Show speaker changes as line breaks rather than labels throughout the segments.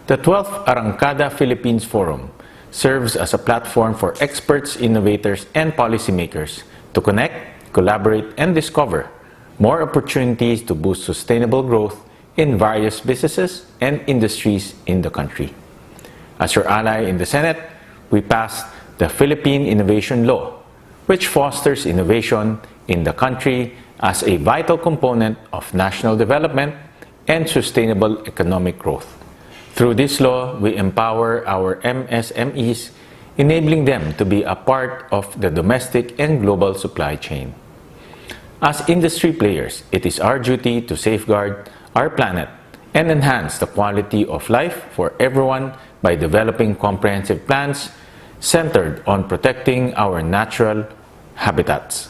The 12th Arangkada Philippines Forum serves as a platform for experts, innovators, and policymakers to connect, collaborate, and discover more opportunities to boost sustainable growth in various businesses and industries in the country. As your ally in the Senate, we passed the Philippine Innovation Law, which fosters innovation in the country as a vital component of national development and sustainable economic growth. Through this law, we empower our MSMEs, enabling them to be a part of the domestic and global supply chain. As industry players, it is our duty to safeguard our planet and enhance the quality of life for everyone by developing comprehensive plans centered on protecting our natural habitats.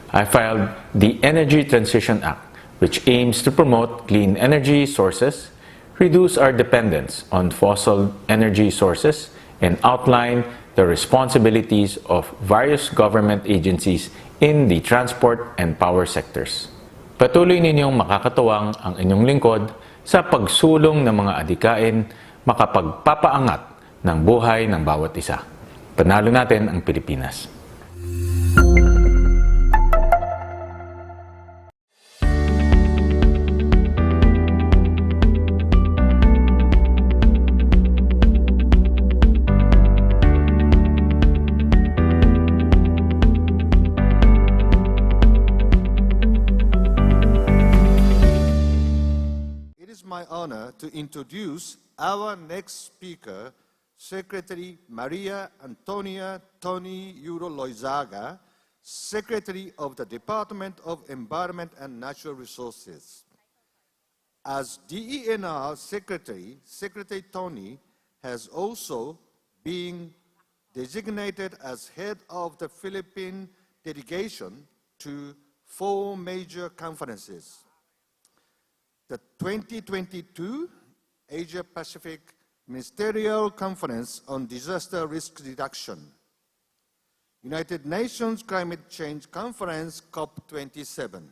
I filed the Energy Transition Act, which aims to promote clean energy sources, reduce our dependence on fossil energy sources, and outline the responsibilities of various government agencies in the transport and power sectors. Patuloy ninyong makakatuwang ang inyong lingkod sa pagsulong ng mga adhikain makapagpapaangat ng buhay ng bawat isa. Panalo natin ang Pilipinas.
My honor to introduce our next speaker, Secretary Maria Antonia Tony Euro Loizaga, Secretary of the Department of Environment and Natural Resources. As DENR Secretary, Secretary Tony has also been designated as head of the Philippine delegation to 4 major conferences: the 2022 Asia-Pacific Ministerial Conference on Disaster Risk Reduction, United Nations Climate Change Conference COP27,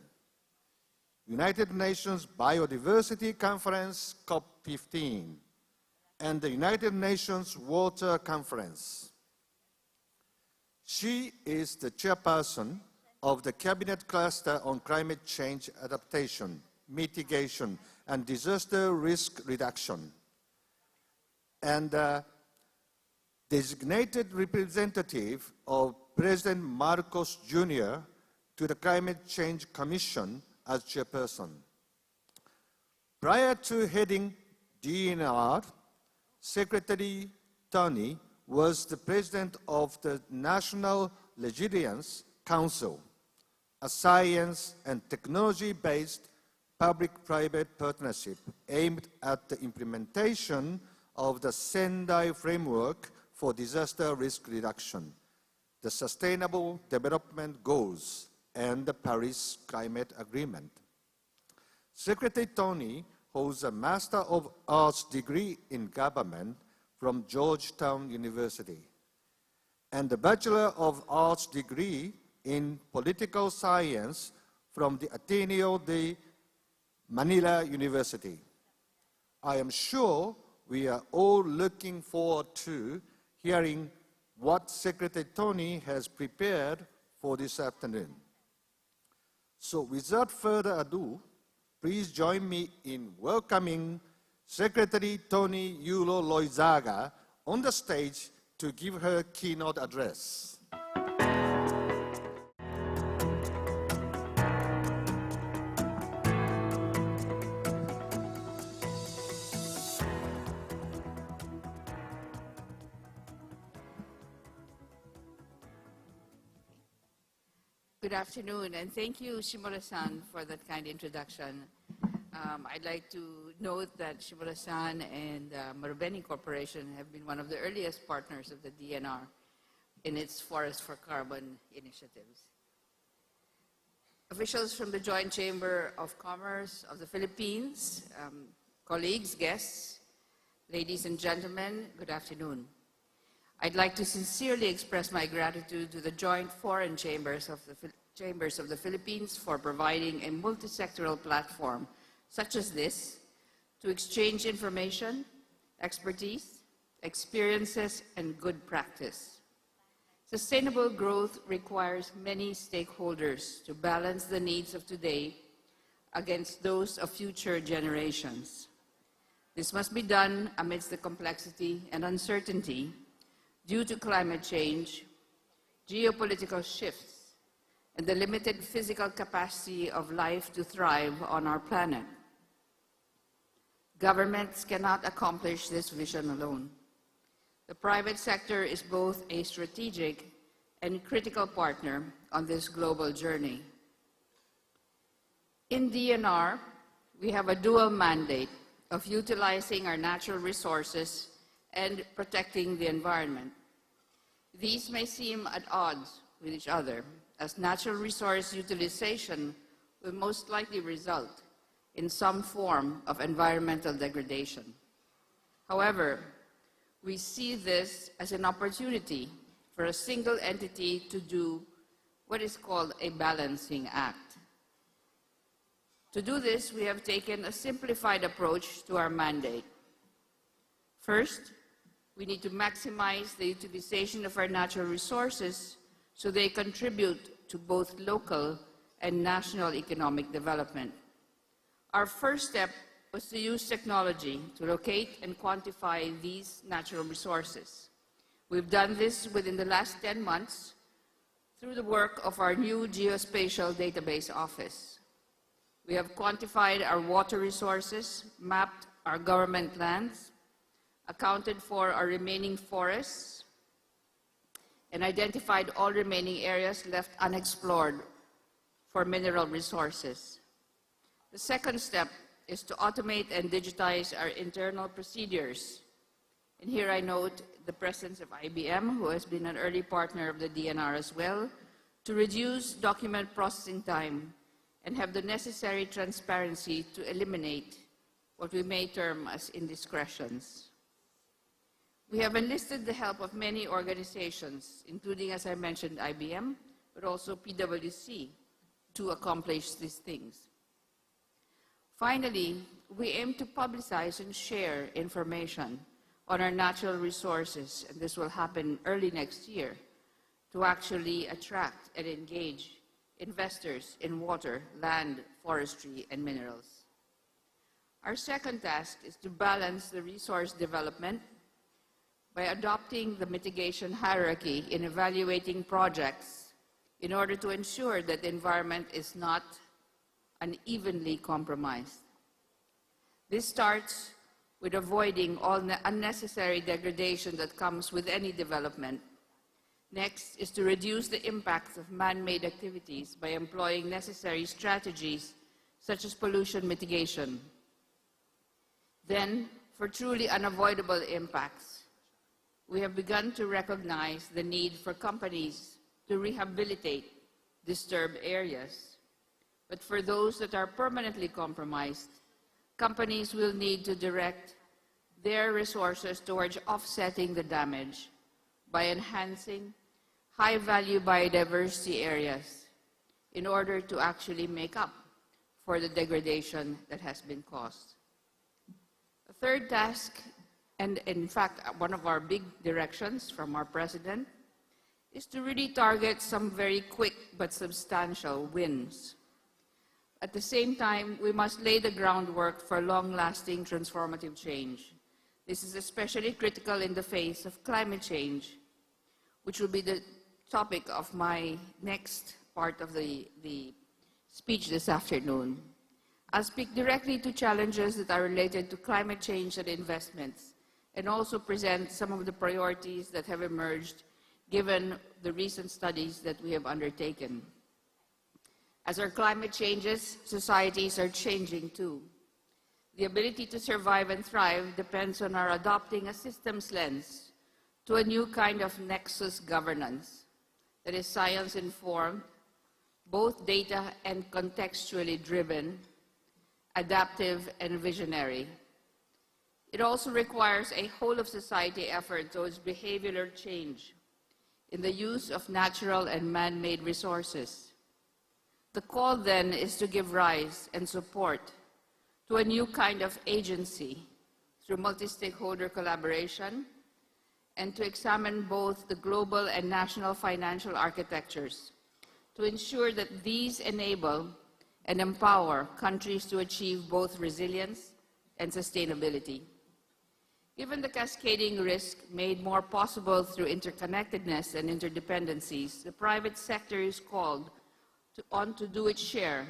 United Nations Biodiversity Conference COP15, and the United Nations Water Conference. She is the chairperson of the Cabinet Cluster on Climate Change Adaptation, Mitigation, and Disaster Risk Reduction, and designated representative of President Marcos Jr. to the Climate Change Commission as chairperson. Prior to heading DENR, Secretary Tony was the president of the National Resilience Council, a science and technology-based public-private partnership aimed at the implementation of the Sendai Framework for Disaster Risk Reduction, the Sustainable Development Goals, and the Paris Climate Agreement. Secretary Tony holds a Master of Arts degree in Government from Georgetown University and a Bachelor of Arts degree in Political Science from the Ateneo de Manila University. I am sure we are all looking forward to hearing what Secretary Tony has prepared for this afternoon. So without further ado, please join me in welcoming Secretary Tony Euro Loizaga on the stage to give her keynote address.
Good afternoon, and thank you, Shimura-san, for that kind introduction. I'd like to note that Shimura-san and Marubeni Corporation have been one of the earliest partners of the DNR in its Forest for Carbon initiatives. Officials from the Joint Chamber of Commerce of the Philippines, colleagues, guests, ladies and gentlemen, good afternoon. I'd like to sincerely express my gratitude to the Joint Foreign Chambers of the Philippines for providing a multi-sectoral platform such as this to exchange information, expertise, experiences, and good practice. Sustainable growth requires many stakeholders to balance the needs of today against those of future generations. This must be done amidst the complexity and uncertainty due to climate change, geopolitical shifts, and the limited physical capacity of life to thrive on our planet. Governments cannot accomplish this vision alone. The private sector is both a strategic and critical partner on this global journey. In DNR, we have a dual mandate of utilizing our natural resources and protecting the environment. These may seem at odds with each other, as natural resource utilization will most likely result in some form of environmental degradation. However, we see this as an opportunity for a single entity to do what is called a balancing act. To do this, we have taken a simplified approach to our mandate. First, we need to maximize the utilization of our natural resources so they contribute to both local and national economic development. Our first step was to use technology to locate and quantify these natural resources. We've done this within the last 10 months through the work of our new geospatial database office. We have quantified our water resources, mapped our government lands, accounted for our remaining forests, and identified all remaining areas left unexplored for mineral resources. The second step is to automate and digitize our internal procedures. And here I note the presence of IBM, who has been an early partner of the DNR as well, to reduce document processing time and have the necessary transparency to eliminate what we may term as indiscretions. We have enlisted the help of many organizations, including, as I mentioned, IBM, but also PwC, to accomplish these things. Finally, we aim to publicize and share information on our natural resources, and this will happen early next year, to actually attract and engage investors in water, land, forestry, and minerals. Our second task is to balance the resource development by adopting the mitigation hierarchy in evaluating projects in order to ensure that the environment is not unevenly compromised. This starts with avoiding all unnecessary degradation that comes with any development. Next is to reduce the impacts of man-made activities by employing necessary strategies such as pollution mitigation. Then, for truly unavoidable impacts, we have begun to recognize the need for companies to rehabilitate disturbed areas. But for those that are permanently compromised, companies will need to direct their resources towards offsetting the damage by enhancing high-value biodiversity areas in order to actually make up for the degradation that has been caused. The third task, and in fact one of our big directions from our president, is to really target some very quick but substantial wins. At the same time, we must lay the groundwork for long-lasting transformative change. This is especially critical in the face of climate change, which will be the topic of my next part of the speech this afternoon. I'll speak directly to challenges that are related to climate change and investments, and also present some of the priorities that have emerged given the recent studies that we have undertaken. As our climate changes, societies are changing too. The ability to survive and thrive depends on our adopting a systems lens to a new kind of nexus governance that is science-informed, both data and contextually driven, adaptive and visionary. It also requires a whole-of-society effort towards behavioral change in the use of natural and man-made resources. The call then is to give rise and support to a new kind of agency through multi-stakeholder collaboration, and to examine both the global and national financial architectures to ensure that these enable and empower countries to achieve both resilience and sustainability. Given the cascading risk made more possible through interconnectedness and interdependencies, the private sector is called on to do its share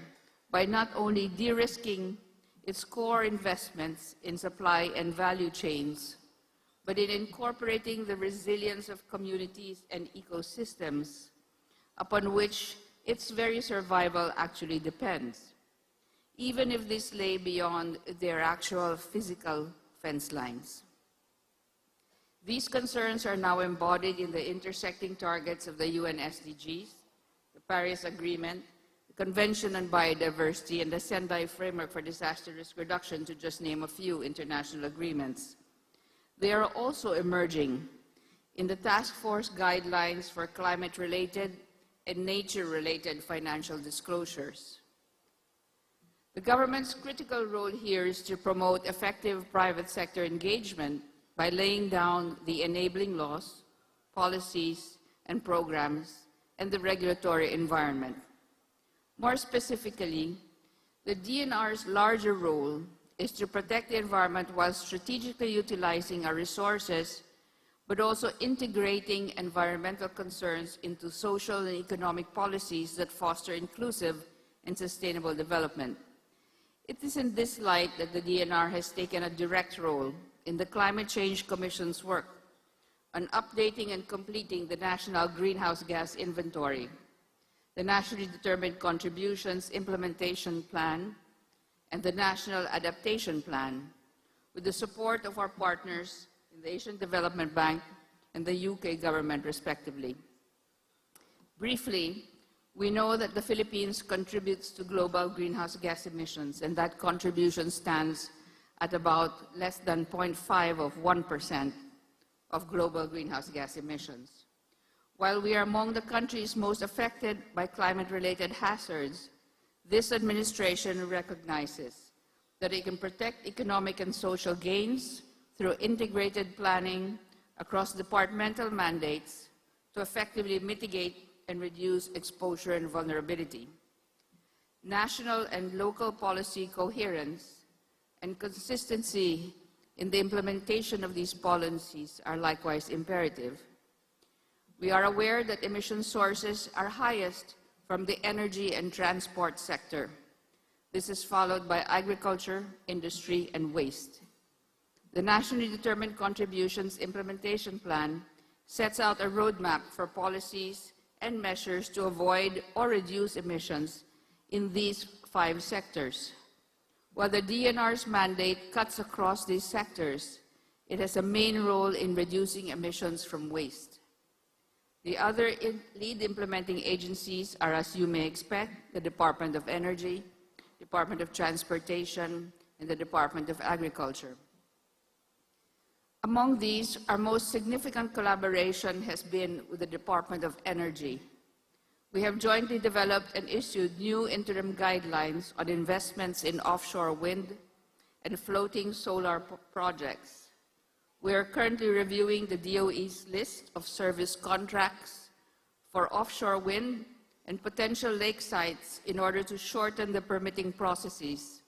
by not only de-risking its core investments in supply and value chains, but in incorporating the resilience of communities and ecosystems upon which its very survival actually depends, even if this lay beyond their actual physical fence lines. These concerns are now embodied in the intersecting targets of the UN SDGs, the Paris Agreement, the Convention on Biodiversity, and the Sendai Framework for Disaster Risk Reduction, to just name a few international agreements. They are also emerging in the Task Force Guidelines for Climate-Related and Nature-Related Financial Disclosures. The government's critical role here is to promote effective private sector engagement by laying down the enabling laws, policies, and programs, and the regulatory environment. More specifically, the DNR's larger role is to protect the environment while strategically utilizing our resources, but also integrating environmental concerns into social and economic policies that foster inclusive and sustainable development. It is in this light that the DNR has taken a direct role in the Climate Change Commission's work on updating and completing the National Greenhouse Gas Inventory, the Nationally Determined Contributions Implementation Plan, and the National Adaptation Plan, with the support of our partners in the Asian Development Bank and the UK government, respectively. Briefly, we know that the Philippines contributes to global greenhouse gas emissions, and that contribution stands at about less than 0.5 of 1% of global greenhouse gas emissions. While we are among the countries most affected by climate-related hazards, this administration recognizes that it can protect economic and social gains through integrated planning across departmental mandates to effectively mitigate and reduce exposure and vulnerability. National and local policy coherence and consistency in the implementation of these policies are likewise imperative. We are aware that emission sources are highest from the energy and transport sector. This is followed by agriculture, industry, and waste. The Nationally Determined Contributions Implementation Plan sets out a roadmap for policies and measures to avoid or reduce emissions in these 5 sectors. While the DNR's mandate cuts across these sectors, it has a main role in reducing emissions from waste. The other lead implementing agencies are, as you may expect, the Department of Energy, Department of Transportation, and the Department of Agriculture. Among these, our most significant collaboration has been with the Department of Energy. We have jointly developed and issued new interim guidelines on investments in offshore wind and floating solar projects. We are currently reviewing the DOE's list of service contracts for offshore wind and potential lake sites in order to shorten the permitting processes,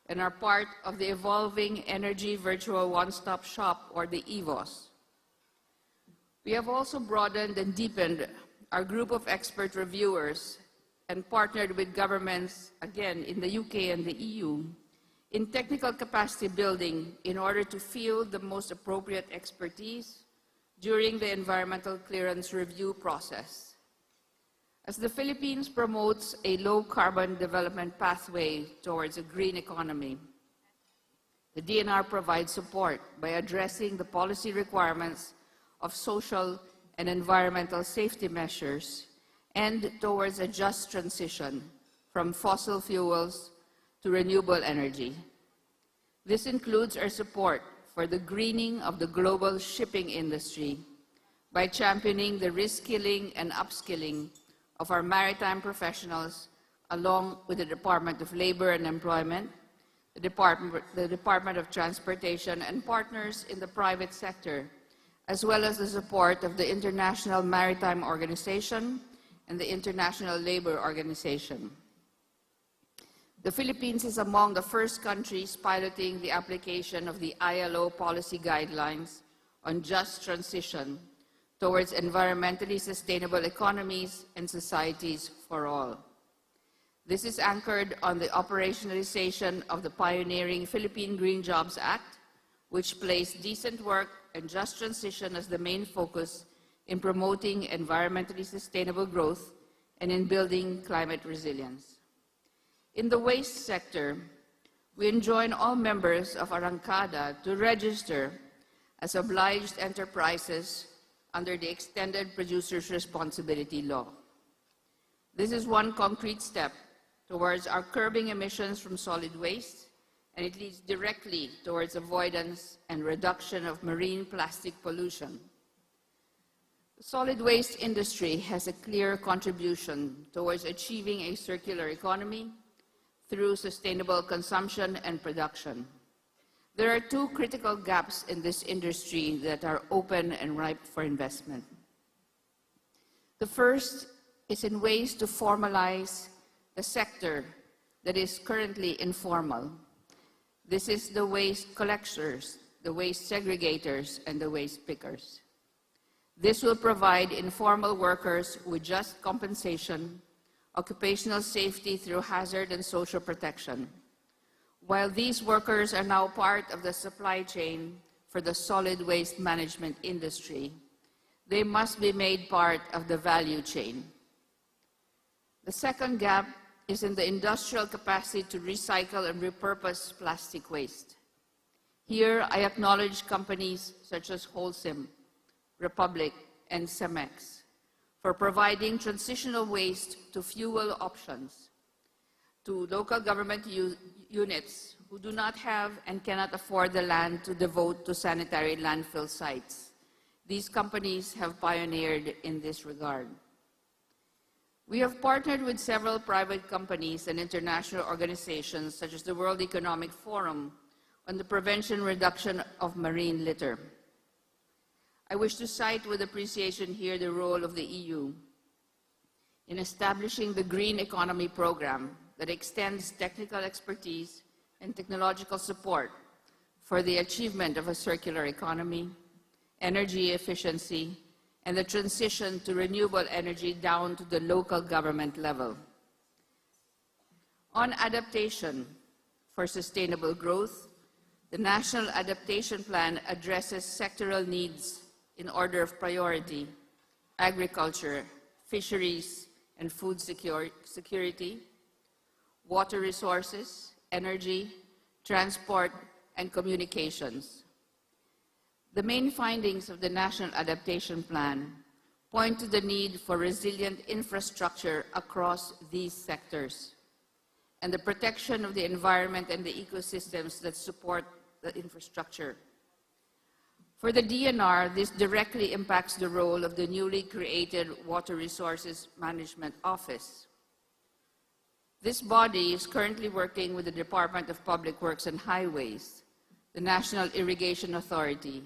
and are part of the evolving Energy Virtual One-Stop Shop, or the EVOS. We have also broadened and deepened our group of expert reviewers and partnered with governments, again in the UK and the EU, in technical capacity building in order to field the most appropriate expertise during the environmental clearance review process. As the Philippines promotes a low-carbon development pathway towards a green economy, the DNR provides support by addressing the policy requirements of social and environmental safety measures and towards a just transition from fossil fuels to renewable energy. This includes our support for the greening of the global shipping industry by championing the reskilling and upskilling of our maritime professionals along with the Department of Labor and Employment the Department of Transportation, and partners in the private sector, as well as the support of the International Maritime Organization and the International Labour Organization. The Philippines is among the first countries piloting the application of the ILO policy guidelines on just transition towards environmentally sustainable economies and societies for all. This is anchored on the operationalization of the pioneering Philippine Green Jobs Act, which placed decent work and just transition as the main focus in promoting environmentally sustainable growth and in building climate resilience. In the waste sector, we enjoin all members of Arangkada to register as obliged enterprises under the Extended Producer's Responsibility Law. This is one concrete step towards our curbing emissions from solid waste, and it leads directly towards avoidance and reduction of marine plastic pollution. The solid waste industry has a clear contribution towards achieving a circular economy through sustainable consumption and production. There are two critical gaps in this industry that are open and ripe for investment. The first is in ways to formalize the sector that is currently informal. This is the waste collectors, the waste segregators, and the waste pickers. This will provide informal workers with just compensation, occupational safety through hazard and social protection. While these workers are now part of the supply chain for the solid waste management industry, they must be made part of the value chain. The second gap is in the industrial capacity to recycle and repurpose plastic waste. Here, I acknowledge companies such as Holcim, Republic, and Cemex for providing transitional waste to fuel options to local government units who do not have and cannot afford the land to devote to sanitary landfill sites. These companies have pioneered in this regard. We have partnered with several private companies and international organizations such as the World Economic Forum on the prevention and reduction of marine litter. I wish to cite with appreciation here the role of the EU in establishing the Green Economy Program that extends technical expertise and technological support for the achievement of a circular economy, energy efficiency, and the transition to renewable energy down to the local government level. On adaptation for sustainable growth, the National Adaptation Plan addresses sectoral needs in order of priority: agriculture, fisheries and food security, water resources, energy, transport, and communications. The main findings of the National Adaptation Plan point to the need for resilient infrastructure across these sectors and the protection of the environment and the ecosystems that support the infrastructure. For the DNR, this directly impacts the role of the newly created Water Resources Management Office. This body is currently working with the Department of Public Works and Highways, the National Irrigation Authority,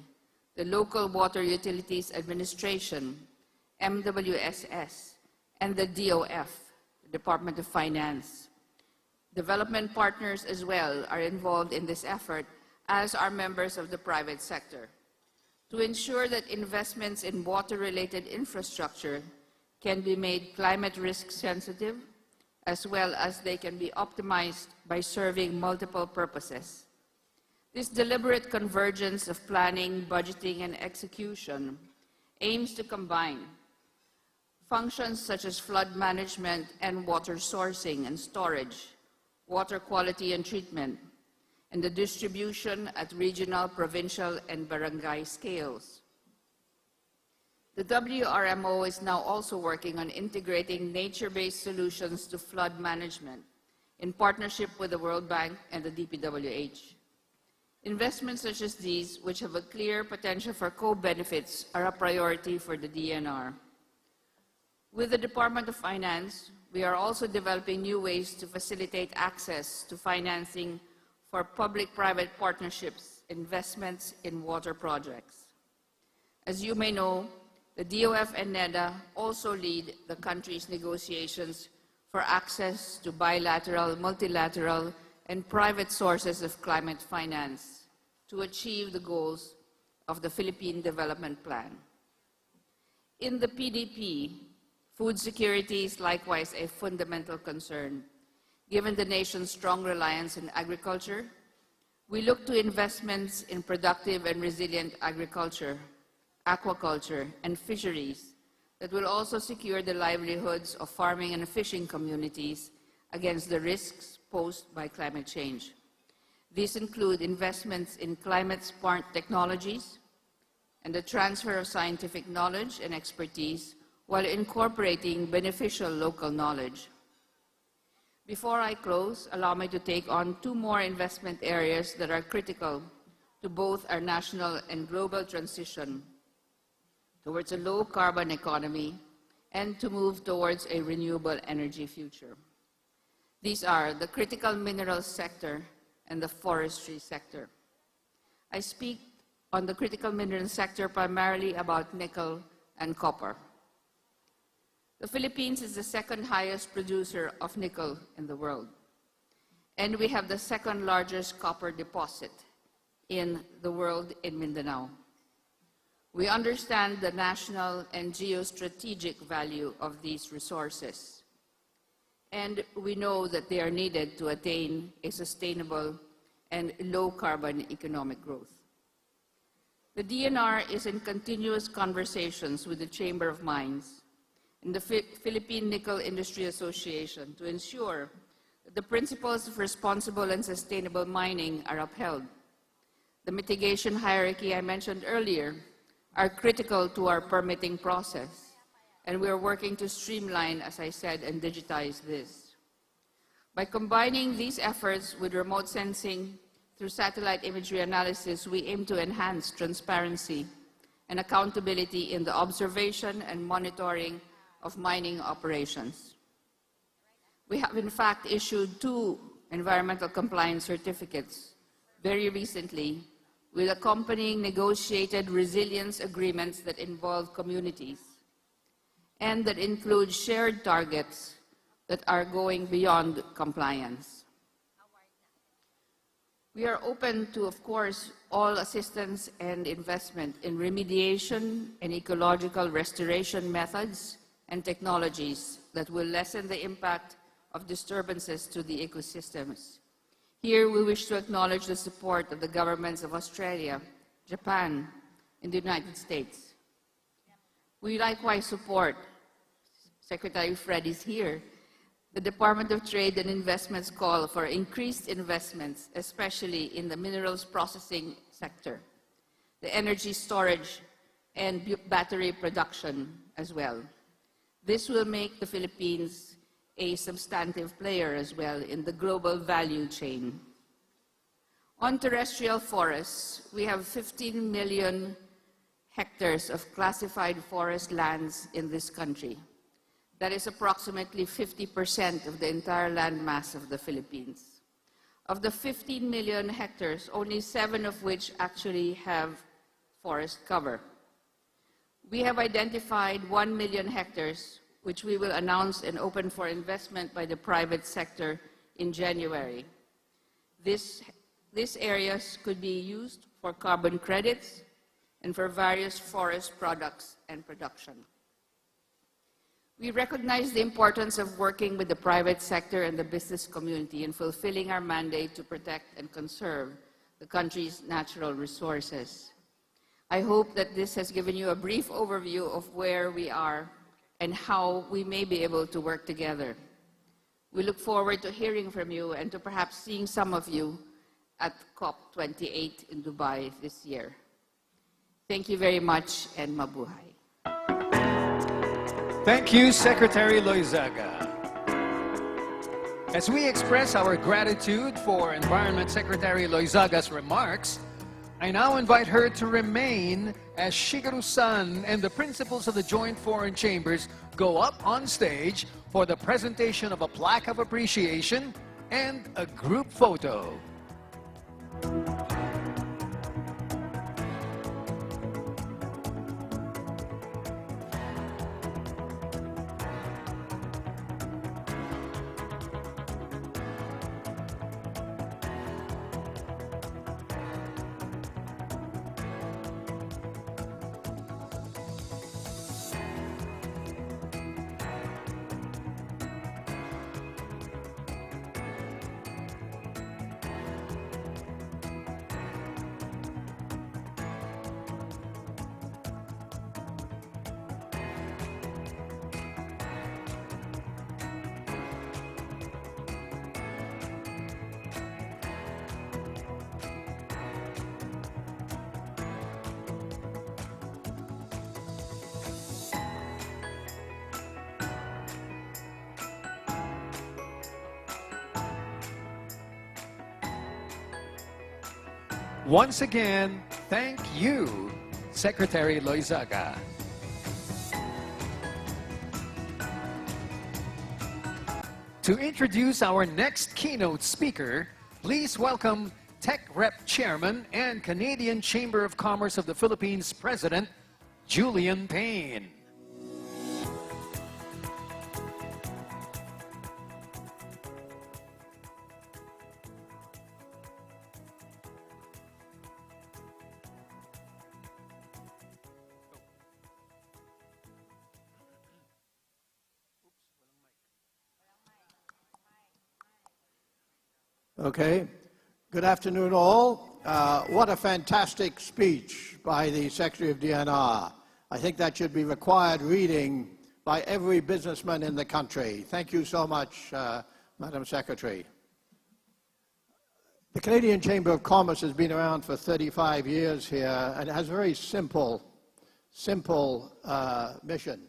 the Local Water Utilities Administration, MWSS, and the DOF, the Department of Finance. Development partners as well are involved in this effort, as are members of the private sector, to ensure that investments in water-related infrastructure can be made climate risk sensitive, as well as they can be optimized by serving multiple purposes. This deliberate convergence of planning, budgeting, and execution aims to combine functions such as flood management and water sourcing and storage, water quality and treatment, and the distribution at regional, provincial, and barangay scales. The WRMO is now also working on integrating nature-based solutions to flood management in partnership with the World Bank and the DPWH. Investments such as these, which have a clear potential for co-benefits, are a priority for the DNR. With the Department of Finance, we are also developing new ways to facilitate access to financing for public-private partnerships, investments in water projects. As you may know, the DOF and NEDA also lead the country's negotiations for access to bilateral, multilateral, and private sources of climate finance to achieve the goals of the Philippine Development Plan. In the PDP, food security is likewise a fundamental concern. Given the nation's strong reliance on agriculture, we look to investments in productive and resilient agriculture, aquaculture, and fisheries that will also secure the livelihoods of farming and fishing communities against the risks posed by climate change. These include investments in climate-smart technologies and the transfer of scientific knowledge and expertise while incorporating beneficial local knowledge. Before I close, allow me to take on two more investment areas that are critical to both our national and global transition towards a low-carbon economy and to move towards a renewable energy future. These are the critical minerals sector and the forestry sector. I speak on the critical minerals sector primarily about nickel and copper. The Philippines is the second highest producer of nickel in the world, and we have the second largest copper deposit in the world in Mindanao. We understand the national and geostrategic value of these resources, and we know that they are needed to attain a sustainable and low-carbon economic growth. The DNR is in continuous conversations with the Chamber of Mines and the Philippine Nickel Industry Association to ensure that the principles of responsible and sustainable mining are upheld. The mitigation hierarchy I mentioned earlier are critical to our permitting process, and we are working to streamline, as I said, and digitize this. By combining these efforts with remote sensing through satellite imagery analysis, we aim to enhance transparency and accountability in the observation and monitoring of mining operations. We have in fact issued 2 environmental compliance certificates very recently with accompanying negotiated resilience agreements that involve communities and that include shared targets that are going beyond compliance. We are open to, of course, all assistance and investment in remediation and ecological restoration methods and technologies that will lessen the impact of disturbances to the ecosystems. Here, we wish to acknowledge the support of the governments of Australia, Japan, and the United States. We likewise support, Secretary Fred is here, the Department of Trade and Investment's call for increased investments, especially in the minerals processing sector, the energy storage, and battery production as well. This will make the Philippines a substantive player as well in the global value chain. On terrestrial forests, we have 15 million hectares of classified forest lands in this country. That is approximately 50% of the entire land mass of the Philippines. Of the 15 million hectares, only 7 of which actually have forest cover. We have identified 1 million hectares which we will announce and open for investment by the private sector in January. These areas could be used for carbon credits and for various forest products and production. We recognize the importance of working with the private sector and the business community in fulfilling our mandate to protect and conserve the country's natural resources. I hope that this has given you a brief overview of where we are and how we may be able to work together. We look forward to hearing from you and to perhaps seeing some of you at COP28 in Dubai this year. Thank you very much, and mabuhay.
Thank you, Secretary Loizaga. As we express our gratitude for Environment Secretary Loizaga's remarks, I now invite her to remain as Shigeru-san and the principals of the Joint Foreign Chambers go up on stage for the presentation of a plaque of appreciation and a group photo. Once again, thank you, Secretary Loizaga. To introduce our next keynote speaker, please welcome Tech Rep Chairman and Canadian Chamber of Commerce of the Philippines President, Julian Payne.
Okay. Good afternoon, all. What a fantastic speech by the Secretary of DNR. I think that should be required reading by every businessman in the country. Thank you so much, Madam Secretary. The Canadian Chamber of Commerce has been around for 35 years here, and it has a very simple mission: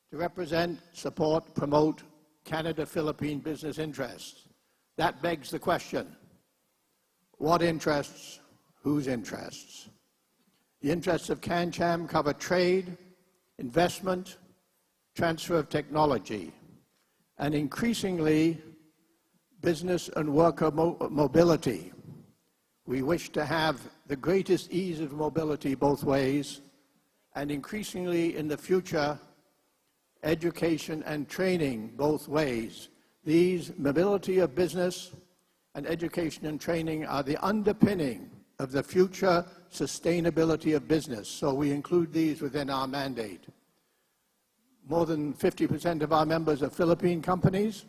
to represent, support, promote Canada-Philippine business interests. That begs the question: what interests, whose interests? The interests of CanCham cover trade, investment, transfer of technology, and increasingly business and worker mobility. We wish to have the greatest ease of mobility both ways, and increasingly in the future, education and training both ways. These mobility of business and education and training are the underpinning of the future sustainability of business, so we include these within our mandate. More than 50% of our members are Philippine companies,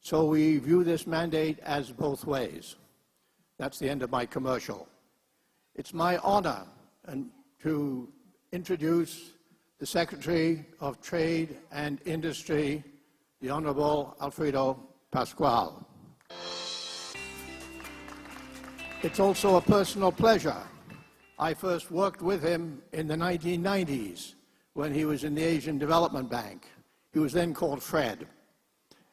so we view this mandate as both ways. That's the end of my commercial. It's my honor to introduce the Secretary of Trade and Industry, the Honorable Alfredo Pascual. It's also a personal pleasure. I first worked with him in the 1990s when he was in the Asian Development Bank. He was then called Fred.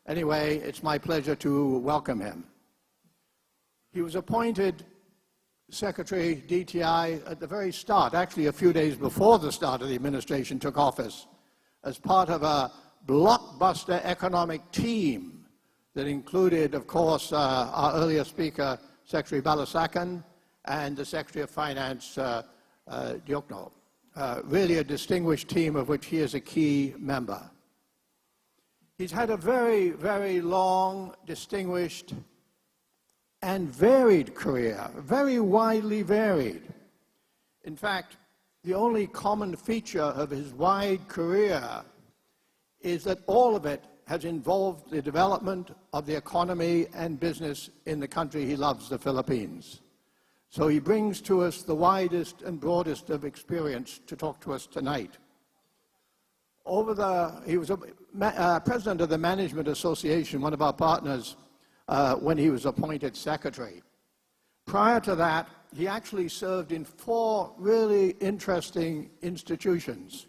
Anyway, it's my pleasure to welcome him. He was appointed Secretary DTI at the very start, actually a few days before the start of the administration took office, as part of a blockbuster economic team that included, of course, our earlier speaker, Secretary Balasacan, and the Secretary of Finance, Diokno. Really a distinguished team of which he is a key member. He's had a very, very long, distinguished, and varied career, very widely varied. In fact, the only common feature of his wide career is that all of it has involved the development of the economy and business in the country he loves, the Philippines. So he brings to us the widest and broadest of experience to talk to us tonight. He was president of the Management Association, one of our partners, when he was appointed secretary. Prior to that, he actually served in 4 really interesting institutions.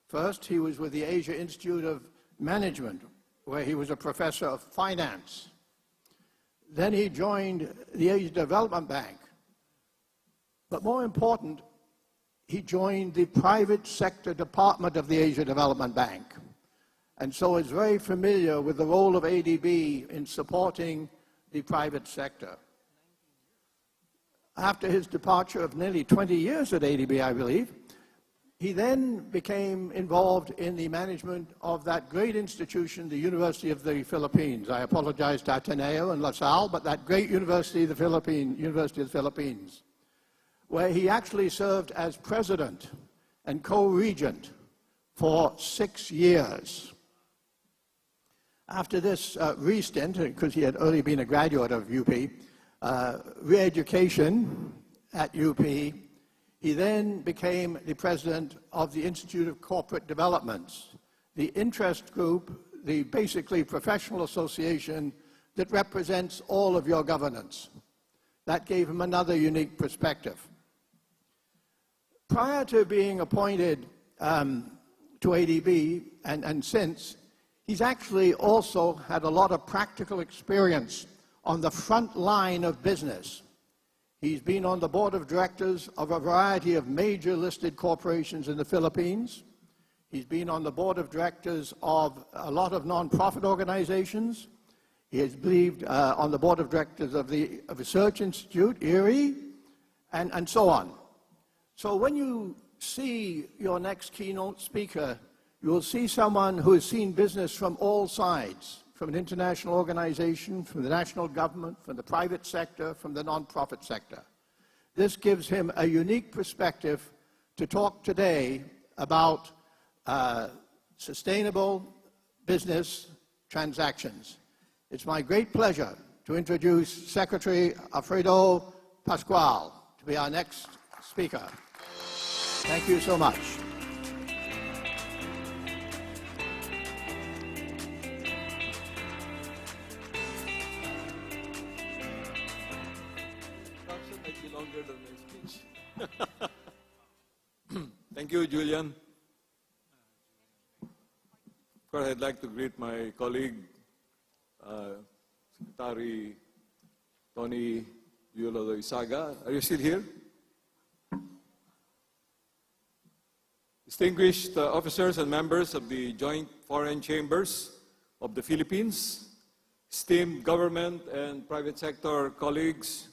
First, he was with the Asia Institute of Management, where he was a professor of finance. Then he joined the Asia Development Bank. But more important, he joined the private sector department of the Asia Development Bank, and so is very familiar with the role of ADB in supporting the private sector. After his departure of nearly 20 years at ADB, I believe, he then became involved in the management of that great institution, the University of the Philippines. I apologize to Ateneo and La Salle, but that great University of the Philippines, where he actually served as president and co-regent for 6 years. After this re-stint, because he had earlier been a graduate of UP, re-education at UP, he then became the president of the Institute of Corporate Developments, the interest group, the basically professional association that represents all of your governance. That gave him another unique perspective. Prior to being appointed to ADB and since, he's actually also had a lot of practical experience on the front line of business. He's been on the board of directors of a variety of major listed corporations in the Philippines. He's been on the board of directors of a lot of non-profit organizations. He has believed on the board of directors of the Research Institute, ERIE, and so on. So when you see your next keynote speaker, you will see someone who has seen business from all sides, from an international organization, from the national government, from the private sector, from the non-profit sector. This gives him a unique perspective to talk today about sustainable business transactions. It's my great pleasure to introduce Secretary Alfredo Pascual to be our next speaker. Thank you so much.
Might be longer than my speech. Thank you, Julian. Of course, I'd like to greet my colleague, Secretary Tony Loizaga. Are you still here? Distinguished officers and members of the Joint Foreign Chambers of the Philippines, esteemed government and private sector colleagues,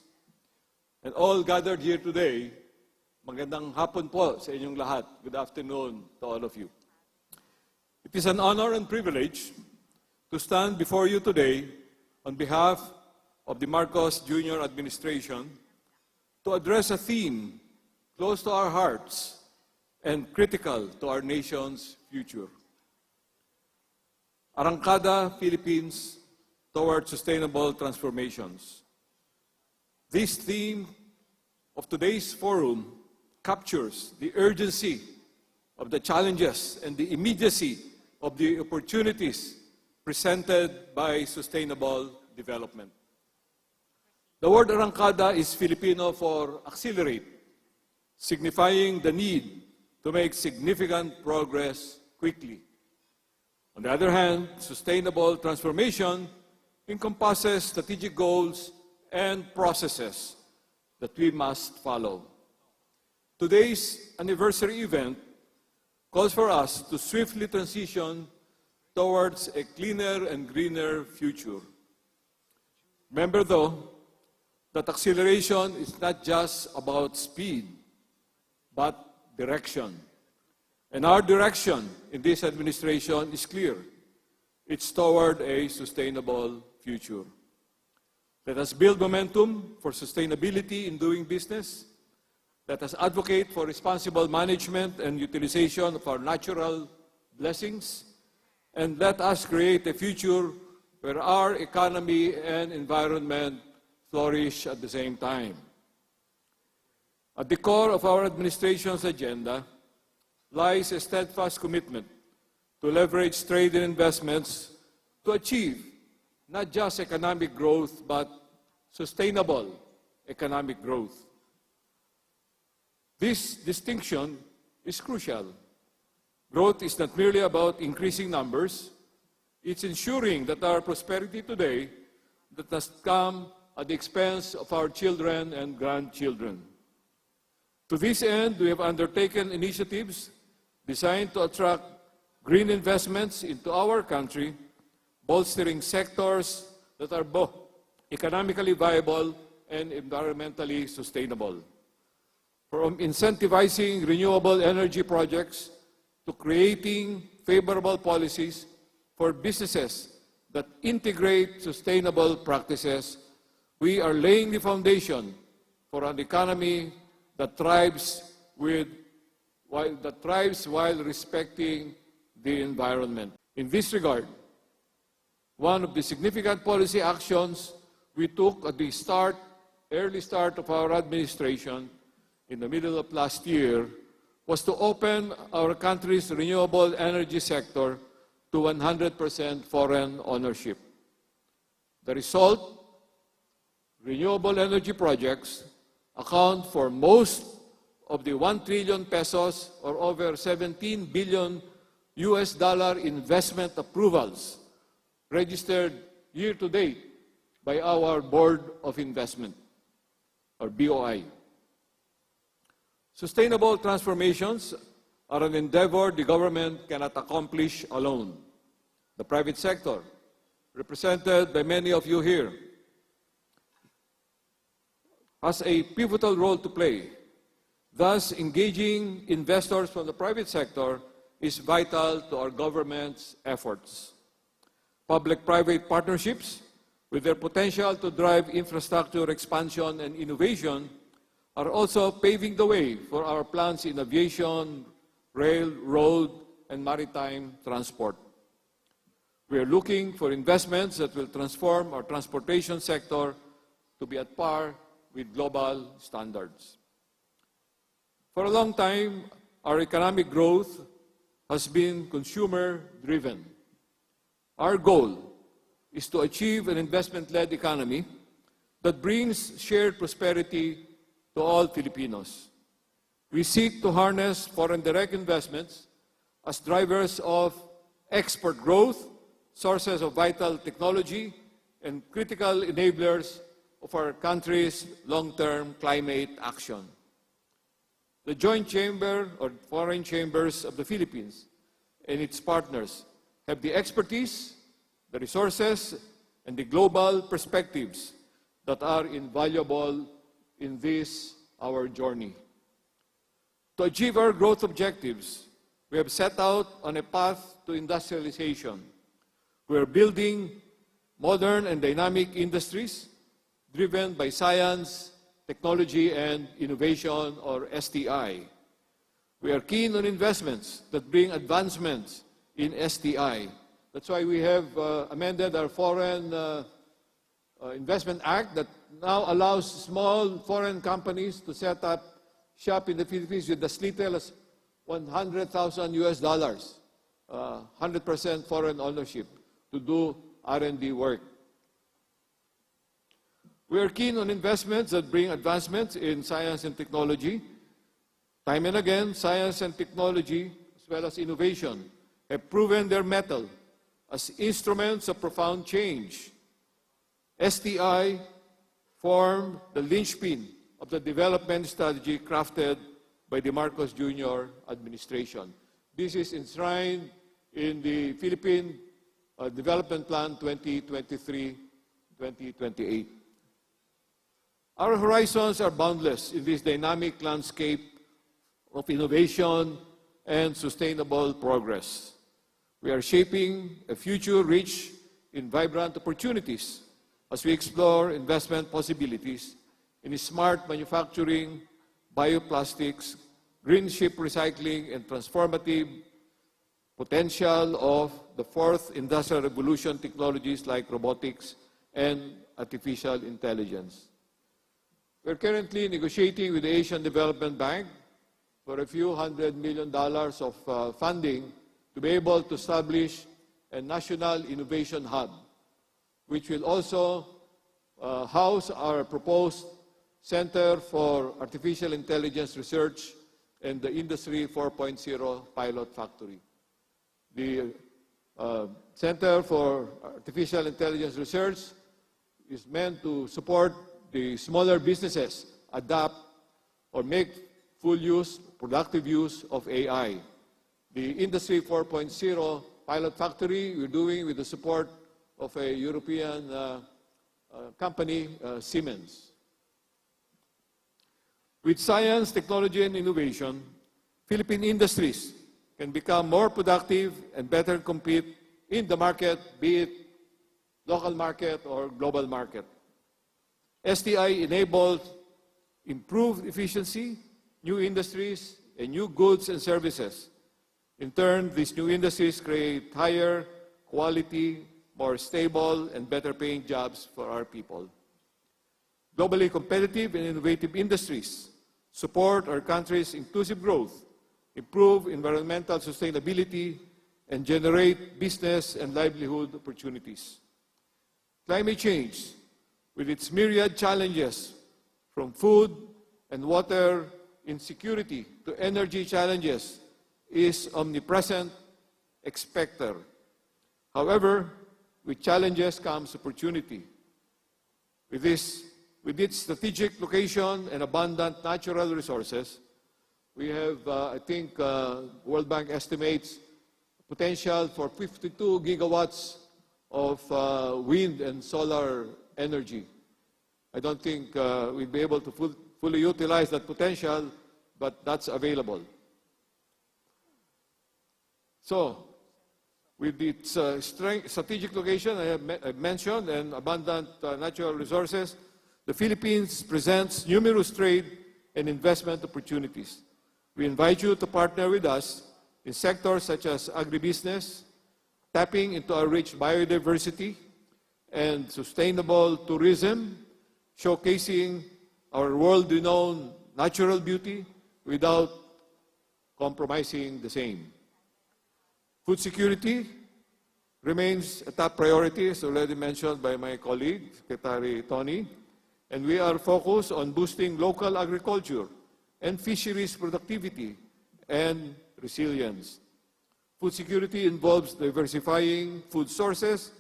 and all gathered here today, magandang hapon po sa inyong lahat. Good afternoon to all of you. It is an honor and privilege to stand before you today on behalf of the Marcos Jr. administration to address a theme close to our hearts and critical to our nation's future. Arangkada, Philippines, toward sustainable transformations. This theme of today's forum captures the urgency of the challenges and the immediacy of the opportunities presented by sustainable development. The word Arangkada is Filipino for accelerate, signifying the need to make significant progress quickly. On the other hand, sustainable transformation encompasses strategic goals and processes that we must follow. Today's anniversary event calls for us to swiftly transition towards a cleaner and greener future. Remember, though, that acceleration is not just about speed, but direction. And our direction in this administration is clear. It's toward a sustainable future. Let us build momentum for sustainability in doing business. Let us advocate for responsible management and utilization of our natural blessings. And let us create a future where our economy and environment flourish at the same time. At the core of our administration's agenda lies a steadfast commitment to leverage trade and investments to achieve not just economic growth, but sustainable economic growth. This distinction is crucial. Growth is not merely about increasing numbers. It's ensuring that our prosperity today does not come at the expense of our children and grandchildren. To this end, we have undertaken initiatives designed to attract green investments into our country, bolstering sectors that are both economically viable and environmentally sustainable. From incentivizing renewable energy projects to creating favorable policies for businesses that integrate sustainable practices, we are laying the foundation for an economy that thrives while respecting the environment. In this regard, one of the significant policy actions we took at the early start of our administration in the middle of last year was to open our country's renewable energy sector to 100% foreign ownership. The result, renewable energy projects account for most of the 1 trillion pesos or over 17 billion US dollar investment approvals registered year to date by our Board of Investment. or BOI. Sustainable transformations are an endeavor the government cannot accomplish alone. The private sector, represented by many of you here, has a pivotal role to play. Thus, engaging investors from the private sector is vital to our government's efforts. Public-private partnerships, with their potential to drive infrastructure expansion and innovation, are also paving the way for our plans in aviation, rail, road, and maritime transport. We are looking for investments that will transform our transportation sector to be at par with global standards. For a long time, our economic growth has been consumer-driven. Our goal is to achieve an investment-led economy that brings shared prosperity to all Filipinos. We seek to harness foreign direct investments as drivers of export growth, sources of vital technology, and critical enablers of our country's long-term climate action. The Joint Chamber or Foreign Chambers of the Philippines and its partners have the expertise, the resources, and the global perspectives that are invaluable in this, our journey. To achieve our growth objectives, we have set out on a path to industrialization. We are building modern and dynamic industries driven by science, technology, and innovation, or STI. We are keen on investments that bring advancements in STI. That's why we have amended our Foreign Investment Act that now allows small foreign companies to set up shop in the Philippines with as little as $100,000 US, 100% foreign ownership, to do R&D work. We are keen on investments that bring advancements in science and technology. Time and again, science and technology, as well as innovation, have proven their mettle as instruments of profound change. STI formed the linchpin of the development strategy crafted by the Marcos Jr. administration. This is enshrined in the Philippine Development Plan 2023-2028. Our horizons are boundless in this dynamic landscape of innovation and sustainable progress. We are shaping a future rich in vibrant opportunities as we explore investment possibilities in smart manufacturing, bioplastics, green ship recycling, and transformative potential of the fourth industrial revolution technologies like robotics and artificial intelligence. We're currently negotiating with the Asian Development Bank for a few $100 million of funding to be able to establish a national innovation hub, which will also house our proposed Center for Artificial Intelligence Research and the Industry 4.0 Pilot Factory. The Center for Artificial Intelligence Research is meant to support the smaller businesses adapt or make full use, productive use of AI. The Industry 4.0 Pilot Factory we're doing with the support of a European company, Siemens. With science, technology, and innovation, Philippine industries can become more productive and better compete in the market, be it local market or global market. STI enables improved efficiency, new industries, and new goods and services. In turn, these new industries create higher quality, more stable, and better paying jobs for our people. Globally competitive and innovative industries support our country's inclusive growth, improve environmental sustainability, and generate business and livelihood opportunities. Climate change, with its myriad challenges, from food and water insecurity to energy challenges, is omnipresent, expected. However, with challenges comes opportunity. With this With its strategic location and abundant natural resources, we have, I think, World Bank estimates potential for 52 gigawatts of wind and solar energy. I don't think we'll be able to fully utilize that potential, but that's available. So, with its strategic location I mentioned and abundant natural resources, the Philippines presents numerous trade and investment opportunities. We invite you to partner with us in sectors such as agribusiness, tapping into our rich biodiversity, and sustainable tourism, showcasing our world-renowned natural beauty without compromising the same. Food security remains a top priority, as already mentioned by my colleague, Secretary Tony, and we are focused on boosting local agriculture and fisheries productivity and resilience. Food security involves diversifying food sources,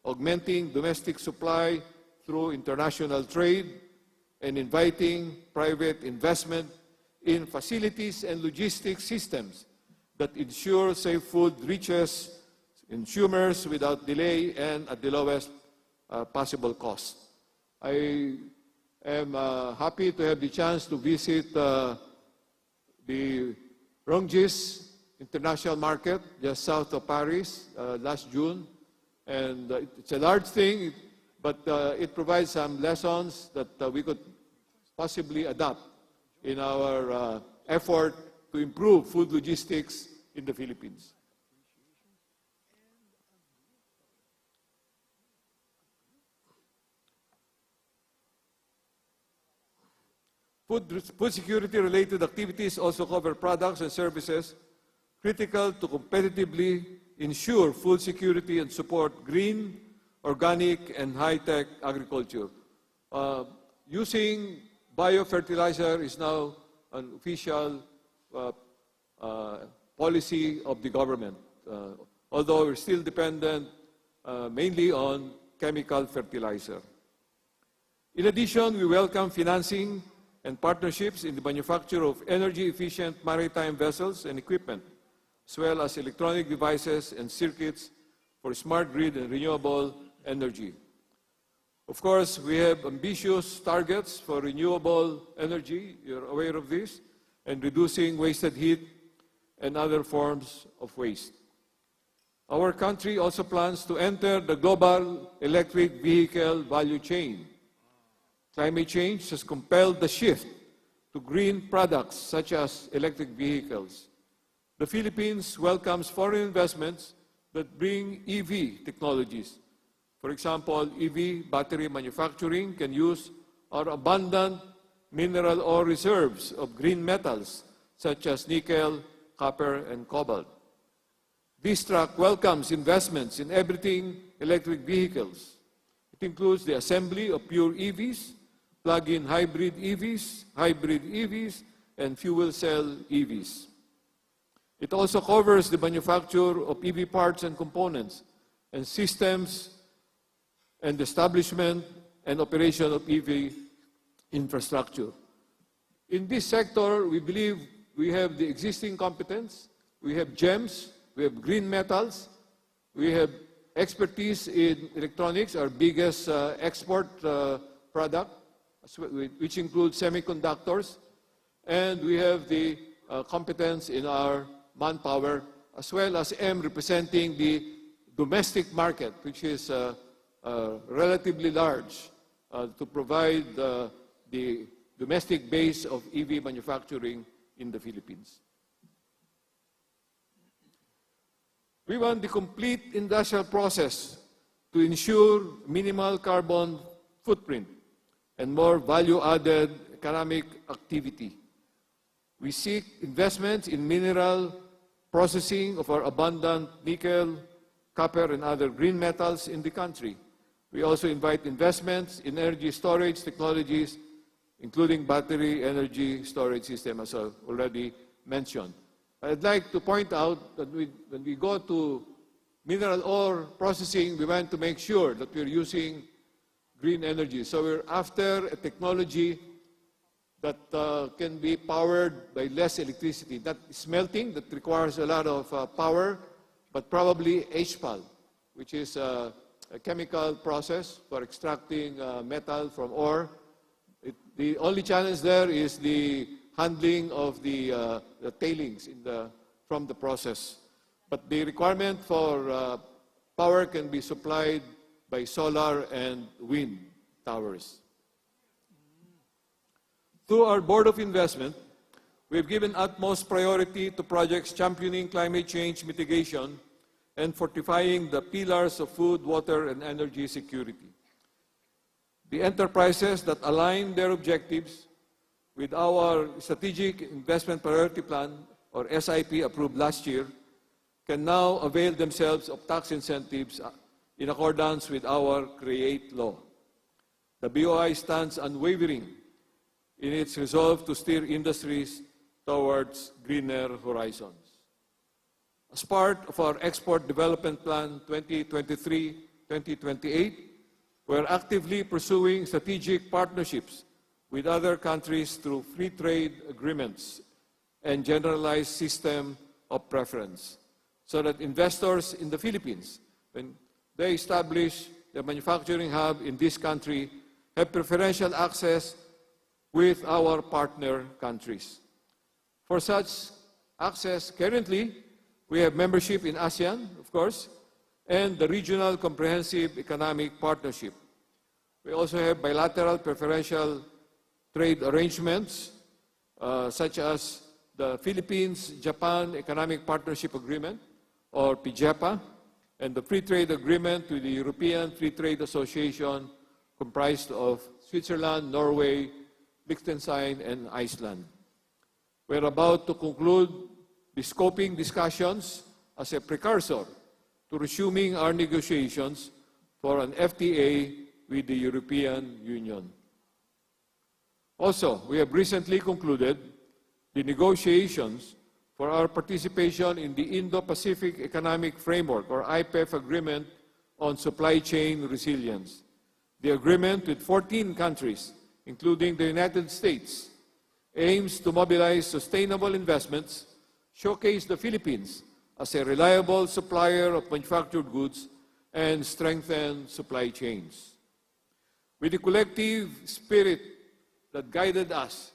augmenting domestic supply through international trade, and inviting private investment in facilities and logistics systems that ensure safe food reaches consumers without delay and at the lowest possible cost. I am happy to have the chance to visit the Rungis International Market just south of Paris last June. And it's a large thing, but it provides some lessons that we could possibly adopt in our effort to improve food logistics in the Philippines. Food security-related activities also cover products and services critical to competitively ensure food security and support green, organic, and high-tech agriculture. Using biofertilizer is now an official policy of the government, although we're still dependent mainly on chemical fertilizer. In addition, we welcome financing and partnerships in the manufacture of energy-efficient maritime vessels and equipment, as well as electronic devices and circuits for smart grid and renewable energy. Of course, we have ambitious targets for renewable energy, you're aware of this, and reducing wasted heat and other forms of waste. Our country also plans to enter the global electric vehicle value chain. Climate change has compelled the shift to green products such as electric vehicles. The Philippines welcomes foreign investments that bring EV technologies. For example, EV battery manufacturing can use our abundant mineral ore reserves of green metals such as nickel, copper, and cobalt. This track welcomes investments in everything electric vehicles. It includes the assembly of pure EVs, plug-in hybrid EVs, and fuel cell EVs. It also covers the manufacture of EV parts and components, and systems, and establishment and operation of EV infrastructure. In this sector, we believe we have the existing competence, we have gems, we have green metals, we have expertise in electronics, our biggest export product, which includes semiconductors, and we have the competence in our manpower, as well as M representing the domestic market, which is relatively large, to provide the domestic base of EV manufacturing in the Philippines. We want the complete industrial process to ensure minimal carbon footprint and more value-added economic activity. We seek investments in mineral processing of our abundant nickel, copper, and other green metals in the country. We also invite investments in energy storage technologies, including battery energy storage system, as I already mentioned. I'd like to point out that when we go to mineral ore processing, we want to make sure that we're using green energy. So we're after a technology that can be powered by less electricity. Not smelting, that requires a lot of power, but probably HPAL, which is a chemical process for extracting metal from ore. The only challenge there is the handling of the tailings from the process. But the requirement for power can be supplied by solar and wind towers. Through our Board of Investment, we've given utmost priority to projects championing climate change mitigation and fortifying the pillars of food, water, and energy security. The enterprises that align their objectives with our Strategic Investment Priority Plan, or SIP, approved last year, can now avail themselves of tax incentives in accordance with our CREATE law. The BOI stands unwavering in its resolve to steer industries towards greener horizons. As part of our Export Development Plan 2023-2028, we're actively pursuing strategic partnerships with other countries through free trade agreements and generalized system of preference, so that investors in the Philippines, when they establish their manufacturing hub in this country, have preferential access with our partner countries. For such access, currently, we have membership in ASEAN, of course, and the Regional Comprehensive Economic Partnership. We also have bilateral preferential trade arrangements, such as the Philippines-Japan Economic Partnership Agreement, or PIJEPA, and the Free Trade Agreement with the European Free Trade Association, comprised of Switzerland, Norway, Liechtenstein, and Iceland. We're about to conclude the scoping discussions as a precursor to resuming our negotiations for an FTA with the European Union. Also, we have recently concluded the negotiations for our participation in the Indo-Pacific Economic Framework, or IPEF Agreement on Supply Chain Resilience. The agreement with 14 countries, including the United States, aims to mobilize sustainable investments, showcase the Philippines as a reliable supplier of manufactured goods, and strengthen supply chains. With the collective spirit that guided us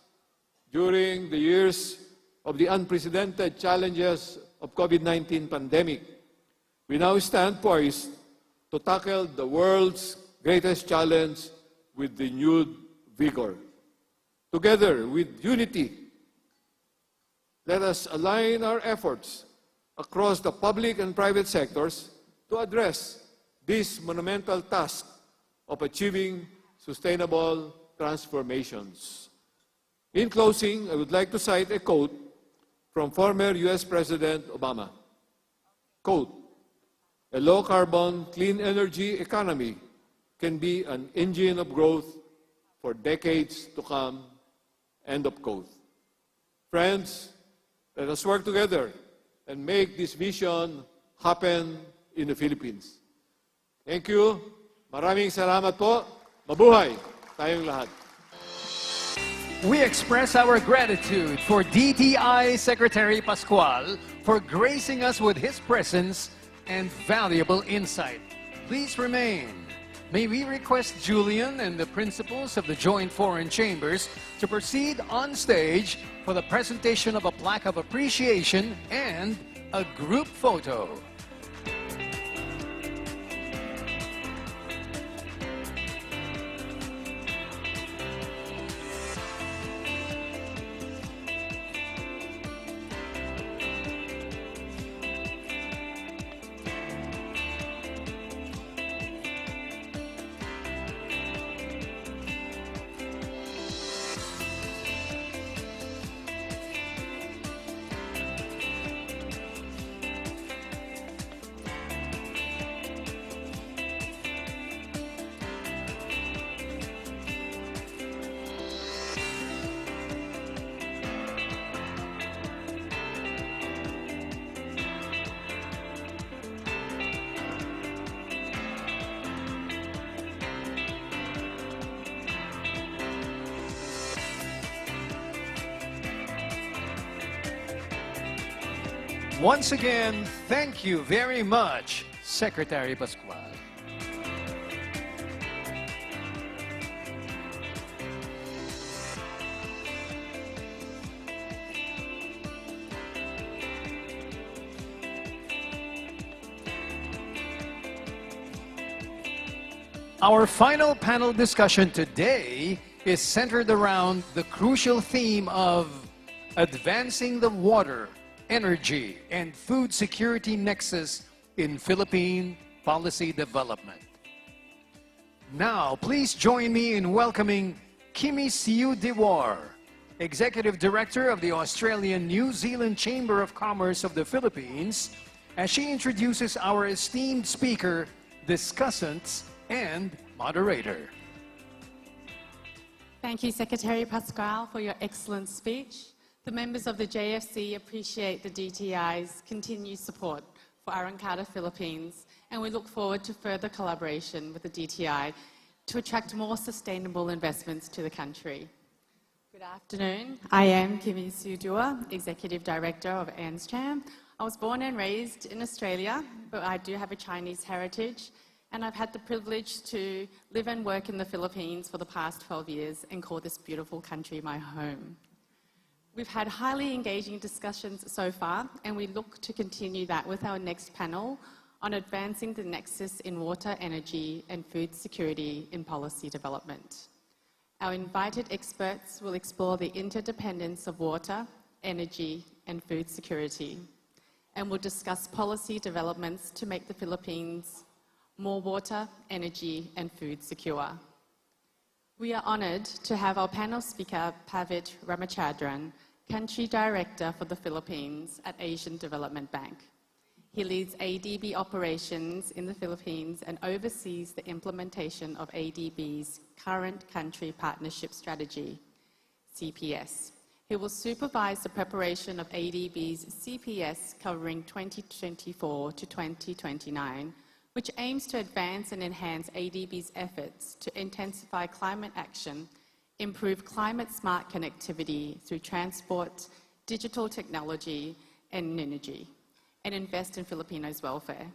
during the years of the unprecedented challenges of COVID-19 pandemic, we now stand poised to tackle the world's greatest challenge with renewed vigor. Together, with unity, let us align our efforts across the public and private sectors to address this monumental task of achieving sustainable transformations. In closing, I would like to cite a quote from former U.S. President Obama. Quote, "A low-carbon, clean energy economy can be an engine of growth for decades to come." End of quote. Friends, let us work together and make this vision happen in the Philippines. Thank you. Maraming salamat po. Mabuhay tayong lahat.
We express our gratitude for DTI Secretary Pascual for gracing us with his presence and valuable insight. Please remain. May we request Julian and the principals of the Joint Foreign Chambers to proceed on stage for the presentation of a plaque of appreciation and a group photo. Once again, thank you very much, Secretary Pascual. Our final panel discussion today is centered around the crucial theme of advancing the water, energy, and food security nexus in Philippine policy development. Now, please join me in welcoming Kimi Siu Dewar, Executive Director of the Australian-New Zealand Chamber of Commerce of the Philippines, as she introduces our esteemed speaker, discussants, and moderator.
Thank you, Secretary Pascual, for your excellent speech. The members of the JFC appreciate the DTI's continued support for Arangkada, Philippines, and we look forward to further collaboration with the DTI to attract more sustainable investments to the country. Good afternoon. I am Kimi Siu Dewar, Executive Director of ANZCHAM. I was born and raised in Australia, but I do have a Chinese heritage, and I've had the privilege to live and work in the Philippines for the past 12 years and call this beautiful country my home. We've had highly engaging discussions so far, and we look to continue that with our next panel on advancing the nexus in water, energy, and food security in policy development. Our invited experts will explore the interdependence of water, energy, and food security, and will discuss policy developments to make the Philippines more water, energy, and food secure. We are honoured to have our panel speaker, Pavit Ramachandran, Country Director for the Philippines at Asian Development Bank. He leads ADB operations in the Philippines and oversees the implementation of ADB's current country partnership strategy, CPS. He will supervise the preparation of ADB's CPS covering 2024 to 2029, which aims to advance and enhance ADB's efforts to intensify climate action, improve climate-smart connectivity through transport, digital technology, and energy, and invest in Filipinos' welfare.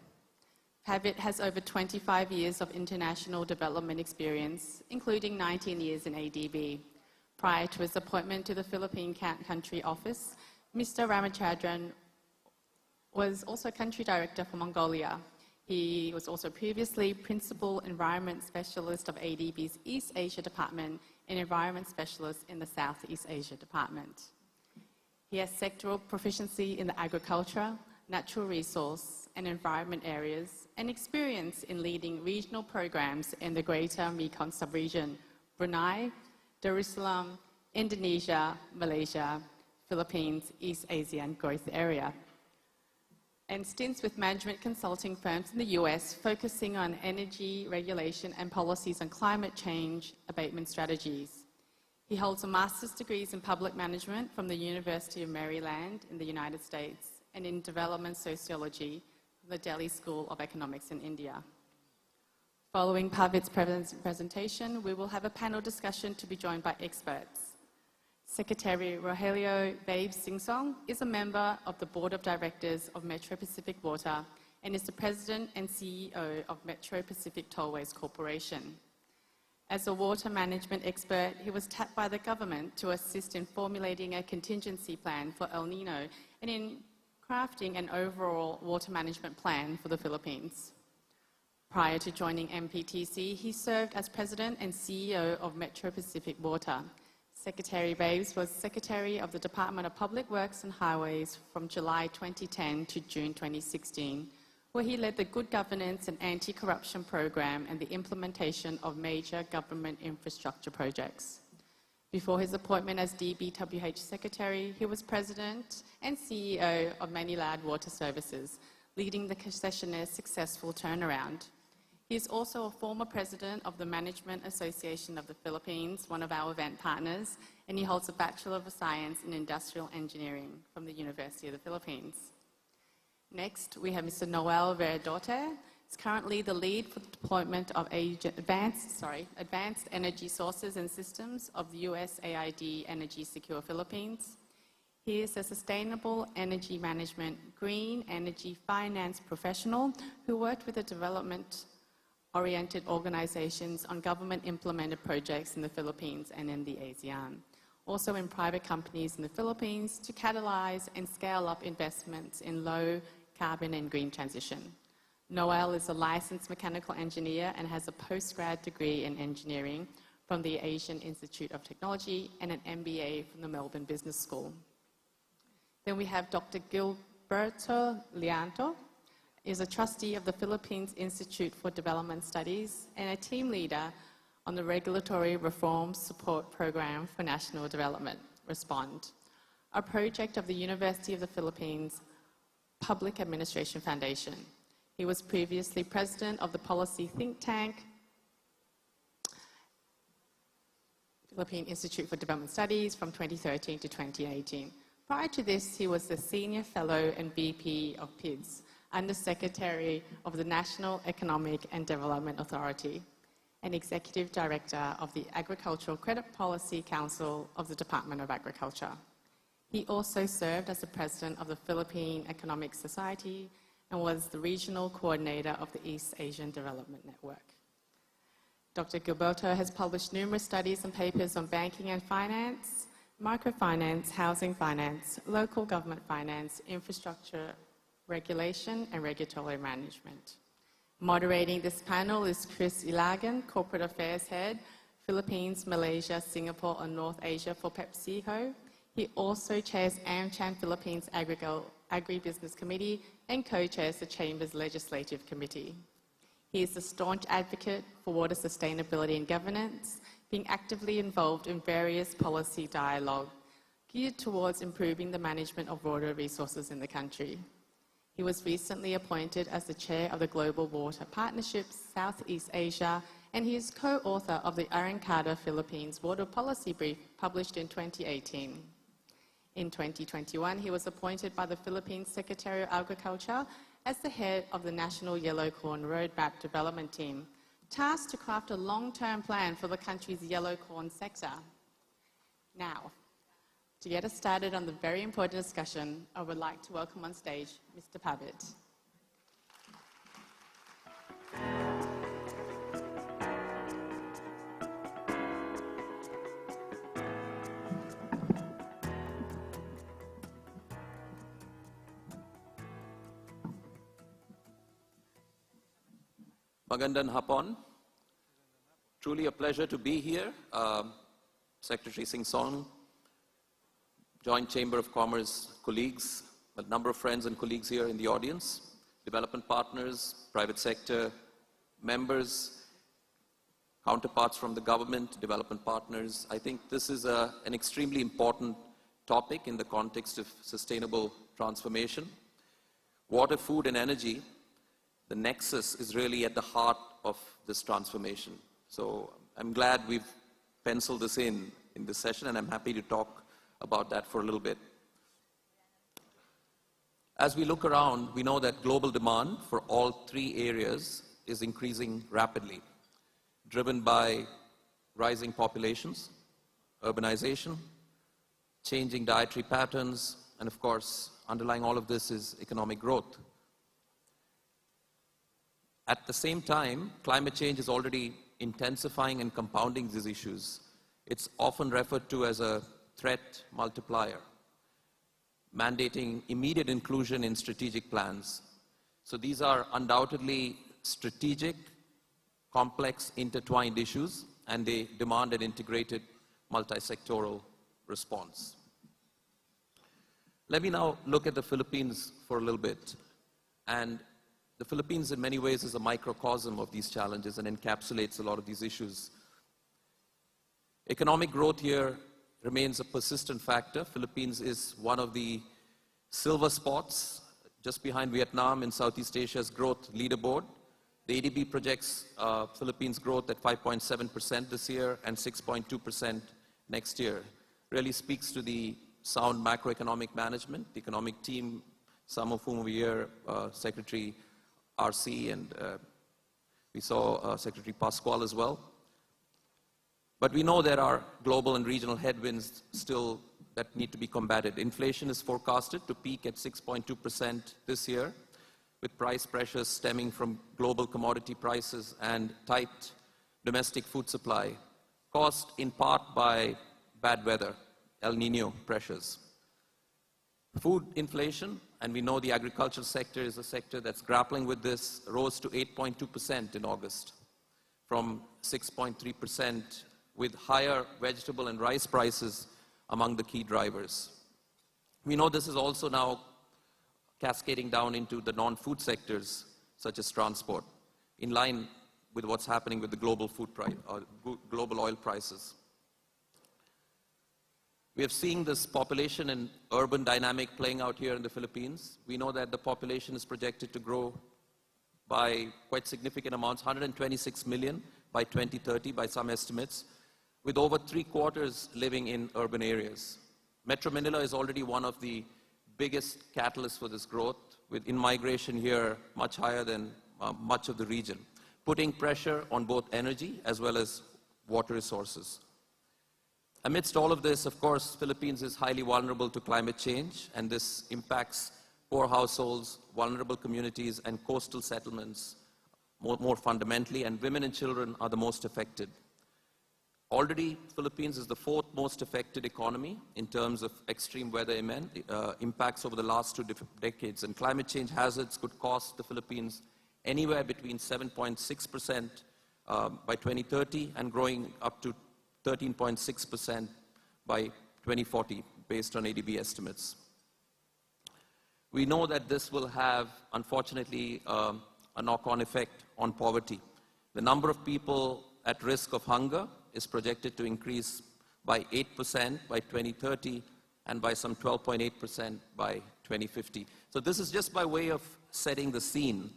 Pavit has over 25 years of international development experience, including 19 years in ADB. Prior to his appointment to the Philippine Country Office, Mr. Ramachandran was also Country Director for Mongolia. He was also previously Principal Environment Specialist of ADB's East Asia Department and Environment Specialist in the Southeast Asia Department. He has sectoral proficiency in the agriculture, natural resource, and environment areas, and experience in leading regional programs in the Greater Mekong Subregion, Brunei, Darussalam, Indonesia, Malaysia, Philippines, East Asian Growth Area, and stints with management consulting firms in the US focusing on energy regulation and policies on climate change abatement strategies. He holds a master's degrees in public management from the University of Maryland in the United States and in development sociology from the Delhi School of Economics in India. Following Pavit's presentation, we will have a panel discussion to be joined by experts. Secretary Rogelio Babes Singsong is a member of the Board of Directors of Metro Pacific Water and is the President and CEO of Metro Pacific Tollways Corporation. As a water management expert, he was tapped by the government to assist in formulating a contingency plan for El Nino and in crafting an overall water management plan for the Philippines. Prior to joining MPTC, he served as President and CEO of Metro Pacific Water. Secretary Babes was Secretary of the Department of Public Works and Highways from July 2010 to June 2016, where he led the Good Governance and Anti-Corruption Program and the implementation of major government infrastructure projects. Before his appointment as DBWH Secretary, he was President and CEO of Manilad Water Services, leading the concessionaire's successful turnaround. He is also a former president of the Management Association of the Philippines, one of our event partners, and he holds a Bachelor of Science in Industrial Engineering from the University of the Philippines. Next, we have Mr. Noel Verdote. He's currently the lead for the deployment of advanced energy sources and systems of the USAID Energy Secure Philippines. He is a sustainable energy management, green energy finance professional who worked with the development-oriented organizations on government-implemented projects in the Philippines and in the ASEAN. Also in private companies in the Philippines to catalyze and scale up investments in low carbon and green transition. Noel is a licensed mechanical engineer and has a postgrad degree in engineering from the Asian Institute of Technology and an MBA from the Melbourne Business School. Then we have Dr. Gilberto Lianto, is a trustee of the Philippines Institute for Development Studies and a team leader on the Regulatory Reform Support Program for National Development, RESPOND, a project of the University of the Philippines Public Administration Foundation. He was previously president of the policy think tank, Philippine Institute for Development Studies from 2013 to 2018. Prior to this, he was the Senior Fellow and VP of PIDS, Undersecretary of the National Economic and Development Authority, and Executive Director of the Agricultural Credit Policy Council of the Department of Agriculture. He also served as the President of the Philippine Economic Society and was the Regional Coordinator of the East Asian Development Network. Dr. Gilberto has published numerous studies and papers on banking and finance, microfinance, housing finance, local government finance, infrastructure regulation, and regulatory management. Moderating this panel is Chris Ilagan, Corporate Affairs Head, Philippines, Malaysia, Singapore, and North Asia for PepsiCo. He also chairs AmCham Philippines Agribusiness Committee and co-chairs the Chamber's Legislative Committee. He is a staunch advocate for water sustainability and governance, being actively involved in various policy dialogue geared towards improving the management of water resources in the country. He was recently appointed as the chair of the Global Water Partnership Southeast Asia, and he is co-author of the Arangkada Philippines Water Policy Brief published in 2018. In 2021, he was appointed by the Philippines Secretary of Agriculture as the head of the National Yellow Corn Roadmap Development Team, tasked to craft a long-term plan for the country's yellow corn sector. Now, to get us started on the very important discussion, I would like to welcome on stage Mr. Pavitt.
Magandang hapon. Truly a pleasure to be here. Secretary Sing Song, Joint Chamber of Commerce colleagues, a number of friends and colleagues here in the audience, development partners, private sector members, counterparts from the government, development partners. I think this is an extremely important topic in the context of sustainable transformation. Water, food, and energy, the nexus is really at the heart of this transformation. So I'm glad we've penciled this in this session, and I'm happy to talk about that for a little bit. As we look around, we know that global demand for all three areas is increasing rapidly, driven by rising populations, urbanization, changing dietary patterns, and of course, underlying all of this is economic growth. At the same time, climate change is already intensifying and compounding these issues. It's often referred to as a threat multiplier, mandating immediate inclusion in strategic plans. So these are undoubtedly strategic, complex, intertwined issues, and they demand an integrated, multi-sectoral response. Let me now look at the Philippines for a little bit. And the Philippines, in many ways, is a microcosm of these challenges and encapsulates a lot of these issues. Economic growth here remains a persistent factor. Philippines is one of the silver spots, just behind Vietnam in Southeast Asia's growth leaderboard. The ADB projects Philippines' growth at 5.7% this year and 6.2% next year. Really speaks to the sound macroeconomic management. The economic team, some of whom we hear, Secretary RC, and we saw Secretary Pascual as well. But we know there are global and regional headwinds still that need to be combated. Inflation is forecasted to peak at 6.2% this year, with price pressures stemming from global commodity prices and tight domestic food supply, caused in part by bad weather, El Nino pressures. Food inflation, and we know the agricultural sector is a sector that's grappling with this, rose to 8.2% in August, from 6.3%, with higher vegetable and rice prices among the key drivers. We know this is also now cascading down into the non-food sectors, such as transport, in line with what's happening with the global global oil prices. We have seen this population and urban dynamic playing out here in the Philippines. We know that the population is projected to grow by quite significant amounts, 126 million by 2030 by some estimates, with over 3/4 living in urban areas. Metro Manila is already one of the biggest catalysts for this growth, with in-migration here much higher than much of the region, putting pressure on both energy as well as water resources. Amidst all of this, of course, Philippines is highly vulnerable to climate change, and this impacts poor households, vulnerable communities, and coastal settlements more fundamentally, and women and children are the most affected. Already, Philippines is the fourth most affected economy in terms of extreme weather impacts over the last 2 decades, and climate change hazards could cost the Philippines anywhere between 7.6% by 2030 and growing up to 13.6% by 2040, based on ADB estimates. We know that this will have, unfortunately, a knock-on effect on poverty. The number of people at risk of hunger is projected to increase by 8% by 2030 and by some 12.8% by 2050. So this is just by way of setting the scene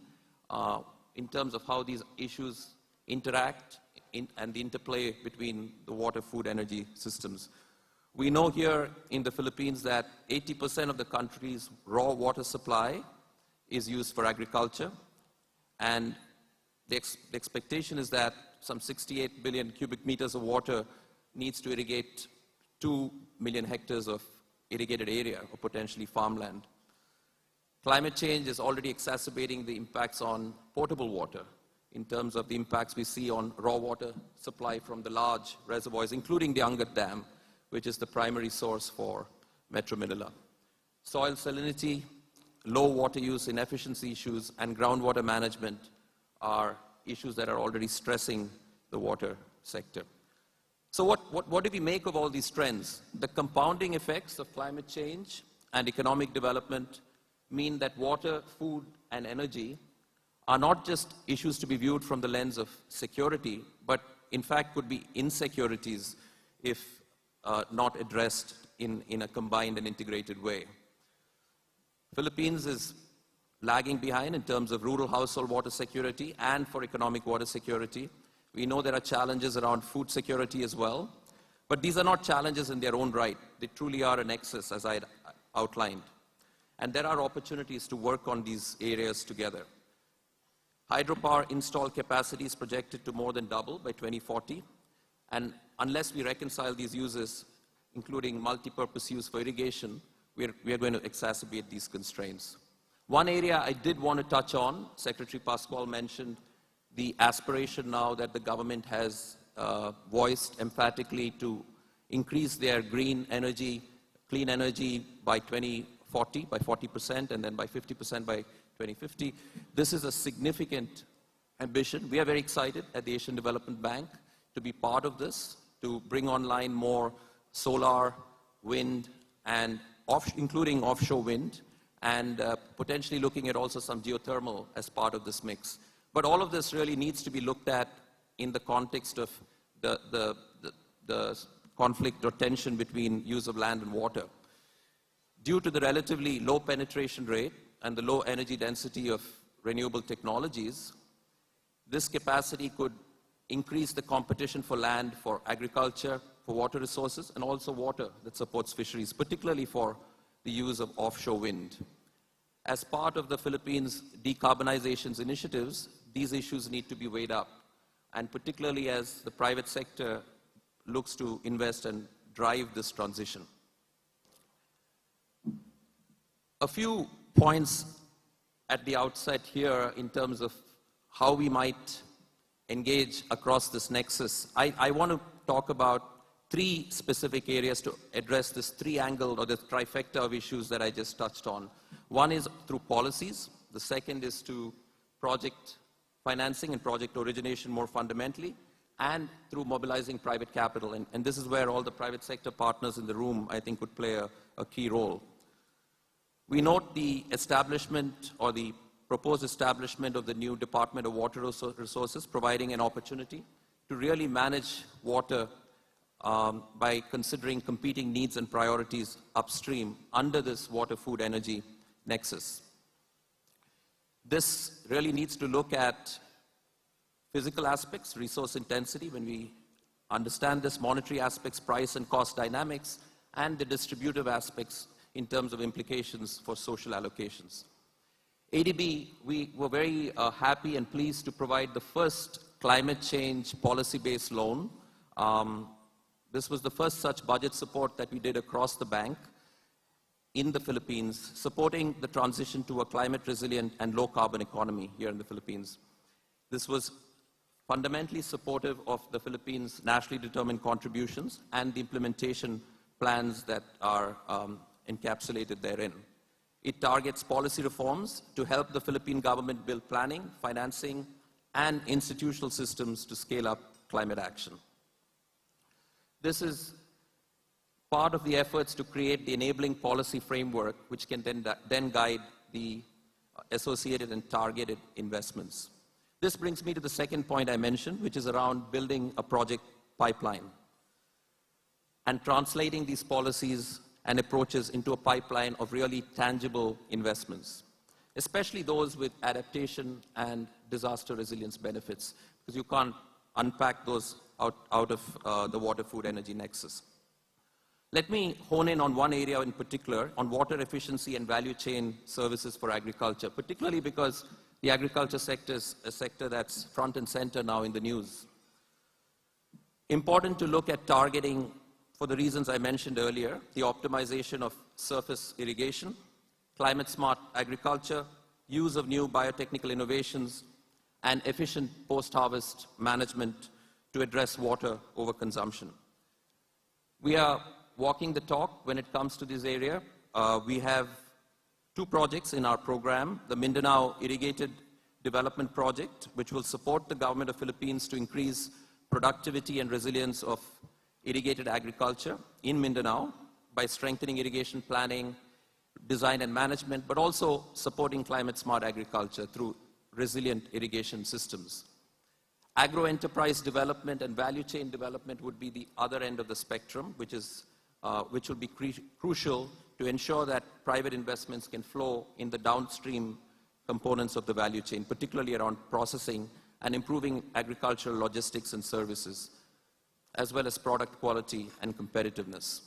in terms of how these issues interact and the interplay between the water, food, energy systems. We know here in the Philippines that 80% of the country's raw water supply is used for agriculture, and the expectation is that some 68 billion cubic meters of water needs to irrigate 2 million hectares of irrigated area or potentially farmland. Climate change is already exacerbating the impacts on potable water in terms of the impacts we see on raw water supply from the large reservoirs, including the Angat Dam, which is the primary source for Metro Manila. Soil salinity, low water use, inefficiency issues, and groundwater management are issues that are already stressing the water sector. So what do we make of all these trends? The compounding effects of climate change and economic development mean that water, food, and energy are not just issues to be viewed from the lens of security, but in fact could be insecurities if not addressed in a combined and integrated way. Philippines is lagging behind in terms of rural household water security and for economic water security. We know there are challenges around food security as well, but these are not challenges in their own right. They truly are a nexus, as I had outlined. And there are opportunities to work on these areas together. Hydropower installed capacity is projected to more than double by 2040, and unless we reconcile these uses, including multi-purpose use for irrigation, we are going to exacerbate these constraints. One area I did want to touch on, Secretary Pascual mentioned the aspiration now that the government has voiced emphatically to increase their green energy, clean energy by 2040, by 40%, and then by 50% by 2050. This is a significant ambition. We are very excited at the Asian Development Bank to be part of this, to bring online more solar, wind, and including offshore wind, and potentially looking at also some geothermal as part of this mix. But all of this really needs to be looked at in the context of the conflict or tension between use of land and water. Due to the relatively low penetration rate and the low energy density of renewable technologies, this capacity could increase the competition for land, for agriculture, for water resources, and also water that supports fisheries, particularly for the use of offshore wind. As part of the Philippines' decarbonization initiatives, these issues need to be weighed up, and particularly as the private sector looks to invest and drive this transition. A few points at the outset here in terms of how we might engage across this nexus. I want to talk about three specific areas to address this triangle or this trifecta of issues that I just touched on. One is through policies. The second is to project financing and project origination more fundamentally, and through mobilizing private capital. And this is where all the private sector partners in the room, I think, would play a key role. We note the establishment or the proposed establishment of the new Department of Water Resources, providing an opportunity to really manage water by considering competing needs and priorities upstream under this water, food, energy nexus. This really needs to look at physical aspects, resource intensity, when we understand this, monetary aspects, price and cost dynamics, and the distributive aspects in terms of implications for social allocations. ADB, we were very happy and pleased to provide the first climate change policy-based loan. This was the first such budget support that we did across the bank in the Philippines, supporting the transition to a climate resilient and low carbon economy here in the Philippines. This was fundamentally supportive of the Philippines' nationally determined contributions and the implementation plans that are encapsulated therein. It targets policy reforms to help the Philippine government build planning, financing, and institutional systems to scale up climate action. This is part of the efforts to create the enabling policy framework which can then guide the associated and targeted investments. This brings me to the second point I mentioned, which is around building a project pipeline and translating these policies and approaches into a pipeline of really tangible investments, especially those with adaptation and disaster resilience benefits, because you can't unpack those out of the water, food, energy nexus. Let me hone in on one area in particular, on water efficiency and value chain services for agriculture, particularly because the agriculture sector is a sector that's front and center now in the news. Important to look at targeting, for the reasons I mentioned earlier, the optimization of surface irrigation, climate-smart agriculture, use of new biotechnical innovations, and efficient post-harvest management to address water overconsumption. We are walking the talk when it comes to this area. We have two projects in our program, the Mindanao Irrigated Development Project, which will support the government of Philippines to increase productivity and resilience of irrigated agriculture in Mindanao by strengthening irrigation planning, design and management, but also supporting climate-smart agriculture through resilient irrigation systems. Agro-enterprise development and value chain development would be the other end of the spectrum, which will be crucial to ensure that private investments can flow in the downstream components of the value chain, particularly around processing and improving agricultural logistics and services, as well as product quality and competitiveness.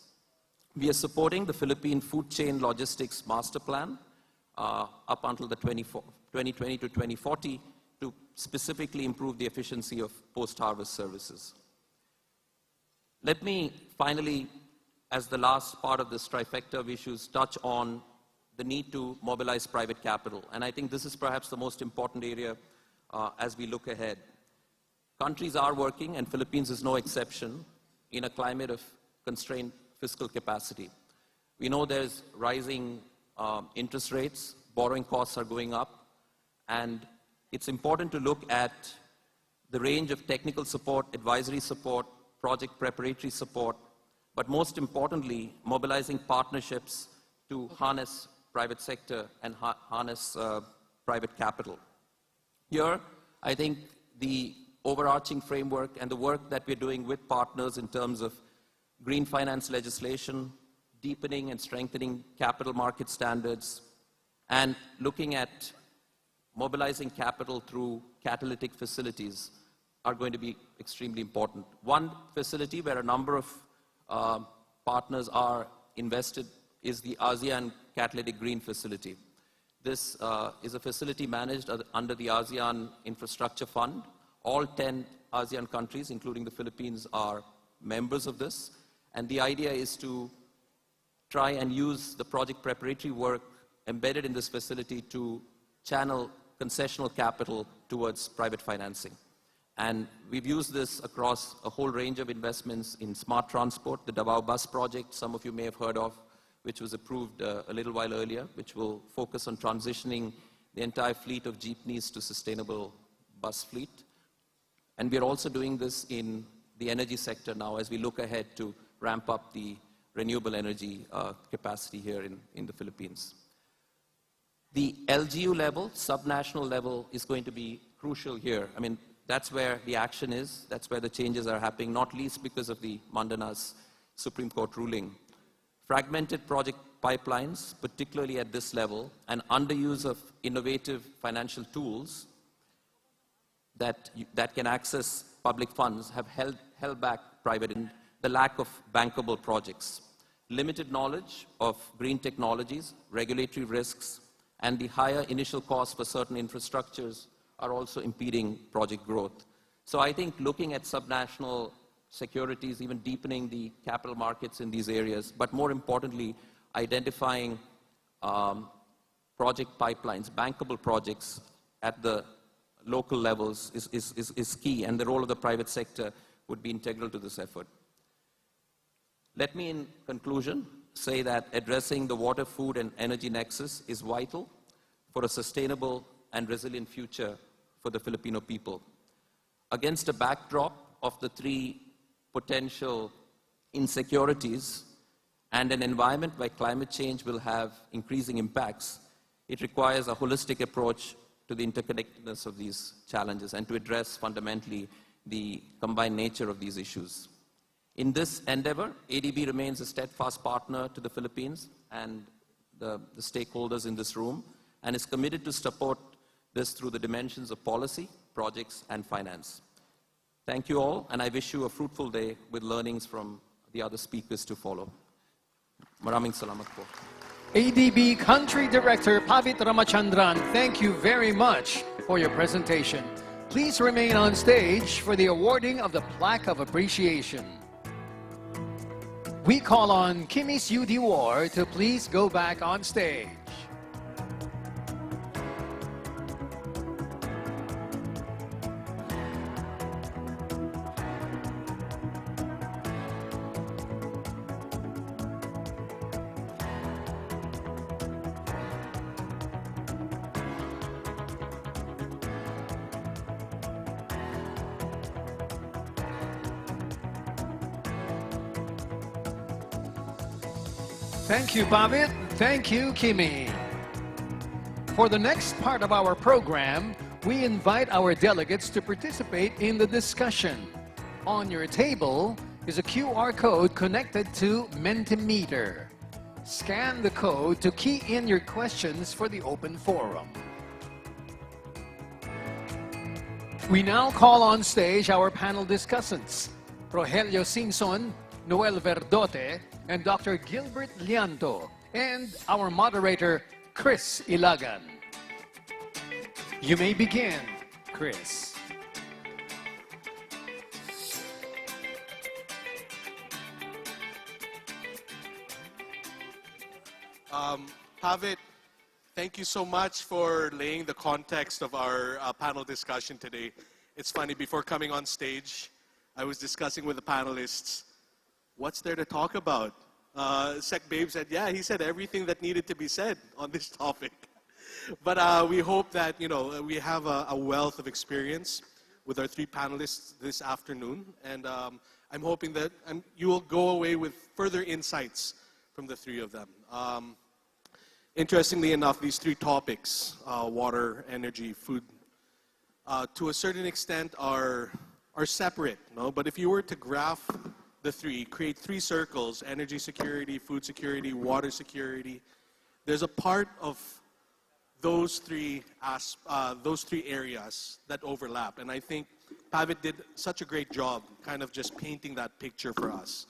We are supporting the Philippine Food Chain Logistics Master Plan up until the 2020 to 2040 to specifically improve the efficiency of post-harvest services. Let me finally, as the last part of this trifecta of issues, touch on the need to mobilize private capital. And I think this is perhaps the most important area as we look ahead. Countries are working, and Philippines is no exception, in a climate of constrained fiscal capacity. We know there's rising interest rates, borrowing costs are going up, and it's important to look at the range of technical support, advisory support, project preparatory support, but most importantly, mobilizing partnerships to harness private sector and harness private capital. Here, I think the overarching framework and the work that we're doing with partners in terms of green finance legislation, deepening and strengthening capital market standards, and looking at mobilizing capital through catalytic facilities are going to be extremely important. One facility where a number of partners are invested is the ASEAN Catalytic Green Facility. This is a facility managed under the ASEAN Infrastructure Fund. All 10 ASEAN countries, including the Philippines, are members of this. And the idea is to try and use the project preparatory work embedded in this facility to channel concessional capital towards private financing. And we've used this across a whole range of investments in smart transport, the Davao Bus project, some of you may have heard of, which was approved a little while earlier, which will focus on transitioning the entire fleet of jeepneys to sustainable bus fleet. And we're also doing this in the energy sector now as we look ahead to ramp up the renewable energy capacity here in the Philippines. The LGU level, subnational level, is going to be crucial here. I mean, that's where the action is, that's where the changes are happening, not least because of the Mandanas Supreme Court ruling. Fragmented project pipelines, particularly at this level, and underuse of innovative financial tools that can access public funds have held back private, and the lack of bankable projects. Limited knowledge of green technologies, regulatory risks, and the higher initial costs for certain infrastructures are also impeding project growth. So I think looking at subnational securities, even deepening the capital markets in these areas, but more importantly, identifying project pipelines, bankable projects at the local levels is key, and the role of the private sector would be integral to this effort. Let me, in conclusion, say that addressing the water, food, and energy nexus is vital for a sustainable and resilient future for the Filipino people. Against a backdrop of the three potential insecurities and an environment where climate change will have increasing impacts, it requires a holistic approach to the interconnectedness of these challenges and to address fundamentally the combined nature of these issues. In this endeavor, ADB remains a steadfast partner to the Philippines and the stakeholders in this room, and is committed to support this through the dimensions of policy, projects, and finance. Thank you all, and I wish you a fruitful day with learnings from the other speakers to follow. Maraming salamat po.
ADB Country Director Pavit Ramachandran, thank you very much for your presentation. Please remain on stage for the awarding of the Plaque of Appreciation. We call on Kimis UD War to please go back on stage. Thank you, Pavit. Thank you, Kimi. For the next part of our program, we invite our delegates to participate in the discussion. On your table is a QR code connected to Mentimeter. Scan the code to key in your questions for the open forum. We now call on stage our panel discussants, Rogelio Singson, Noel Verdote, and Dr. Gilbert Lianto, and our moderator, Chris Ilagan. You may begin, Chris.
Pavit, thank you so much for laying the context of our panel discussion today. It's funny, before coming on stage, I was discussing with the panelists, what's there to talk about? Sec Babe said, yeah, he said everything that needed to be said on this topic. But we hope that, we have a wealth of experience with our three panelists this afternoon. And I'm hoping that you will go away with further insights from the three of them. Interestingly enough, these three topics, water, energy, food, to a certain extent are separate, no? But if you were to graph the three, create three circles, energy security, food security, water security, there's a part of those three areas that overlap. And I think Pavit did such a great job kind of just painting that picture for us.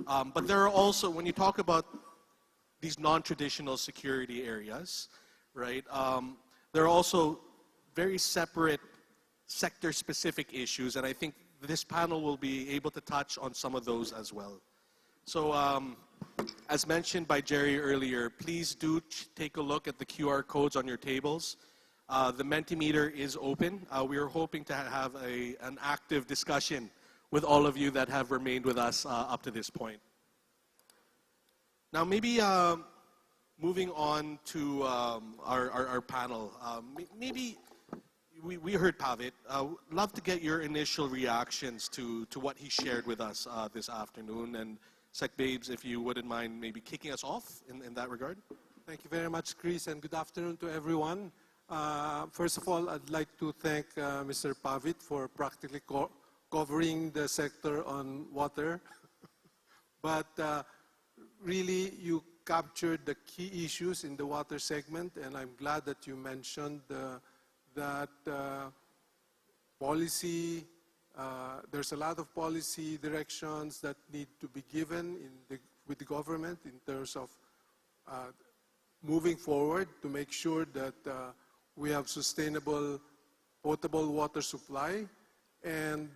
But there are also, when you talk about these non-traditional security areas, right, there are also very separate sector-specific issues, and I think this panel will be able to touch on some of those as well. So, as mentioned by Jerry earlier, please do take a look at the QR codes on your tables. The Mentimeter is open. We are hoping to have an active discussion with all of you that have remained with us up to this point. Now, maybe moving on to our panel, maybe we heard Pavit. Love to get your initial reactions to what he shared with us this afternoon. And Sec Babes, if you wouldn't mind maybe kicking us off in that regard.
Thank you very much, Chris, and good afternoon to everyone. First of all, I'd like to thank Mr. Pavit for practically covering the sector on water. But really, you captured the key issues in the water segment, and I'm glad that you mentioned that policy, there's a lot of policy directions that need to be given with the government in terms of moving forward to make sure that we have sustainable potable water supply. And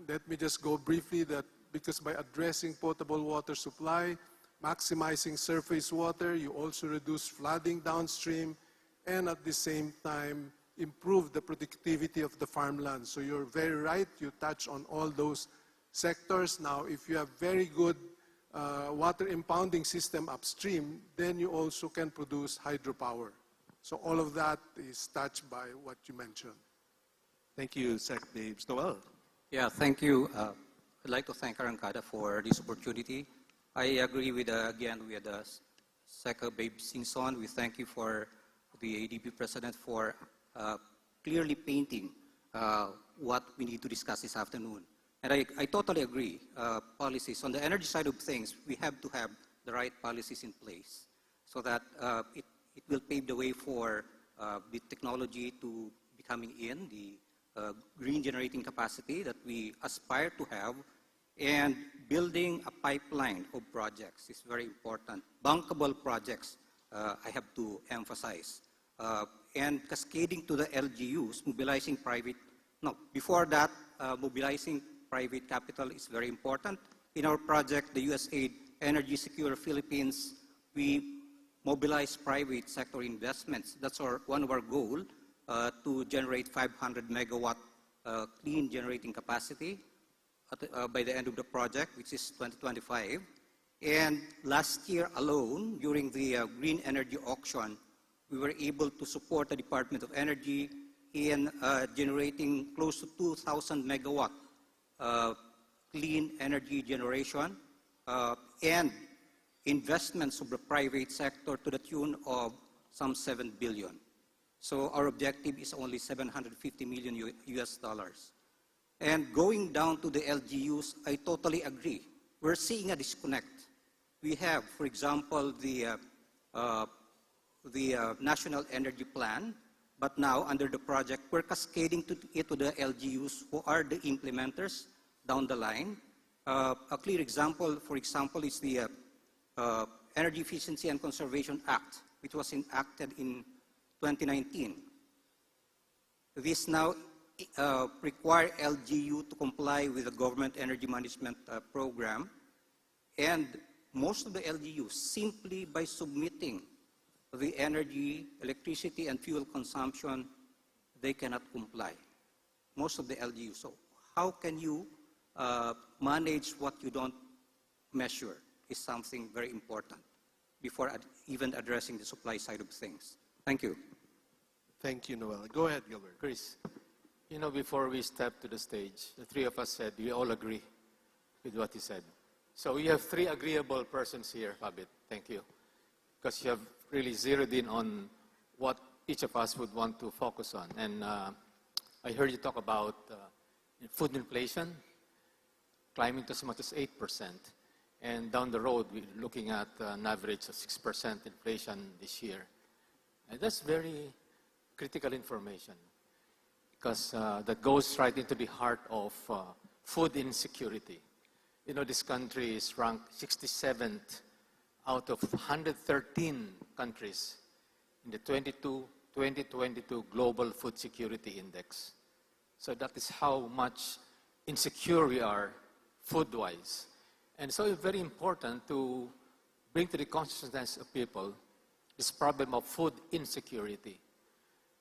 let me just go briefly that because by addressing potable water supply, maximizing surface water, you also reduce flooding downstream, and at the same time, improve the productivity of the farmland. So you're very right, you touch on all those sectors. Now, if you have very good water impounding system upstream, then you also can produce hydropower. So all of that is touched by what you mentioned.
Thank you, Sec Babes. Noel?
Yeah, thank you. I'd like to thank Arangkada for this opportunity. I agree with, again, with Sec Babe Singson. We thank you for the ADB President for clearly painting what we need to discuss this afternoon. And I totally agree. Policies on the energy side of things, we have to have the right policies in place so that it will pave the way for the technology to be coming in, the green generating capacity that we aspire to have, and building a pipeline of projects is very important. Bankable projects, I have to emphasize. And cascading to the LGUs, mobilizing private, no, before that, mobilizing private capital is very important. In our project, the USAID Energy Secure Philippines, we mobilize private sector investments. That's one of our goals, to generate 500 megawatt clean generating capacity by the end of the project, which is 2025. And last year alone, during the green energy auction, we were able to support the Department of Energy in generating close to 2,000 megawatt clean energy generation and investments of the private sector to the tune of some 7 billion. So our objective is only 750 million US dollars. And going down to the LGUs, I totally agree. We're seeing a disconnect. We have, for example, the National Energy Plan, but now under the project, we're cascading it to the LGUs who are the implementers down the line. A clear example, for example, is the Energy Efficiency and Conservation Act, which was enacted in 2019. This now require LGU to comply with the government energy management program, and most of the LGUs, simply by submitting the energy, electricity, and fuel consumption, they cannot comply. Most of the LGUs. So how can you manage what you don't measure is something very important before even addressing the supply side of things. Thank you.
Thank you, Noel. Go ahead, Gilbert.
Chris, you know, before we step to the stage, the three of us said we all agree with what he said. So we have three agreeable persons here, Fabit. Thank you. Because you have really zeroed in on what each of us would want to focus on. And I heard you talk about food inflation climbing to as much as 8%. And down the road, we're looking at an average of 6% inflation this year. And that's very critical information because that goes right into the heart of food insecurity. You know, this country is ranked 67th out of 113 countries in the 2022 Global Food Security Index. So that is how much insecure we are food-wise. And so it's very important to bring to the consciousness of people this problem of food insecurity.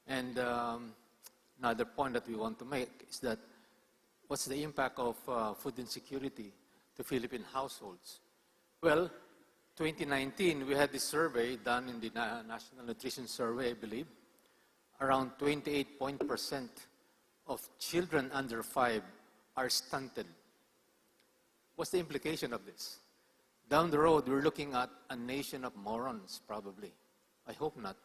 And another point that we want to make is that what's the impact of food insecurity to Philippine households? Well, 2019, we had this survey done in the National Nutrition Survey, I believe. Around 28% of children under 5 are stunted. What's the implication of this? Down the road, we're looking at a nation of morons, probably. I hope not.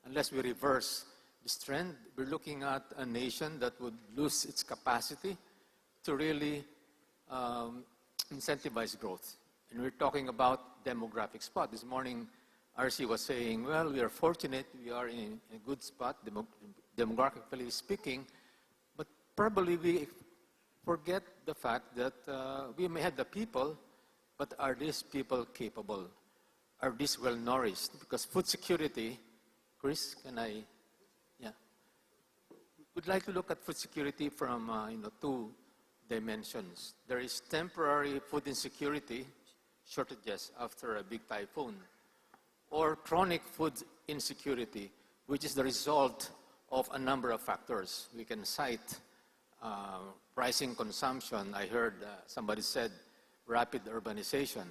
Unless we reverse this trend, we're looking at a nation that would lose its capacity to really incentivize growth. And we're talking about demographic spot. This morning, RC was saying, well, we are fortunate, we are in a good spot, demographically speaking, but probably we forget the fact that we may have the people, but are these people capable? Are these well nourished? Because food security, Chris, can I? Yeah. We'd like to look at food security from 2 dimensions. There is temporary food insecurity, shortages after a big typhoon, or chronic food insecurity, which is the result of a number of factors. We can cite rising consumption. I heard somebody said rapid urbanization.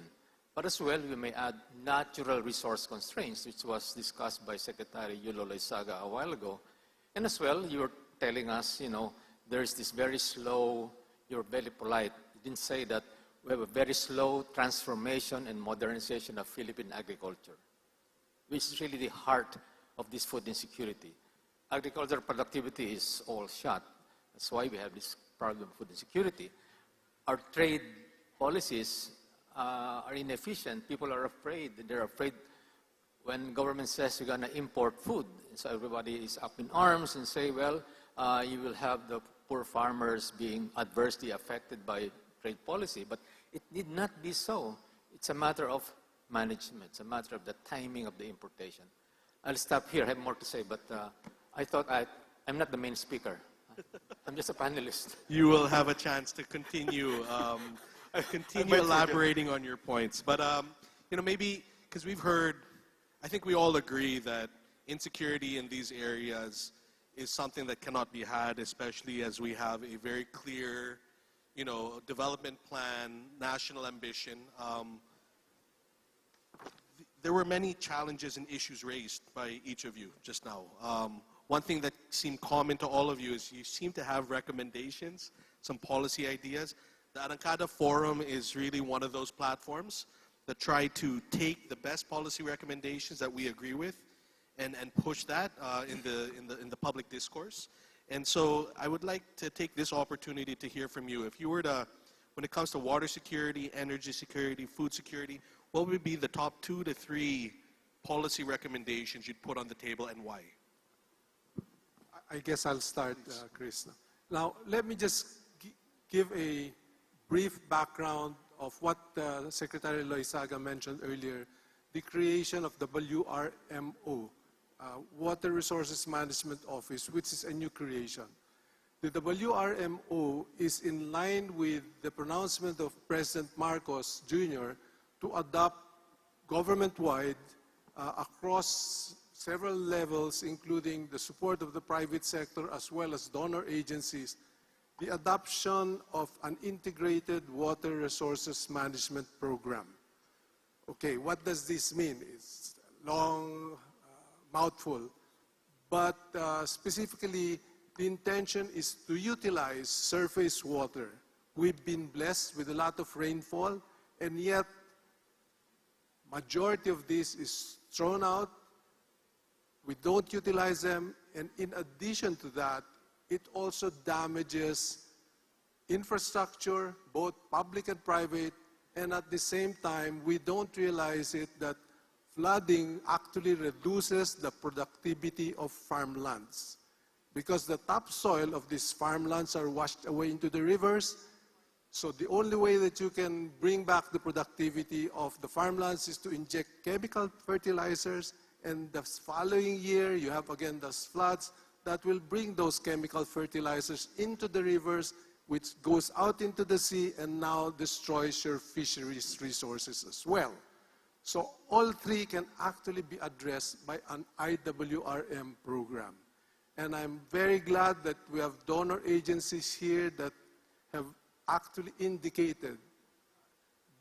But as well, we may add natural resource constraints, which was discussed by Secretary Yulo Loizaga a while ago. And as well, you were telling us, there's this very slow, you're very polite. You didn't say that we have a very slow transformation and modernization of Philippine agriculture, which is really the heart of this food insecurity. Agricultural productivity is all shot. That's why we have this problem of food insecurity. Our trade policies are inefficient. People are afraid. They're afraid when government says you're going to import food. So everybody is up in arms and say, well, you will have the poor farmers being adversely affected by trade policy. But it need not be so. It's a matter of management. It's a matter of the timing of the importation. I'll stop here. I have more to say, but I thought I'm not the main speaker. I'm just a panelist.
You will have a chance to continue elaborating on your points. But maybe because we've heard, I think we all agree that insecurity in these areas is something that cannot be had, especially as we have a very clear, development plan, national ambition. There were many challenges and issues raised by each of you just now. One thing that seemed common to all of you is you seem to have recommendations, some policy ideas. The Arangkada Forum is really one of those platforms that try to take the best policy recommendations that we agree with and push that in the public discourse. And so I would like to take this opportunity to hear from you. If you were to, when it comes to water security, energy security, food security, what would be the top 2 to 3 policy recommendations you'd put on the table and why?
I guess I'll start, Chris. Now, let me just give a brief background of what Secretary Loizaga mentioned earlier, the creation of the WRMO, Water Resources Management Office, which is a new creation. The WRMO is in line with the pronouncement of President Marcos Jr. to adopt government-wide across several levels, including the support of the private sector as well as donor agencies, the adoption of an integrated water resources management program. Okay, what does this mean? It's a long mouthful, but specifically, the intention is to utilize surface water. We've been blessed with a lot of rainfall, and yet majority of this is thrown out. We don't utilize them, and in addition to that, it also damages infrastructure, both public and private, and at the same time, we don't realize it that flooding actually reduces the productivity of farmlands because the topsoil of these farmlands are washed away into the rivers. So the only way that you can bring back the productivity of the farmlands is to inject chemical fertilizers, and the following year you have again those floods that will bring those chemical fertilizers into the rivers, which goes out into the sea and now destroys your fisheries resources as well. So all three can actually be addressed by an IWRM program. And I'm very glad that we have donor agencies here that have actually indicated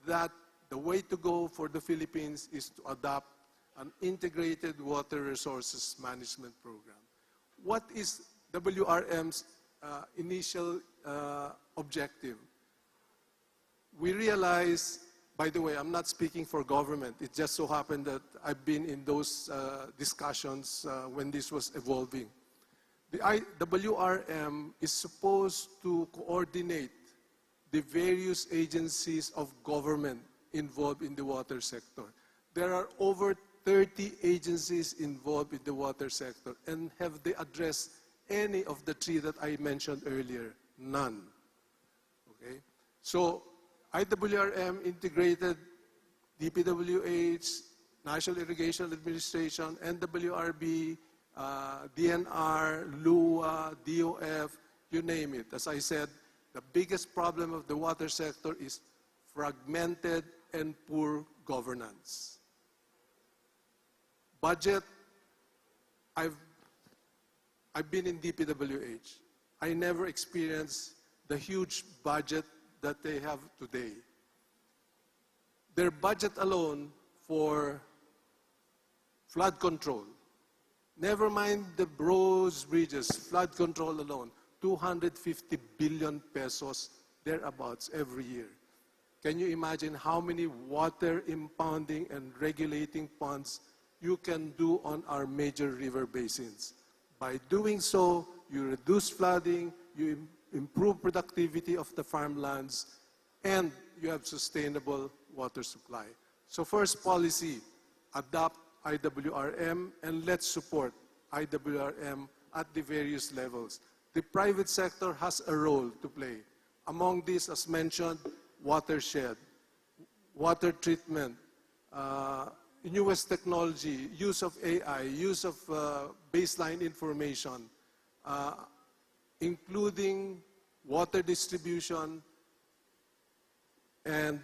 that the way to go for the Philippines is to adopt an integrated water resources management program. What is WRM's initial objective? We realize, by the way, I'm not speaking for government. It just so happened that I've been in those discussions when this was evolving. The WRM is supposed to coordinate the various agencies of government involved in the water sector. There are over 30 agencies involved in the water sector, and have they addressed any of the three that I mentioned earlier? None. Okay? So IWRM integrated DPWH, National Irrigation Administration, NWRB, DNR, LUA, DOF, you name it. As I said, the biggest problem of the water sector is fragmented and poor governance. Budget, I've been in DPWH. I never experienced the huge budget that they have today. Their budget alone for flood control, never mind the roads, bridges, flood control alone, 250 billion pesos, thereabouts, every year. Can you imagine how many water impounding and regulating ponds you can do on our major river basins? By doing so, you reduce flooding, you improve productivity of the farmlands, and you have sustainable water supply. So first policy, adopt IWRM, and let's support IWRM at the various levels. The private sector has a role to play. Among these, as mentioned, watershed, water treatment, newest technology, use of AI, use of baseline information, including water distribution and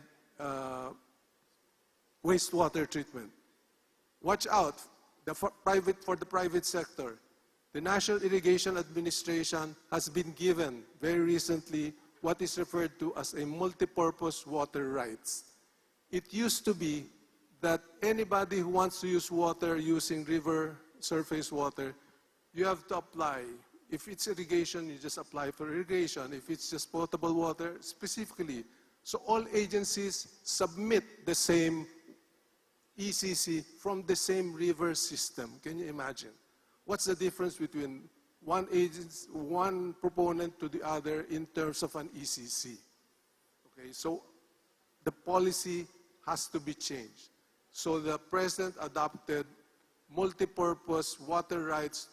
wastewater treatment. Watch out for the private sector. The National Irrigation Administration has been given very recently what is referred to as a multi-purpose water rights. It used to be that anybody who wants to use water using river surface water, you have to apply. If it's irrigation, you just apply for irrigation. If it's just potable water, specifically. So all agencies submit the same ECC from the same river system. Can you imagine? What's the difference between one proponent to the other in terms of an ECC? Okay, so the policy has to be changed. So the President adopted multi-purpose water rights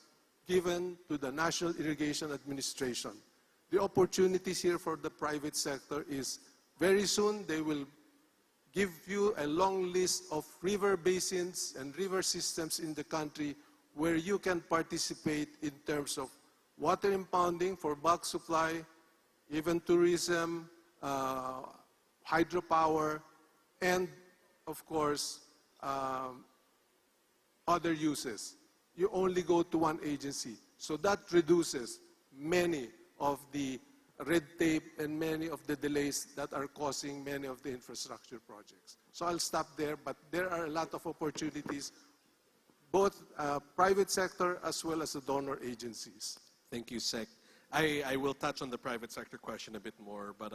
given to the National Irrigation Administration. The opportunities here for the private sector is very soon they will give you a long list of river basins and river systems in the country where you can participate in terms of water impounding for bulk supply, even tourism, hydropower, and of course, other uses. You only go to one agency. So that reduces many of the red tape and many of the delays that are causing many of the infrastructure projects. So I'll stop there, but there are a lot of opportunities, both private sector as well as the donor agencies.
Thank you, Sec. I will touch on the private sector question a bit more, but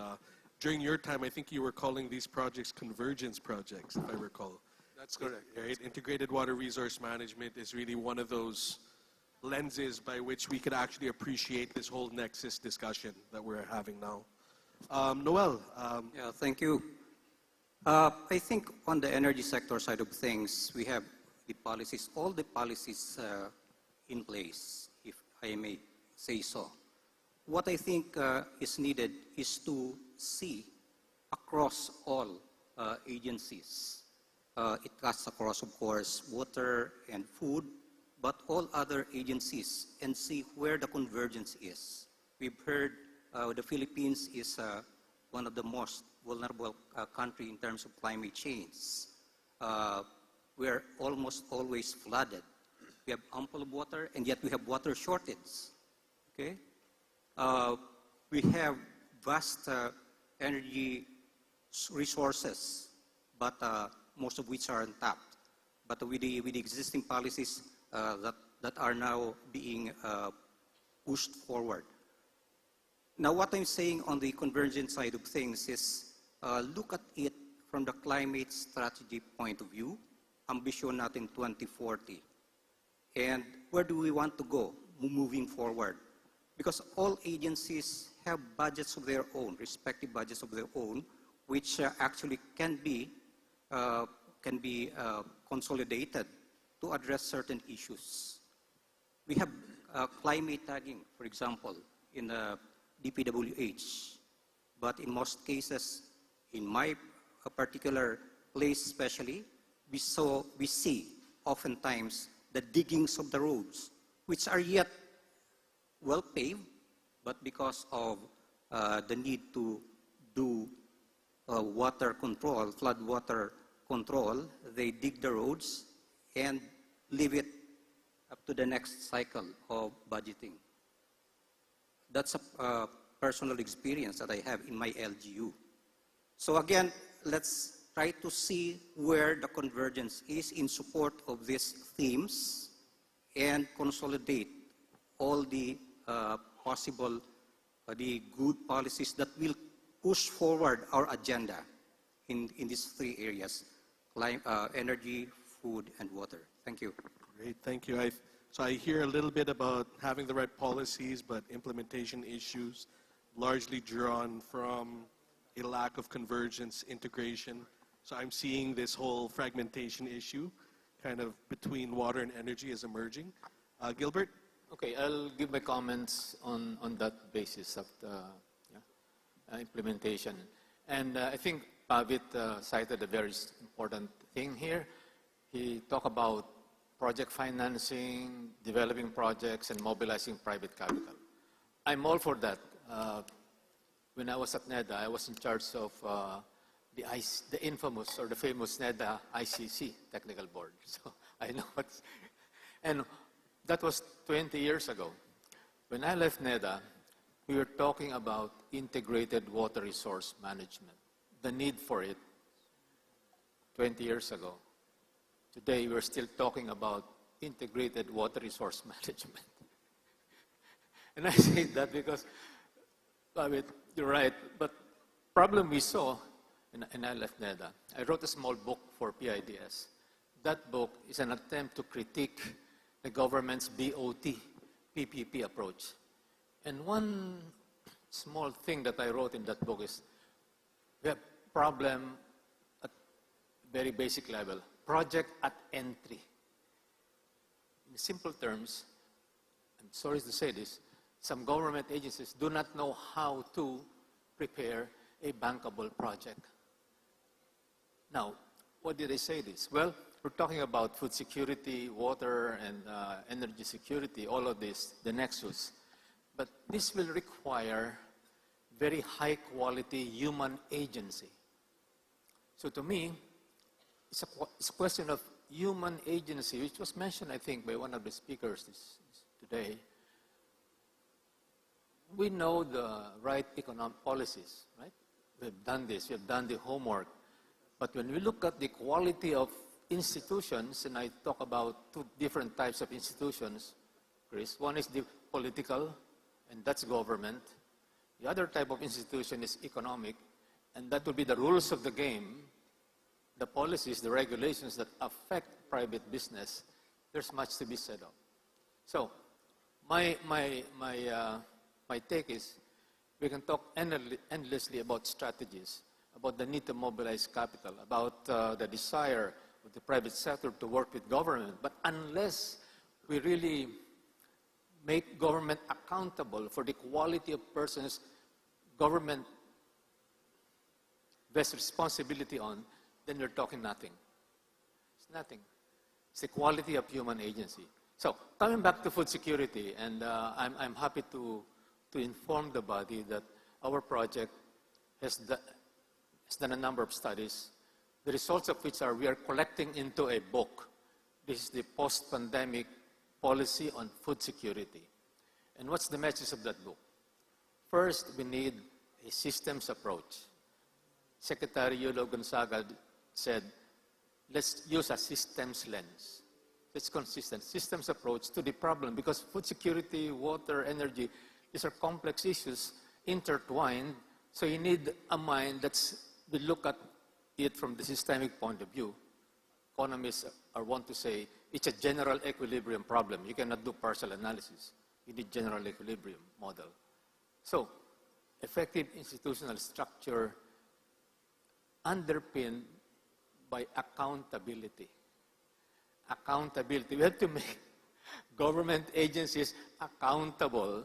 during your time, I think you were calling these projects convergence projects, if I recall.
That's correct.
Right? Integrated water resource management is really one of those lenses by which we could actually appreciate this whole nexus discussion that we're having now. Noel.
Yeah, thank you. I think on the energy sector side of things, we have the policies, all the policies in place, if I may say so. What I think is needed is to see across all agencies. It cuts across, of course, water and food, but all other agencies, and see where the convergence is. We've heard the Philippines is one of the most vulnerable country in terms of climate change. We're almost always flooded. We have ample of water, and yet we have water shortage. Okay, we have vast energy resources, but most of which are untapped. But with the existing policies that are now being pushed forward. Now, what I'm saying on the convergent side of things is look at it from the climate strategy point of view, ambition natin 2040. And where do we want to go moving forward? Because all agencies have budgets of their own, respective budgets of their own, which actually can be consolidated to address certain issues. We have climate tagging, for example, in the DPWH. But in most cases, in my particular place especially, we see oftentimes the diggings of the roads, which are yet well paved, but because of the need to do water control, flood water control, they dig the roads and leave it up to the next cycle of budgeting. That's a personal experience that I have in my LGU. So again, let's try to see where the convergence is in support of these themes and consolidate all the possible, the good policies that will push forward our agenda in these three areas, energy, food, and water. Thank you.
Great, thank you. So I hear a little bit about having the right policies, but implementation issues largely drawn from a lack of convergence, integration. So I'm seeing this whole fragmentation issue kind of between water and energy is emerging. Gilbert?
Okay, I'll give my comments on that basis of the implementation. And I think Pavit cited a very important thing here. He talked about project financing, developing projects, and mobilizing private capital. I'm all for that. When I was at NEDA, I was in charge of the infamous or the famous NEDA ICC technical board. So I know what's, and that was 20 years ago. When I left NEDA, we were talking about integrated water resource management, the need for it 20 years ago. Today, we're still talking about integrated water resource management. And I say that because, I mean, you're right, but problem we saw, and I left NEDA, I wrote a small book for PIDS. That book is an attempt to critique the government's BOT, PPP approach. And one small thing that I wrote in that book is, we have problem at very basic level, project at entry. In simple terms, I'm sorry to say this, some government agencies do not know how to prepare a bankable project. Now, what did I say this? Well, we're talking about food security, water, and energy security, all of this, the nexus. But this will require very high quality human agency. So to me, it's a question of human agency, which was mentioned, I think, by one of the speakers today. We know the right economic policies, right? We've done this, we've done the homework. But when we look at the quality of institutions, and I talk about two different types of institutions, Chris. One is the political, and that's government. The other type of institution is economic, and that will be the rules of the game, the policies, the regulations that affect private business. There's much to be said of. So, my take is, we can talk endlessly about strategies, about the need to mobilize capital, about the desire of the private sector to work with government. But unless we really make government accountable for the quality of persons government bears responsibility on, then we're talking nothing. It's nothing. It's the quality of human agency. So, coming back to food security, and I'm happy to to inform the body that our project has done a number of studies, the results of which are we are collecting into a book. This is the post-pandemic policy on food security. And what's the message of that book? First, we need a systems approach. Secretary Yulo Gonzaga said, let's use a systems lens. It's consistent, systems approach to the problem, because food security, water, energy, these are complex issues, intertwined, so you need a mind we look at it from the systemic point of view. Economists are want to say it's a general equilibrium problem. You cannot do partial analysis. You need general equilibrium model. So, effective institutional structure underpinned by accountability. Accountability. We have to make government agencies accountable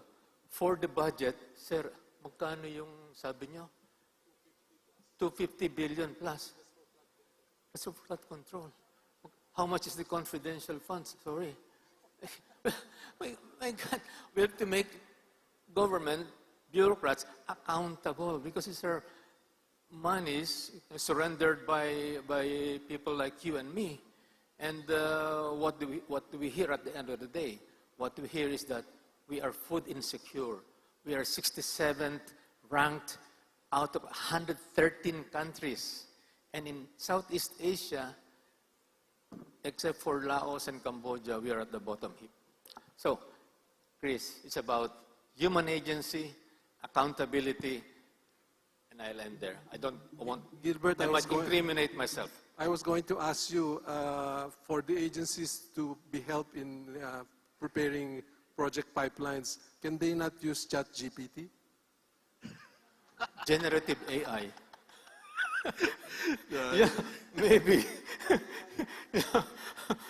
for the budget. Sir, magkano yung sabi nyo? 250 billion plus. That's for flood control. How much is the confidential funds? Sorry. my God, we have to make government bureaucrats accountable because these are monies surrendered by people like you and me. And what do we hear at the end of the day? What we hear is that we are food insecure. We are 67th ranked out of 113 countries. And in Southeast Asia, except for Laos and Cambodia, we are at the bottom heap. So, Chris, it's about human agency, accountability, and I'll end there. I don't want
Gilbert,
I might incriminate myself.
I was going to ask you for the agencies to be helped in preparing project pipelines. Can they not use ChatGPT?
Generative AI. Yeah, maybe.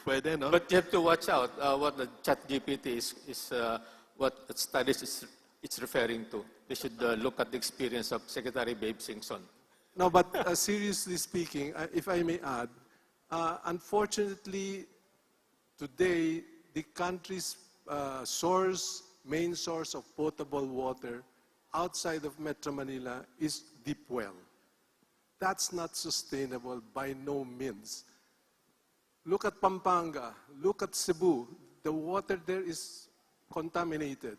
Pwede, no?
But you have to watch out what the ChatGPT is what studies it's referring to. They should look at the experience of Secretary Babe Singson.
No, but seriously speaking, if I may add, unfortunately, today, the country's main source of potable water outside of Metro Manila is deep well. That's not sustainable by no means. Look at Pampanga, look at Cebu. The water there is contaminated.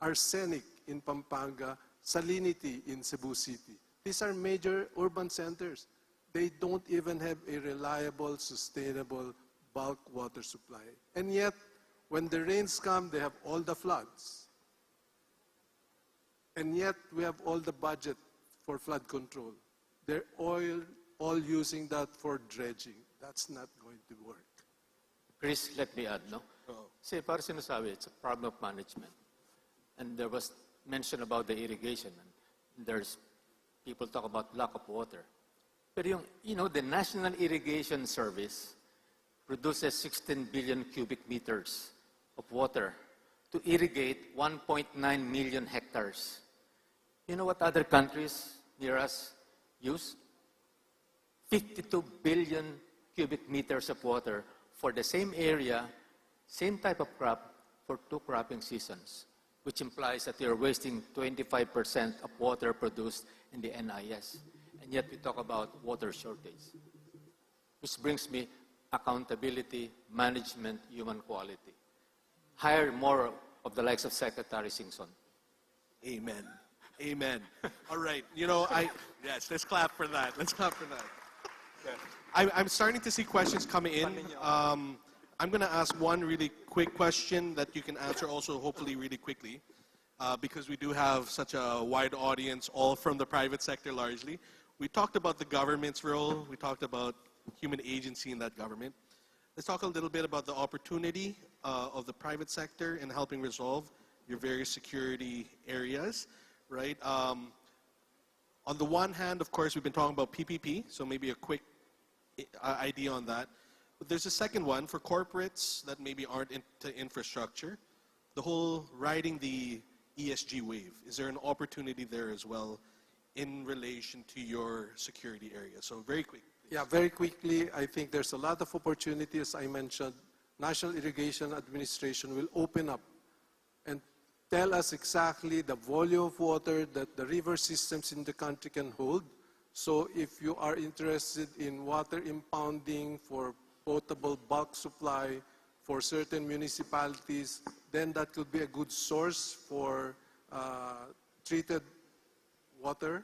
Arsenic in Pampanga, salinity in Cebu City. These are major urban centers. They don't even have a reliable, sustainable bulk water supply. And yet, when the rains come, they have all the floods. And yet, we have all the budget for flood control. They're all using that for dredging. That's not going to work.
Chris, let me add, no? Say, para sinasabi, it's a problem of management. And there was mention about the irrigation. And there's people talk about lack of water. But the National Irrigation Service produces 16 billion cubic meters of water to irrigate 1.9 million hectares. You know what other countries near us use? 52 billion cubic meters of water for the same area, same type of crop for 2 cropping seasons, which implies that you're wasting 25% of water produced in the NIS. And yet we talk about water shortage. Which brings me accountability, management, human quality. Hire more of the likes of Secretary Singson.
Amen. Amen. All right. Yes, let's clap for that. Let's clap for that. I'm starting to see questions coming in. I'm going to ask one really quick question that you can answer also hopefully really quickly because we do have such a wide audience, all from the private sector largely. We talked about the government's role. We talked about human agency in that government. Let's talk a little bit about the opportunity of the private sector in helping resolve your various security areas, right? On the one hand, of course, we've been talking about PPP, so maybe a quick idea on that. But there's a second one for corporates that maybe aren't into infrastructure. The whole riding the ESG wave. Is there an opportunity there as well in relation to your security area? So very quick.
Yeah, very quickly, I think there's a lot of opportunities. I mentioned National Irrigation Administration will open up and tell us exactly the volume of water that the river systems in the country can hold. So if you are interested in water impounding for potable bulk supply for certain municipalities, then that could be a good source for treated water.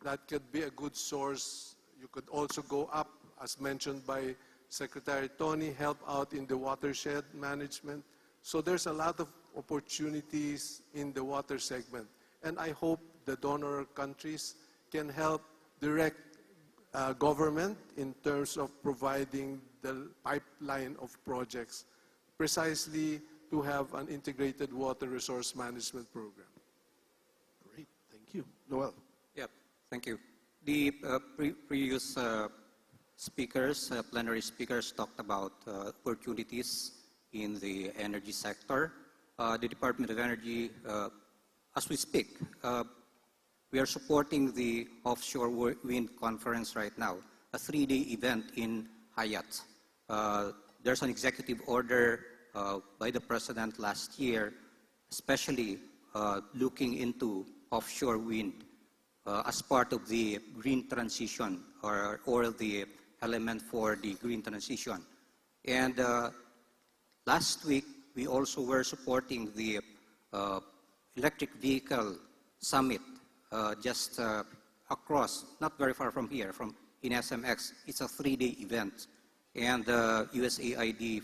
That could be a good source. You could also go up, as mentioned by Secretary Tony, help out in the watershed management. So there's a lot of opportunities in the water segment. And I hope the donor countries can help direct government in terms of providing the pipeline of projects, precisely to have an integrated water resource management program.
Great, thank you. Noel.
Yep, thank you. The previous speakers, plenary speakers, talked about opportunities in the energy sector. The Department of Energy, as we speak, we are supporting the Offshore Wind Conference right now, a 3-day event in Hayat. There's an executive order by the President last year, especially looking into offshore wind as part of the green transition or the element for the green transition. And last week, we also were supporting the electric vehicle summit just across, not very far from here, in SMX. It's a 3-day event. And USAID,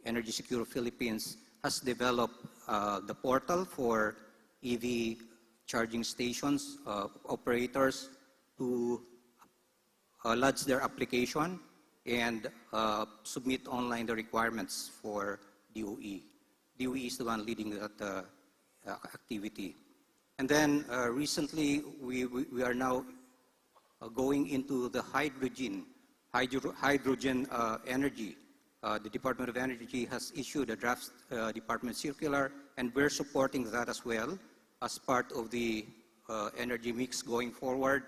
Energy Secure Philippines, has developed the portal for EV charging stations, operators to lodge their application and submit online the requirements for DOE. DOE is the one leading that activity. And then recently, we are now going into the hydrogen energy. The Department of Energy has issued a draft department circular, and we're supporting that as well as part of the energy mix going forward.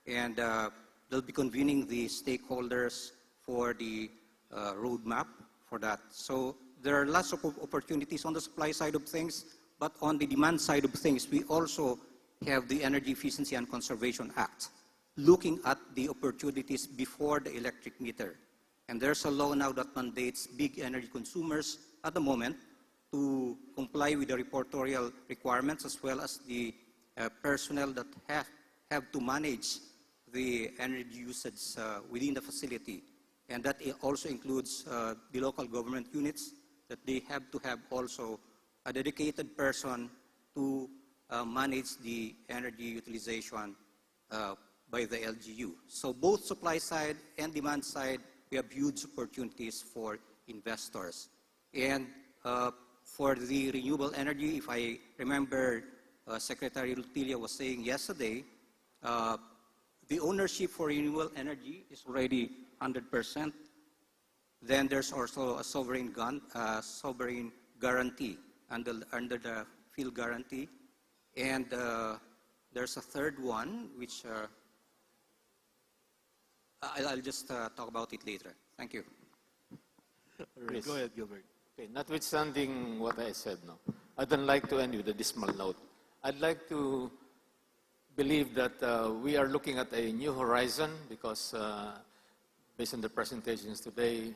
And they'll be convening the stakeholders for the roadmap for that. So there are lots of opportunities on the supply side of things, but on the demand side of things, we also have the Energy Efficiency and Conservation Act, looking at the opportunities before the electric meter. And there's a law now that mandates big energy consumers at the moment to comply with the reportorial requirements, as well as the personnel that have to manage the energy usage within the facility. And that also includes the local government units, that they have to have also a dedicated person to manage the energy utilization by the LGU. So both supply side and demand side, we have huge opportunities for investors. And for the renewable energy, if I remember Secretary Lutilia was saying yesterday, the ownership for renewable energy is already 100%. Then there's also a sovereign guarantee under the field guarantee. And there's a third one, which I'll just talk about it later. Thank you.
Yes.
Go ahead, Gilbert.
Okay, notwithstanding what I said, no, I don't like to end with a dismal note. I'd like to believe that we are looking at a new horizon because based on the presentations today,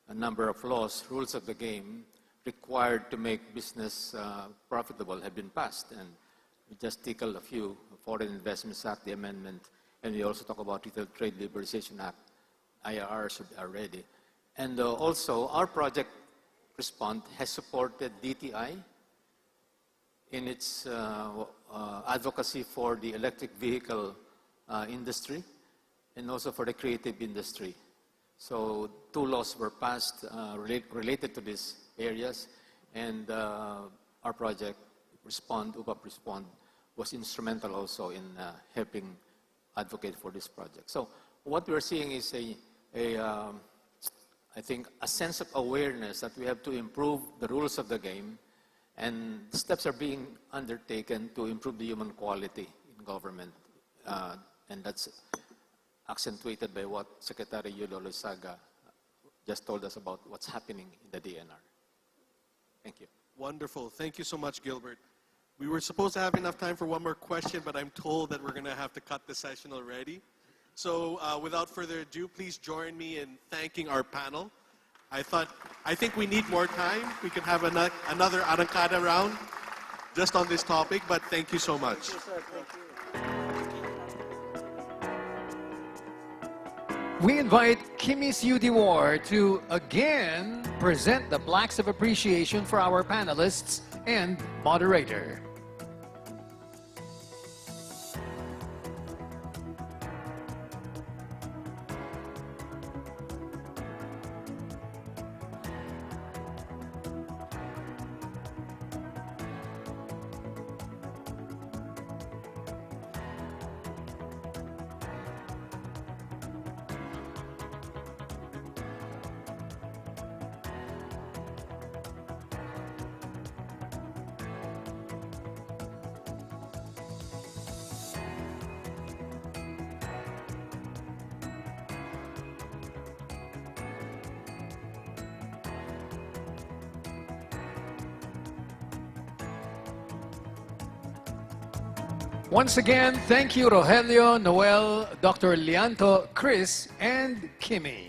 a number of laws, rules of the game required to make business profitable have been passed. And we just tickled a few, Foreign Investments Act, the amendment, and we also talk about Retail Trade Liberalization Act. IRRs are ready. And also, our project Respond has supported DTI in its advocacy for the electric vehicle industry and also for the creative industry. So 2 laws were passed related to these areas, and our project Respond, UPAP Respond, was instrumental also in helping advocate for this project. So what we're seeing is I think, a sense of awareness that we have to improve the rules of the game, and steps are being undertaken to improve the human quality in government. And that's accentuated by what Secretary Yulo Loizaga just told us about what's happening in the DNR. Thank you.
Wonderful. Thank you so much, Gilbert. We were supposed to have enough time for one more question, but I'm told that we're going to have to cut the session already. So without further ado, please join me in thanking our panel. I think we need more time. We can have another Arangkada round just on this topic, but thank you so much.
Thank you, sir. Thank you.
We invite Kimmy Siudiwar to again present the plaques of appreciation for our panelists and moderator. Once again, thank you, Rogelio, Noel, Dr. Lianto, Chris, and Kimmy.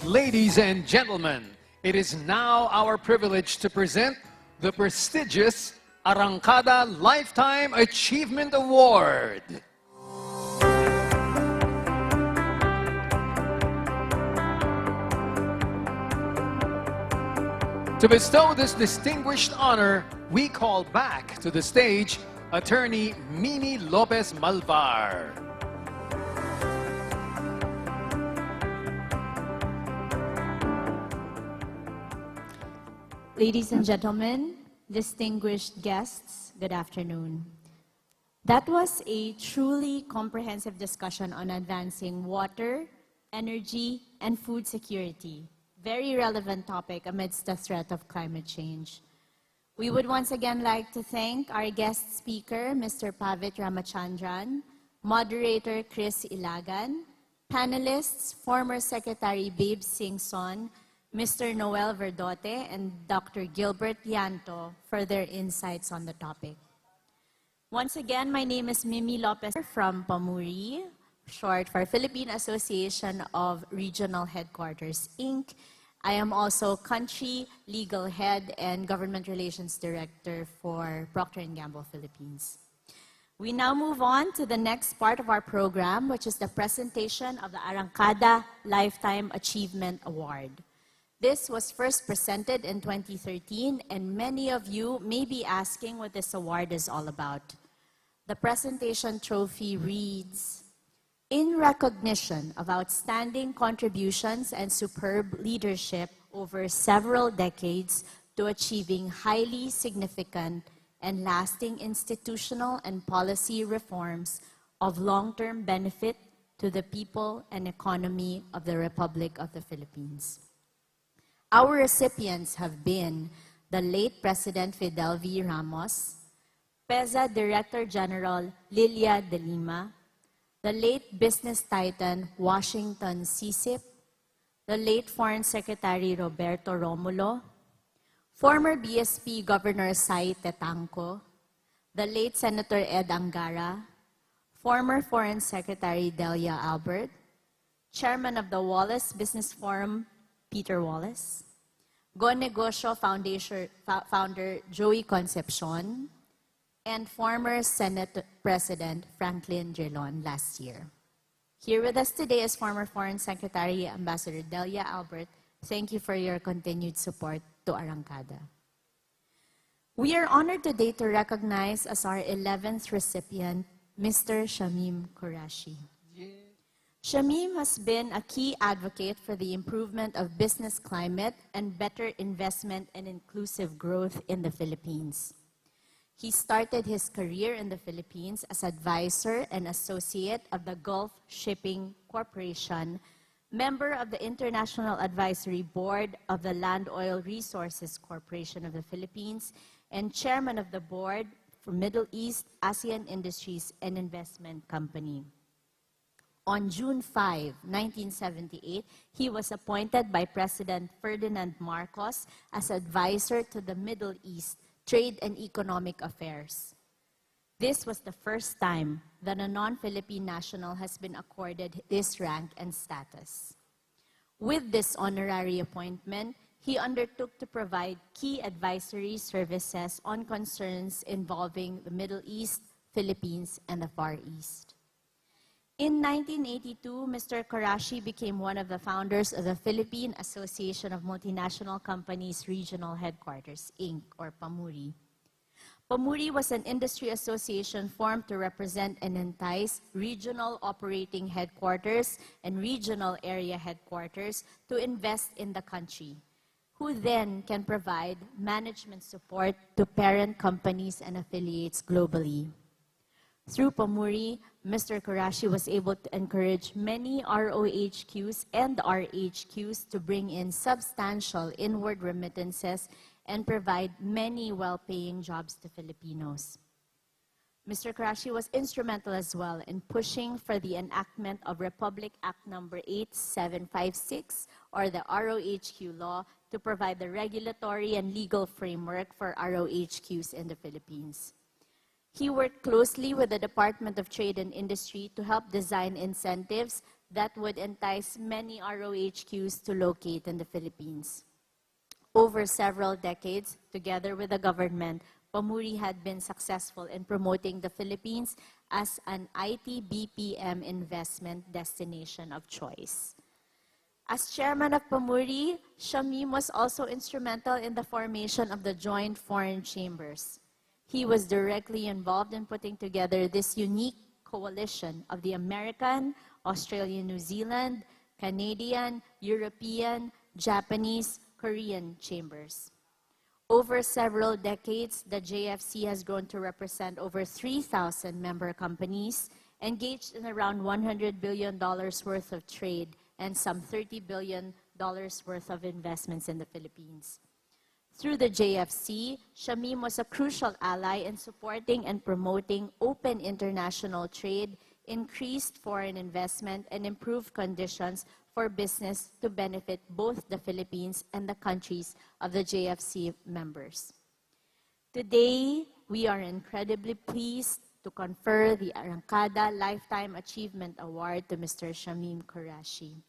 Ladies and gentlemen, it is now our privilege to present the prestigious Arangkada Lifetime Achievement Award. To bestow this distinguished honor, we call back to the stage Attorney Mimi Lopez Malvar.
Ladies and gentlemen, distinguished guests, good afternoon. That was a truly comprehensive discussion on advancing water, energy, and food security. Very relevant topic amidst the threat of climate change. We would once again like to thank our guest speaker, Mr. Pavit Ramachandran, moderator Chris Ilagan, panelists, former Secretary Babe Singson, Mr. Noel Verdote, and Dr. Gilbert Lianto for their insights on the topic. Once again, my name is Mimi Lopez from PAMURI, short for Philippine Association of Regional Headquarters, Inc. I am also Country Legal Head and Government Relations Director for Procter & Gamble Philippines. We now move on to the next part of our program, which is the presentation of the Arangkada Lifetime Achievement Award. This was first presented in 2013, and many of you may be asking what this award is all about. The presentation trophy reads, "In recognition of outstanding contributions and superb leadership over several decades to achieving highly significant and lasting institutional and policy reforms of long-term benefit to the people and economy of the Republic of the Philippines." Our recipients have been the late President Fidel V. Ramos, PEZA Director General Lilia de Lima, the late business titan Washington Sisip, the late Foreign Secretary Roberto Romulo, former BSP Governor Sai Tetanco, the late Senator Ed Angara, former Foreign Secretary Delia Albert, Chairman of the Wallace Business Forum Peter Wallace, Go Negosyo founder Joey Concepcion, and former Senate President Franklin Drilon last year. Here with us today is former Foreign Secretary Ambassador Delia Albert. Thank you for your continued support to Arangkada. We are honored today to recognize as our 11th recipient, Mr. Shamim Qureshi. Shamim has been a key advocate for the improvement of business climate and better investment and inclusive growth in the Philippines. He started his career in the Philippines as advisor and associate of the Gulf Shipping Corporation, member of the International Advisory Board of the Land Oil Resources Corporation of the Philippines, and chairman of the board for Middle East ASEAN Industries and Investment Company. On June 5, 1978, he was appointed by President Ferdinand Marcos as advisor to the Middle East Trade and Economic Affairs. This was the first time that a non-Philippine national has been accorded this rank and status. With this honorary appointment, he undertook to provide key advisory services on concerns involving the Middle East, Philippines, and the Far East. In 1982, Mr. Karashi became one of the founders of the Philippine Association of Multinational Companies Regional Headquarters, Inc., or PAMURI. PAMURI was an industry association formed to represent and entice regional operating headquarters and regional area headquarters to invest in the country, who then can provide management support to parent companies and affiliates globally. Through PAMURI, Mr. Karashi was able to encourage many ROHQs and RHQs to bring in substantial inward remittances and provide many well-paying jobs to Filipinos. Mr. Karashi was instrumental as well in pushing for the enactment of Republic Act No. 8756, or the ROHQ law, to provide the regulatory and legal framework for ROHQs in the Philippines. He worked closely with the Department of Trade and Industry to help design incentives that would entice many ROHQs to locate in the Philippines. Over several decades, together with the government, PAMURI had been successful in promoting the Philippines as an IT BPM investment destination of choice. As chairman of PAMURI, Shamim was also instrumental in the formation of the Joint Foreign Chambers. He was directly involved in putting together this unique coalition of the American, Australian, New Zealand, Canadian, European, Japanese, Korean chambers. Over several decades, the JFC has grown to represent over 3,000 member companies engaged in around $100 billion worth of trade and some $30 billion worth of investments in the Philippines. Through the JFC, Shamim was a crucial ally in supporting and promoting open international trade, increased foreign investment, and improved conditions for business to benefit both the Philippines and the countries of the JFC members. Today, we are incredibly pleased to confer the Arangkada Lifetime Achievement Award to Mr. Shamim Karashi.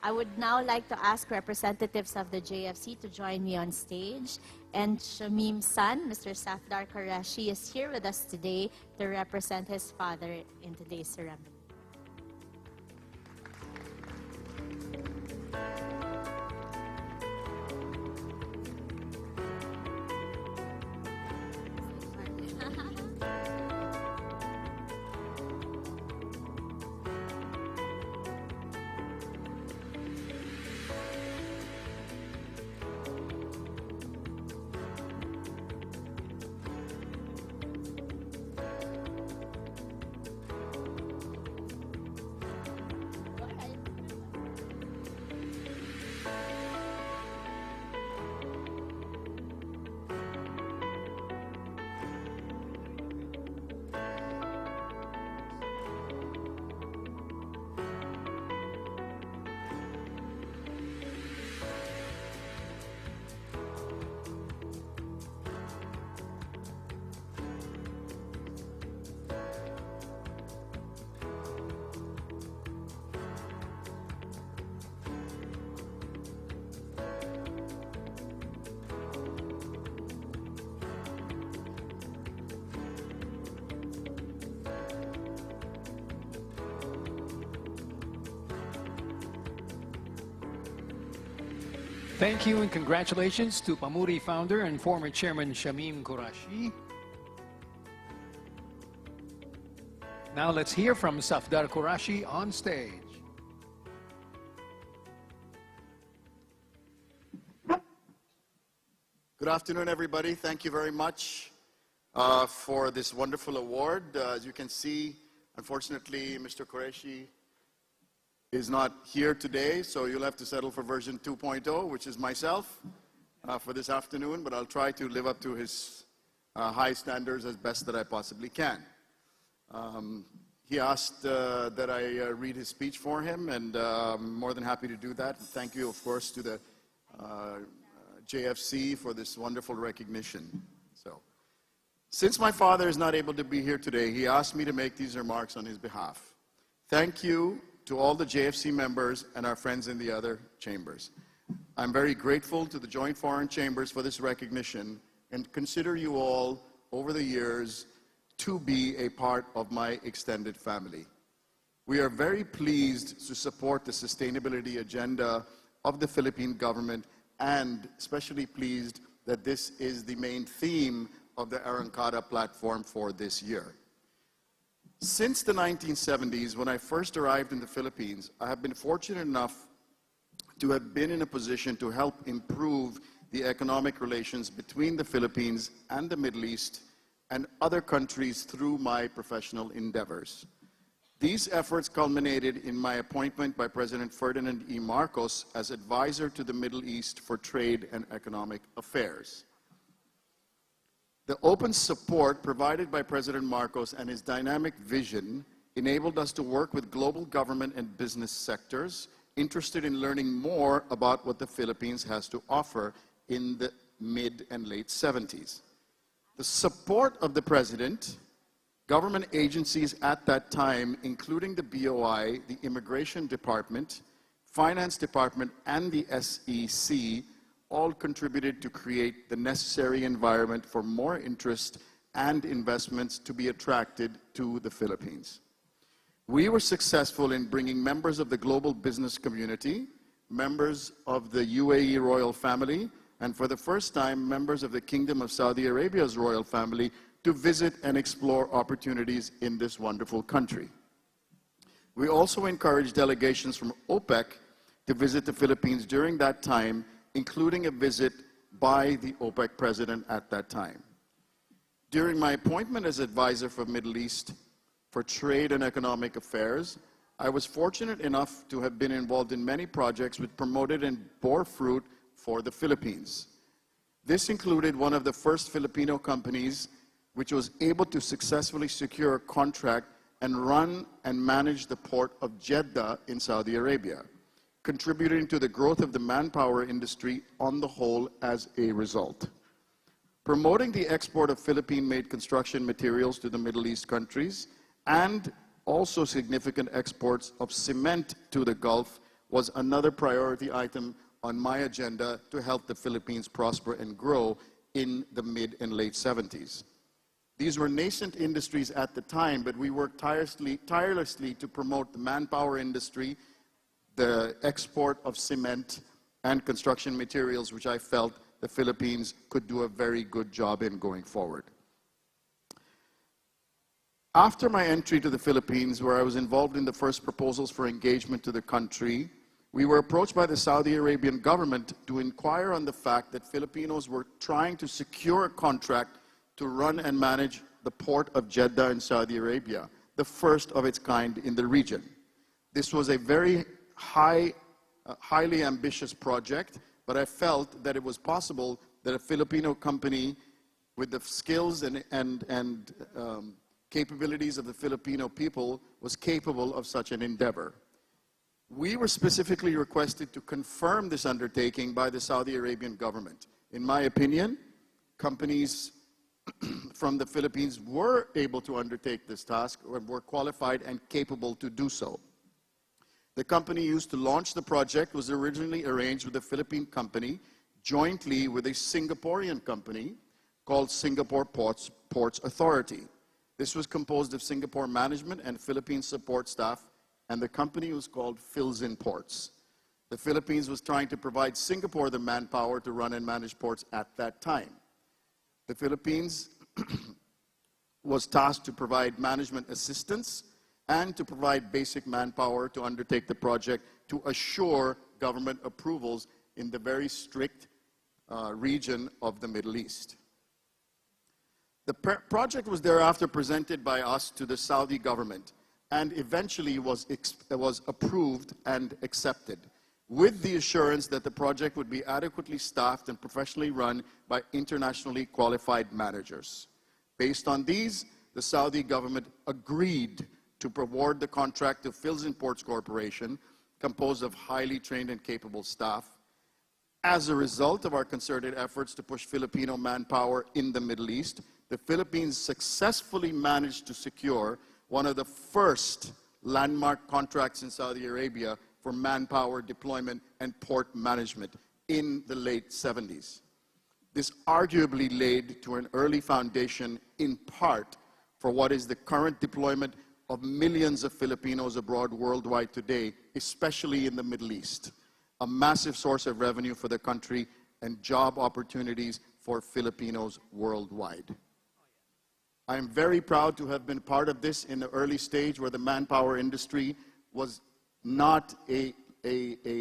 I would now like to ask representatives of the JFC to join me on stage. And Shamim's son, Mr. Safdar Karashi, is here with us today to represent his father in today's ceremony.
Thank you and congratulations to PAMURI founder and former chairman Shamim Karashi. Now let's hear from Safdar Karashi on stage.
Good afternoon, everybody. Thank you very much for this wonderful award. As you can see, unfortunately, Mr. Qureshi is not here today, so you'll have to settle for version 2.0, which is myself, for this afternoon, but I'll try to live up to his high standards as best that I possibly can. he asked that I read his speech for him, and I'm more than happy to do that. And thank you, of course, to the JFC for this wonderful recognition. So, since my father is not able to be here today, he asked me to make these remarks on his behalf. Thank you to all the JFC members and our friends in the other chambers. I'm very grateful to the Joint Foreign Chambers for this recognition and consider you all, over the years, to be a part of my extended family. We are very pleased to support the sustainability agenda of the Philippine government, and especially pleased that this is the main theme of the Arangkada platform for this year. Since the 1970s, when I first arrived in the Philippines, I have been fortunate enough to have been in a position to help improve the economic relations between the Philippines and the Middle East and other countries through my professional endeavors. These efforts culminated in my appointment by President Ferdinand E. Marcos as advisor to the Middle East for Trade and Economic Affairs. The open support provided by President Marcos and his dynamic vision enabled us to work with global government and business sectors interested in learning more about what the Philippines has to offer in the mid and late 70s. The support of the President, government agencies at that time, including the BOI, the Immigration Department, Finance Department, and the SEC, all contributed to create the necessary environment for more interest and investments to be attracted to the Philippines. We were successful in bringing members of the global business community, members of the UAE royal family, and for the first time, members of the Kingdom of Saudi Arabia's royal family to visit and explore opportunities in this wonderful country. We also encouraged delegations from OPEC to visit the Philippines during that time, including a visit by the OPEC president at that time. During my appointment as advisor for Middle East for Trade and Economic Affairs, I was fortunate enough to have been involved in many projects which promoted and bore fruit for the Philippines. This included one of the first Filipino companies which was able to successfully secure a contract and run and manage the port of Jeddah in Saudi Arabia, contributing to the growth of the manpower industry on the whole as a result. Promoting the export of Philippine-made construction materials to the Middle East countries and also significant exports of cement to the Gulf was another priority item on my agenda to help the Philippines prosper and grow in the mid and late 70s. These were nascent industries at the time, but we worked tirelessly to promote the manpower industry, the export of cement and construction materials, which I felt the Philippines could do a very good job in going forward. After my entry to the Philippines, where I was involved in the first proposals for engagement to the country, we were approached by the Saudi Arabian government to inquire on the fact that Filipinos were trying to secure a contract to run and manage the port of Jeddah in Saudi Arabia, the first of its kind in the region. This was a very highly ambitious project, but I felt that it was possible that a Filipino company with the skills and capabilities of the Filipino people was capable of such an endeavor. We were specifically requested to confirm this undertaking by the Saudi Arabian government. In my opinion, companies from the Philippines were able to undertake this task or were qualified and capable to do so. The company used to launch the project was originally arranged with a Philippine company jointly with a Singaporean company called Singapore Ports Authority. This was composed of Singapore management and Philippine support staff, and the company was called Philzin Ports. The Philippines was trying to provide Singapore the manpower to run and manage ports at that time. The Philippines was tasked to provide management assistance and to provide basic manpower to undertake the project to assure government approvals in the very strict region of the Middle East. The project was thereafter presented by us to the Saudi government and eventually was approved and accepted, with the assurance that the project would be adequately staffed and professionally run by internationally qualified managers. Based on these, the Saudi government agreed to award the contract to Phils Imports Corporation, composed of highly trained and capable staff. As a result of our concerted efforts to push Filipino manpower in the Middle East, the Philippines successfully managed to secure one of the first landmark contracts in Saudi Arabia for manpower deployment and port management in the late 70s. This arguably laid to an early foundation in part for what is the current deployment of millions of Filipinos abroad worldwide today, especially in the Middle East, a massive source of revenue for the country and job opportunities for Filipinos worldwide. I am very proud to have been part of this in the early stage where the manpower industry was not a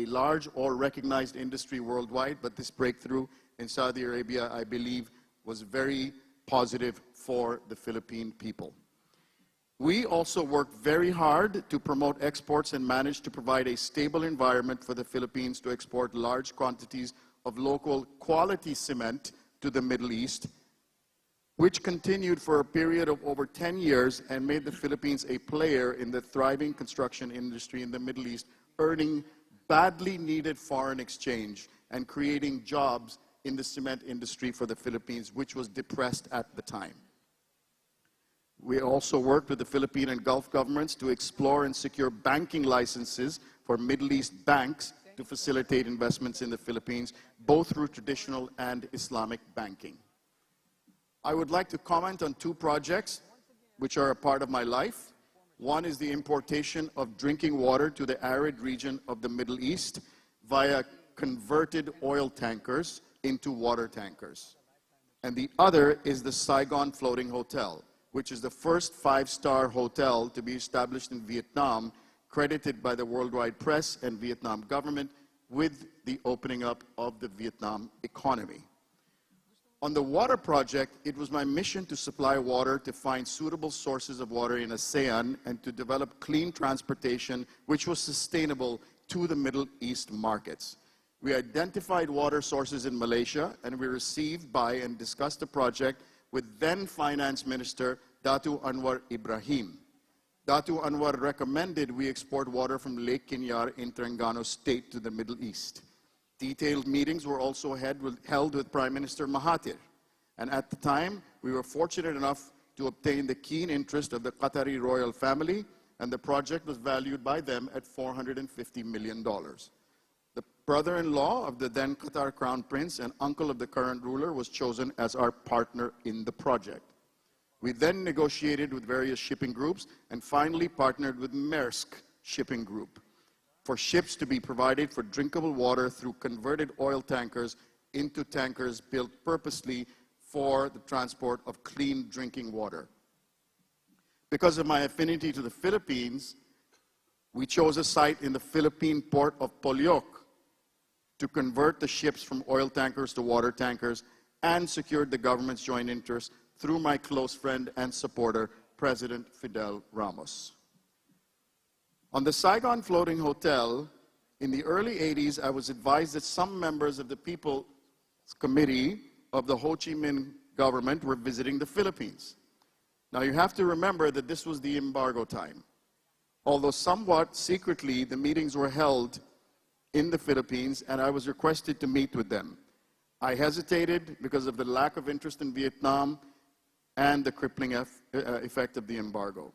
large or recognized industry worldwide, but this breakthrough in Saudi Arabia, I believe, was very positive for the Philippine people. We also worked very hard to promote exports and managed to provide a stable environment for the Philippines to export large quantities of local quality cement to the Middle East, which continued for a period of over 10 years and made the Philippines a player in the thriving construction industry in the Middle East, earning badly needed foreign exchange and creating jobs in the cement industry for the Philippines, which was depressed at the time. We also worked with the Philippine and Gulf governments to explore and secure banking licenses for Middle East banks to facilitate investments in the Philippines, both through traditional and Islamic banking. I would like to comment on two projects which are a part of my life. One is the importation of drinking water to the arid region of the Middle East via converted oil tankers into water tankers. And the other is the Saigon Floating Hotel, which is the first five-star hotel to be established in Vietnam, credited by the worldwide press and Vietnam government with the opening up of the Vietnam economy. On the water project, it was my mission to supply water to find suitable sources of water in ASEAN and to develop clean transportation which was sustainable to the Middle East markets. We identified water sources in Malaysia and we received by and discussed the project with then Finance Minister Datu Anwar Ibrahim. Datu Anwar recommended we export water from Lake Kinyar in Terengganu State to the Middle East. Detailed meetings were also held with Prime Minister Mahathir. And at the time, we were fortunate enough to obtain the keen interest of the Qatari royal family, and the project was valued by them at $450 million. The brother-in-law of the then Qatar Crown Prince and uncle of the current ruler was chosen as our partner in the project. We then negotiated with various shipping groups and finally partnered with Maersk Shipping Group for ships to be provided for drinkable water through converted oil tankers into tankers built purposely for the transport of clean drinking water. Because of my affinity to the Philippines, we chose a site in the Philippine port of Polyok to convert the ships from oil tankers to water tankers and secured the government's joint interest through my close friend and supporter, President Fidel Ramos. On the Saigon Floating Hotel, in the early 80s, I was advised that some members of the People's Committee of the Ho Chi Minh government were visiting the Philippines. Now you have to remember that this was the embargo time. Although somewhat secretly, the meetings were held in the Philippines and I was requested to meet with them. I hesitated because of the lack of interest in Vietnam and the crippling effect of the embargo.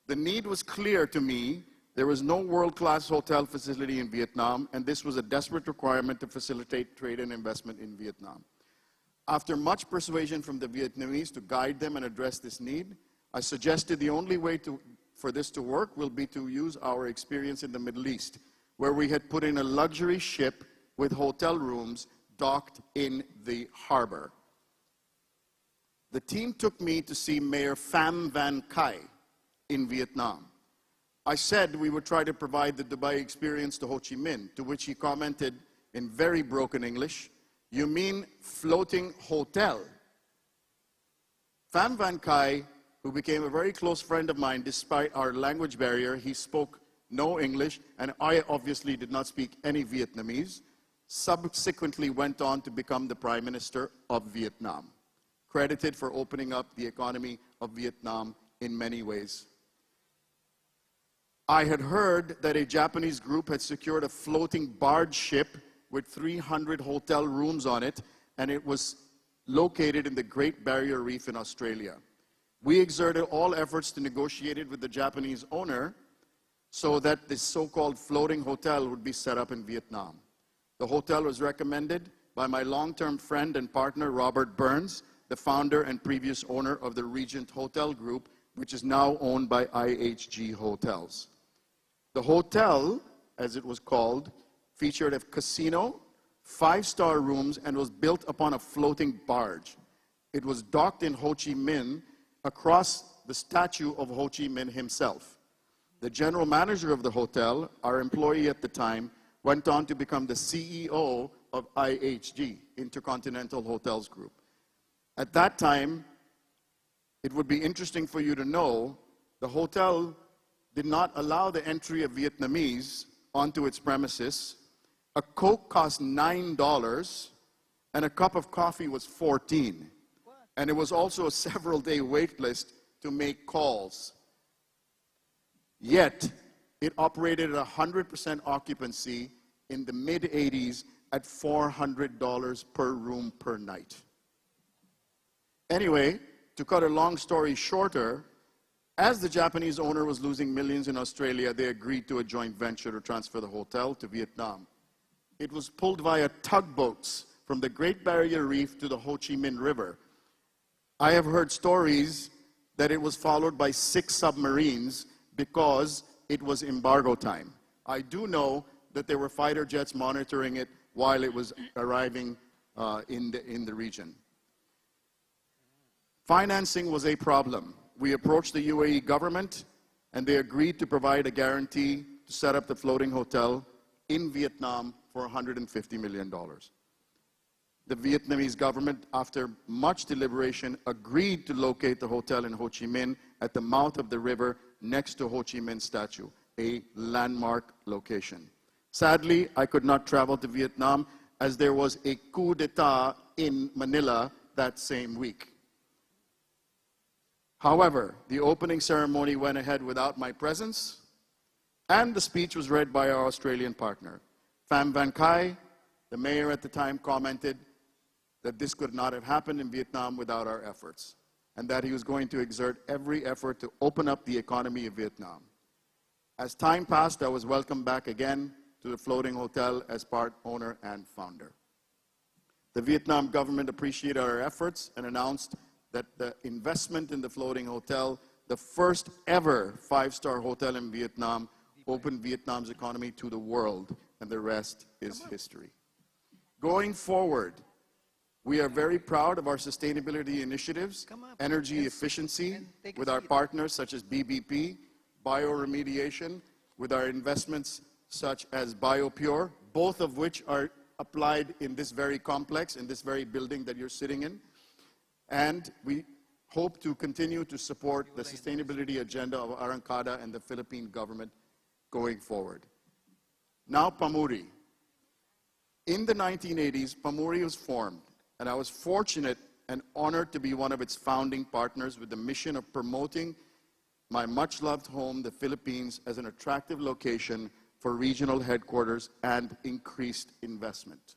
The need was clear to me. There was no world-class hotel facility in Vietnam, and this was a desperate requirement to facilitate trade and investment in Vietnam. After much persuasion from the Vietnamese to guide them and address this need, I suggested the only way for this to work will be to use our experience in the Middle East, where we had put in a luxury ship with hotel rooms docked in the harbor. The team took me to see Mayor Pham Van Khai in Vietnam. I said we would try to provide the Dubai experience to Ho Chi Minh, to which he commented in very broken English, "You mean floating hotel?" Pham Van Khai, who became a very close friend of mine despite our language barrier, he spoke no English, and I obviously did not speak any Vietnamese, subsequently went on to become the Prime Minister of Vietnam, credited for opening up the economy of Vietnam in many ways. I had heard that a Japanese group had secured a floating barge ship with 300 hotel rooms on it, and it was located in the Great Barrier Reef in Australia. We exerted all efforts to negotiate it with the Japanese owner so that this so-called floating hotel would be set up in Vietnam. The hotel was recommended by my long-term friend and partner, Robert Burns, the founder and previous owner of the Regent Hotel Group, which is now owned by IHG Hotels. The hotel, as it was called, featured a casino, 5-star rooms, and was built upon a floating barge. It was docked in Ho Chi Minh across the statue of Ho Chi Minh himself. The general manager of the hotel, our employee at the time, went on to become the CEO of IHG, Intercontinental Hotels Group. At that time, it would be interesting for you to know, the hotel did not allow the entry of Vietnamese onto its premises. A Coke cost $9, and a cup of coffee was $14. And it was also a several-day wait list to make calls. Yet, it operated at 100% occupancy in the mid-80s at $400 per room per night. Anyway, to cut a long story shorter, as the Japanese owner was losing millions in Australia, they agreed to a joint venture to transfer the hotel to Vietnam. It was pulled via tugboats from the Great Barrier Reef to the Ho Chi Minh River. I have heard stories that it was followed by 6 submarines because it was embargo time. I do know that there were fighter jets monitoring it while it was arriving in the region. Financing was a problem. We approached the UAE government, and they agreed to provide a guarantee to set up the floating hotel in Vietnam for $150 million. The Vietnamese government, after much deliberation, agreed to locate the hotel in Ho Chi Minh at the mouth of the river next to Ho Chi Minh statue, a landmark location. Sadly, I could not travel to Vietnam as there was a coup d'etat in Manila that same week. However, the opening ceremony went ahead without my presence, and the speech was read by our Australian partner. Pham Van Khai, the mayor at the time, commented that this could not have happened in Vietnam without our efforts, and that he was going to exert every effort to open up the economy of Vietnam. As time passed, I was welcomed back again to the floating hotel as part owner and founder. The Vietnam government appreciated our efforts and announced that the investment in the floating hotel, the first ever 5-star hotel in Vietnam, opened Vietnam's economy to the world, and the rest is history. Going forward, we are very proud of our sustainability initiatives, energy efficiency with our partners such as BBP, bioremediation with our investments such as BioPure, both of which are applied in this very complex, in this very building that you're sitting in. And we hope to continue to support the sustainability agenda of Arangkada and the Philippine government going forward. Now, Pamuri. In the 1980s, Pamuri was formed, and I was fortunate and honored to be one of its founding partners with the mission of promoting my much-loved home, the Philippines, as an attractive location for regional headquarters and increased investment.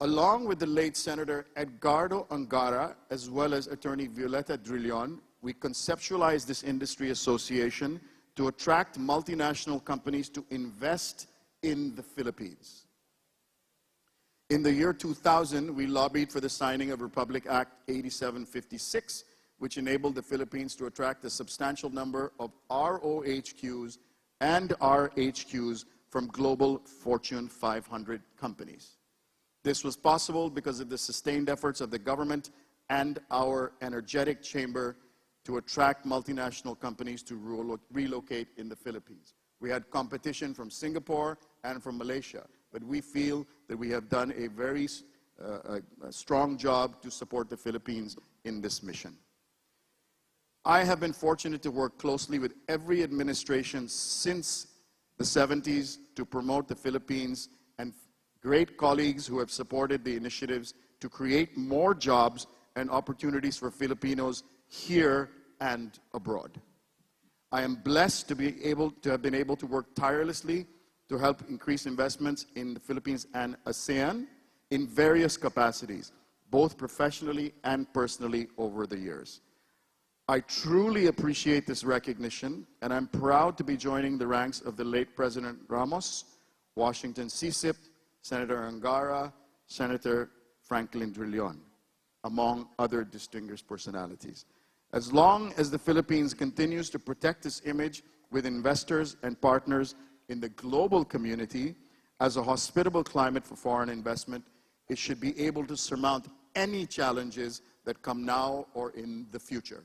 Along with the late Senator Edgardo Angara, as well as attorney Violeta Drilon, we conceptualized this industry association to attract multinational companies to invest in the Philippines. In the year 2000, we lobbied for the signing of Republic Act 8756, which enabled the Philippines to attract a substantial number of ROHQs and RHQs from global Fortune 500 companies. This was possible because of the sustained efforts of the government and our energetic chamber to attract multinational companies to relocate in the Philippines. We had competition from Singapore and from Malaysia, but we feel that we have done a very strong job to support the Philippines in this mission. I have been fortunate to work closely with every administration since the 70s to promote the Philippines, and great colleagues who have supported the initiatives to create more jobs and opportunities for Filipinos here and abroad. I am blessed to have been able to work tirelessly to help increase investments in the Philippines and ASEAN in various capacities, both professionally and personally over the years. I truly appreciate this recognition, and I'm proud to be joining the ranks of the late President Ramos, Washington CSIP, Senator Angara, Senator Franklin Drilon, among other distinguished personalities. As long as the Philippines continues to protect its image with investors and partners in the global community as a hospitable climate for foreign investment, it should be able to surmount any challenges that come now or in the future.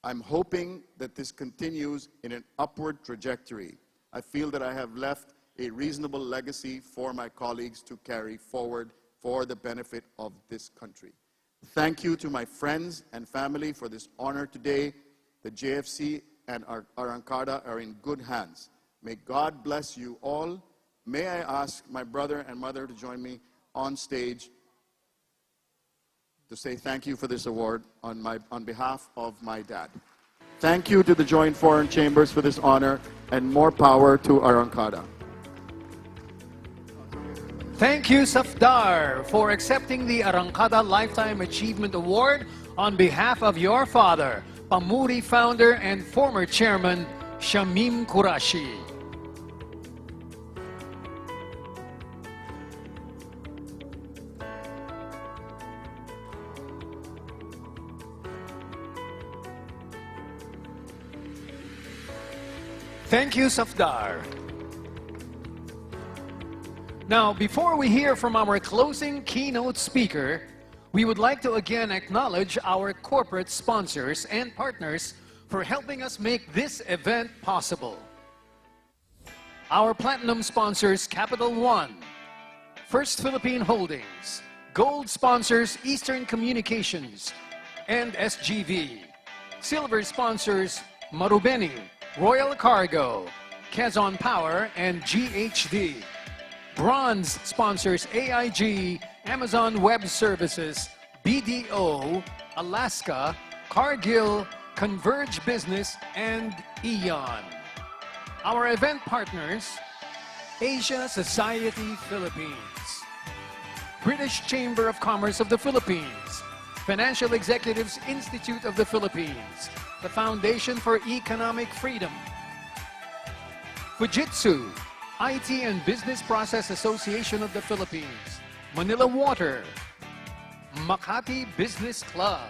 I'm hoping that this continues in an upward trajectory. I feel that I have left a reasonable legacy for my colleagues to carry forward for the benefit of this country. Thank you to my friends and family for this honor today. The JFC and Arangkada are in good hands. May God bless you all. May I ask my brother and mother to join me on stage to say thank you for this award on behalf of my dad. Thank you to the Joint Foreign Chambers for this honor, and more power to Arangkada.
Thank you, Safdar, for accepting the Arangkada Lifetime Achievement Award on behalf of your father, Pamuri founder and former chairman, Shamim Qurashi. Thank you, Safdar. Now, before we hear from our closing keynote speaker, we would like to again acknowledge our corporate sponsors and partners for helping us make this event possible. Our platinum sponsors, Capital One, First Philippine Holdings, gold sponsors, Eastern Communications and SGV, silver sponsors, Marubeni, Royal Cargo, Quezon Power and GHD. Bronze sponsors AIG, Amazon Web Services, BDO, Alaska, Cargill, Converge Business, and Eon. Our event partners, Asia Society Philippines, British Chamber of Commerce of the Philippines, Financial Executives Institute of the Philippines, the Foundation for Economic Freedom, Fujitsu, IT and Business Process Association of the Philippines, Manila Water, Makati Business Club,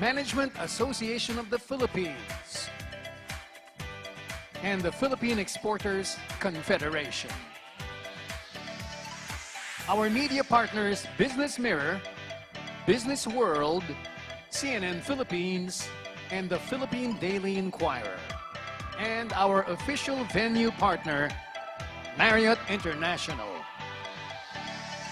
Management Association of the Philippines, and the Philippine Exporters Confederation. Our media partners, Business Mirror, Business World, CNN Philippines, and the Philippine Daily Inquirer, and our official venue partner, Marriott International.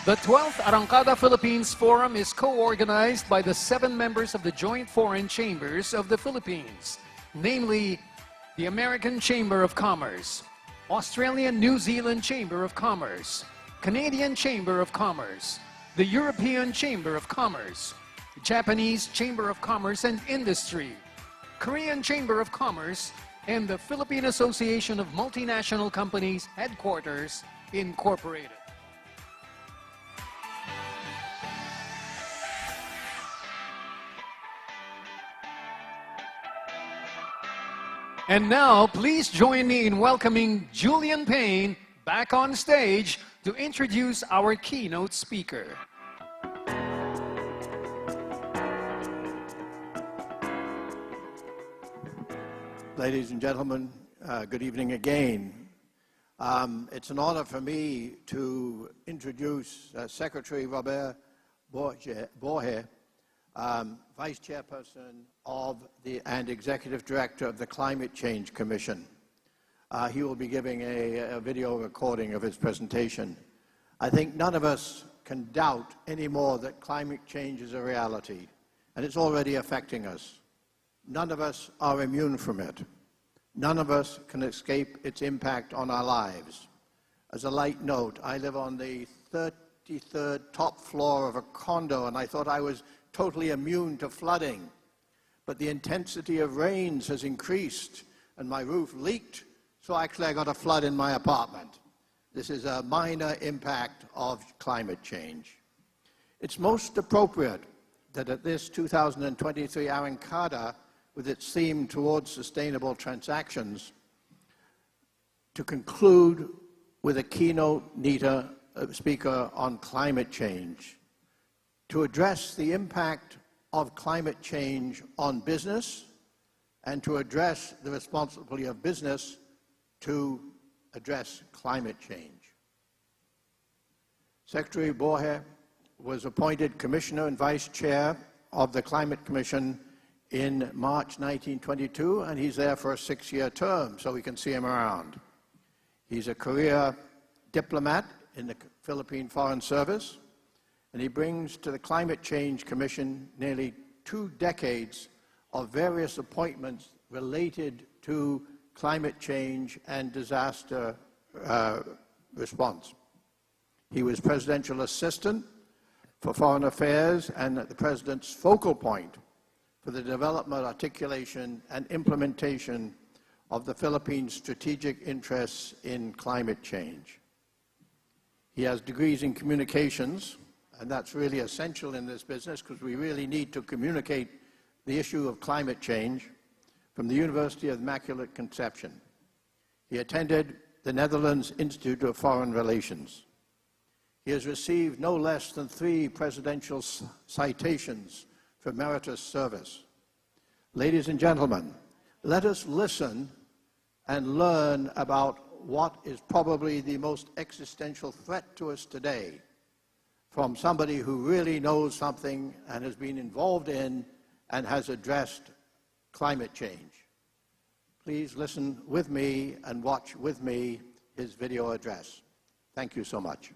The 12th Arangkada Philippines Forum is co-organized by the 7 members of the Joint Foreign Chambers of the Philippines, namely the American Chamber of Commerce, Australian-New Zealand Chamber of Commerce, Canadian Chamber of Commerce, the European Chamber of Commerce, Japanese Chamber of Commerce and Industry, Korean Chamber of Commerce, and the Philippine Association of Multinational Companies Headquarters Incorporated. And now, please join me in welcoming Julian Payne back on stage to introduce our keynote speaker.
Ladies and gentlemen, good evening again. It's an honor for me to introduce Secretary Robert Borge, Vice Chairperson and Executive Director of the Climate Change Commission. He will be giving a video recording of his presentation. I think none of us can doubt anymore that climate change is a reality, and it's already affecting us. None of us are immune from it. None of us can escape its impact on our lives. As a light note, I live on the 33rd top floor of a condo, and I thought I was totally immune to flooding. But the intensity of rains has increased, and my roof leaked, so actually I got a flood in my apartment. This is a minor impact of climate change. It's most appropriate that at this 2023 Arangkada, with its theme towards sustainable transactions, to conclude with a keynote speaker on climate change, to address the impact of climate change on business and to address the responsibility of business to address climate change. Secretary Borge was appointed Commissioner and Vice Chair of the Climate Commission in March 1922, and he's there for a 6-year term, so we can see him around. He's a career diplomat in the Philippine Foreign Service, and he brings to the Climate Change Commission nearly 2 decades of various appointments related to climate change and disaster response. He was Presidential Assistant for Foreign Affairs and the President's focal point for the development, articulation, and implementation of the Philippines' strategic interests in climate change. He has degrees in communications, and that's really essential in this business because we really need to communicate the issue of climate change, from the University of Immaculate Conception. He attended the Netherlands Institute of Foreign Relations. He has received no less than 3 presidential citations for meritorious service. Ladies and gentlemen, let us listen and learn about what is probably the most existential threat to us today from somebody who really knows something and has been involved in and has addressed climate change. Please listen with me and watch with me his video address. Thank you so much.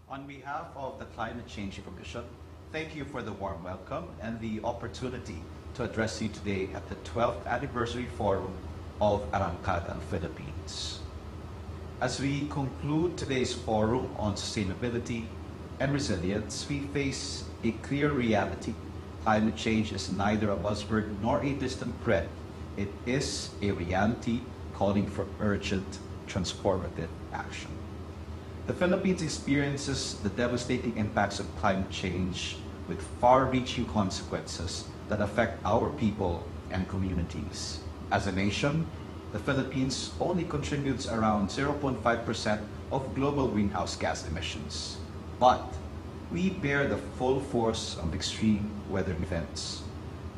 On behalf of the Climate Change Commission, thank you for the warm welcome and the opportunity to address you today at the 12th Anniversary Forum of Arangkada, Philippines. As we conclude today's forum on sustainability and resilience, we face a clear reality. Climate change is neither a buzzword nor a distant threat. It is a reality calling for urgent, transformative action. The Philippines experiences the devastating impacts of climate change with far-reaching consequences that affect our people and communities. As a nation, the Philippines only contributes around 0.5% of global greenhouse gas emissions. But we bear the full force of extreme weather events.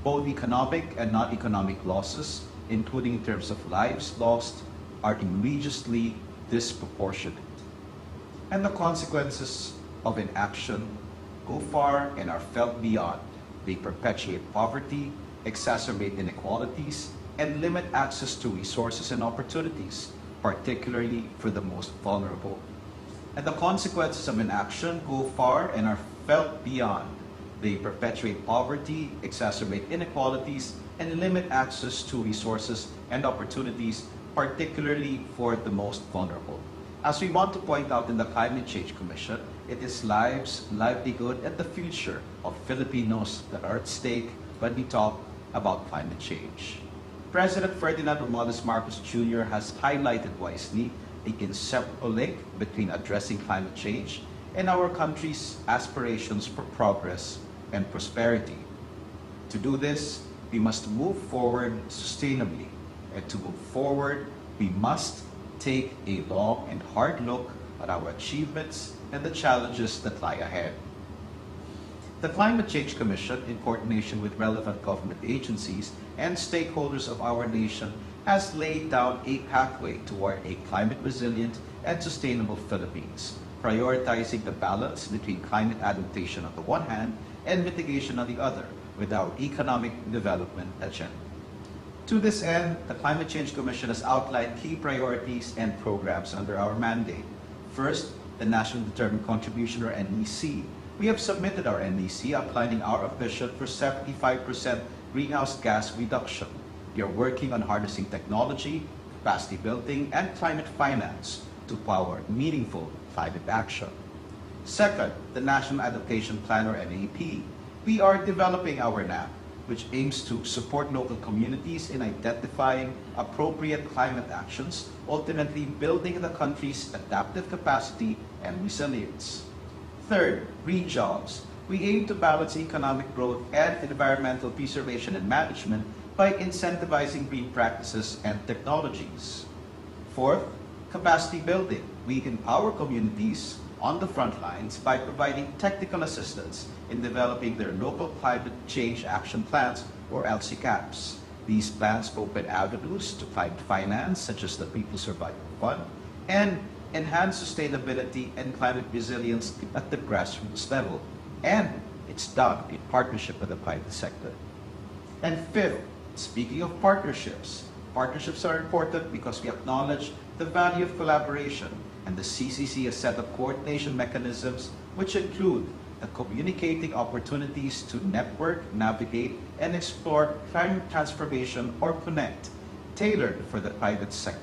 Both economic and non-economic losses, including in terms of lives lost, are egregiously disproportionate. And the consequences of inaction go far and are felt beyond. They perpetuate poverty, exacerbate inequalities, and limit access to resources and opportunities, particularly for the most vulnerable. And the consequences of inaction go far and are felt beyond. They perpetuate poverty, exacerbate inequalities, and limit access to resources and opportunities, particularly for the most vulnerable. As we want to point out in the Climate Change Commission, it is lives, livelihood, and the future of Filipinos that are at stake when we talk about climate change. President Ferdinand Romualdez Marcos Jr. has highlighted wisely a inseparable link between addressing climate change and our country's aspirations for progress and prosperity. To do this, we must move forward sustainably, and to move forward, we must take a long and hard look at our achievements and the challenges that lie ahead. The Climate Change Commission, in coordination with relevant government agencies and stakeholders of our nation, has laid down a pathway toward a climate-resilient and sustainable Philippines, prioritizing the balance between climate adaptation on the one hand and mitigation on the other with our economic development agenda. To this end, the Climate Change Commission has outlined key priorities and programs under our mandate. First, the National Determined Contribution, or NDC. We have submitted our NDC outlining our vision for 75% greenhouse gas reduction. We are working on harnessing technology, capacity building, and climate finance to power meaningful climate action. Second, the National Adaptation Plan, or NAP. We are developing our NAP, which aims to support local communities in identifying appropriate climate actions, ultimately building the country's adaptive capacity and resilience. Third, green jobs. We aim to balance economic growth and environmental preservation and management by incentivizing green practices and technologies. Fourth, capacity building. We empower communities on the front lines by providing technical assistance in developing their local climate change action plans, or LCCAPs. These plans open avenues to climate finance, such as the People Survival Fund, and enhance sustainability and climate resilience at the grassroots level. And it's done in partnership with the private sector. And fifth, speaking of partnerships, partnerships are important because we acknowledge the value of collaboration, and the CCC has set up coordination mechanisms which include the communicating opportunities to network, navigate, and explore climate transformation, or connect, tailored for the private sector.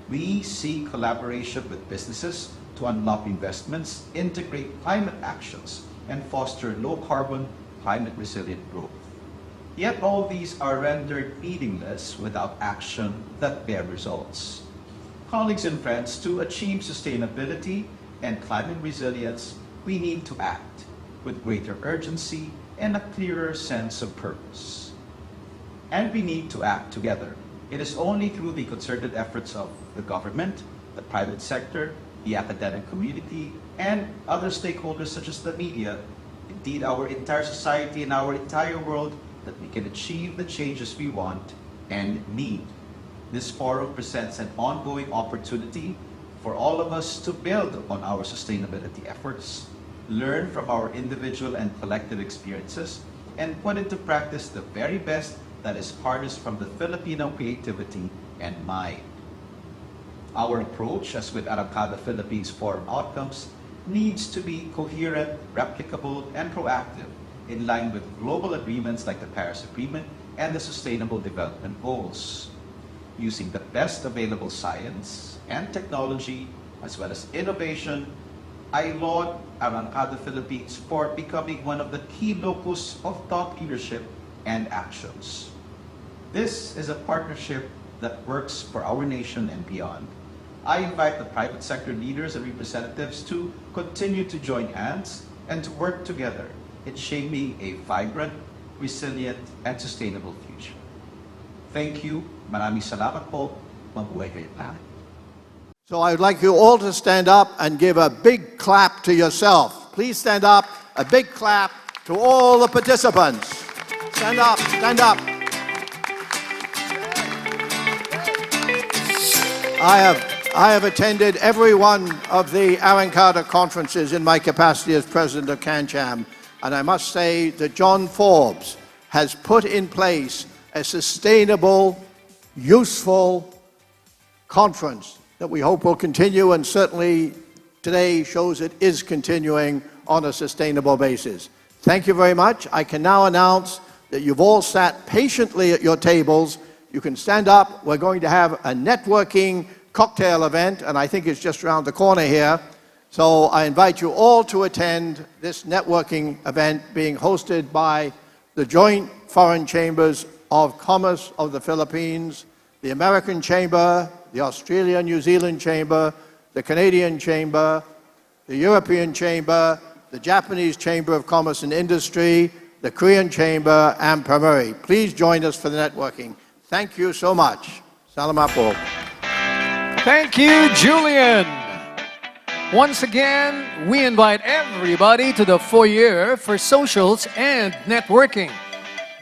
We see collaboration with businesses to unlock investments, integrate climate actions, and foster low-carbon, climate-resilient growth. Yet all these are rendered meaningless without action that bear results. Colleagues and friends, to achieve sustainability and climate resilience, we need to act with greater urgency and a clearer sense of purpose. And we need to act together. It is only through the concerted efforts of the government, the private sector, the academic community, and other stakeholders such as the media, indeed our entire society and our entire world, that we can achieve the changes we want and need. This forum presents an ongoing opportunity for all of us to build on our sustainability efforts, learn from our individual and collective experiences, and put into practice the very best that is harnessed from the Filipino creativity and mind. Our approach, as with Arangkada Philippines Forum outcomes, needs to be coherent, replicable, and proactive, in line with global agreements like the Paris Agreement and the Sustainable Development Goals. Using the best available science and technology, as well as innovation, I laud Arangkada Philippines for becoming one of the key locus of thought leadership and actions. This is a partnership that works for our nation and beyond. I invite the private sector leaders and representatives to continue to join hands and to work together in shaping a vibrant, resilient, and sustainable future. Thank you. Maraming salamat po. Mabuhay kayo lahat.
So I would like you all to stand up and give a big clap to yourself. Please stand up. A big clap to all the participants. Stand up, stand up. I have attended every one of the Arangkada conferences in my capacity as president of CanCham, and I must say that John Forbes has put in place a sustainable, useful conference that we hope will continue, and certainly today shows it is continuing on a sustainable basis. Thank you very much. I can now announce that you've all sat patiently at your tables. You can stand up. We're going to have a networking cocktail event, and I think it's just around the corner here. So I invite you all to attend this networking event being hosted by the Joint Foreign Chambers of Commerce of the Philippines, the American Chamber, the Australia-New Zealand Chamber, the Canadian Chamber, the European Chamber, the Japanese Chamber of Commerce and Industry, the Korean Chamber, and Primary. Please join us for the networking. Thank you so much. Salamat po.
Thank you, Julian. Once again, we invite everybody to the foyer for socials and networking.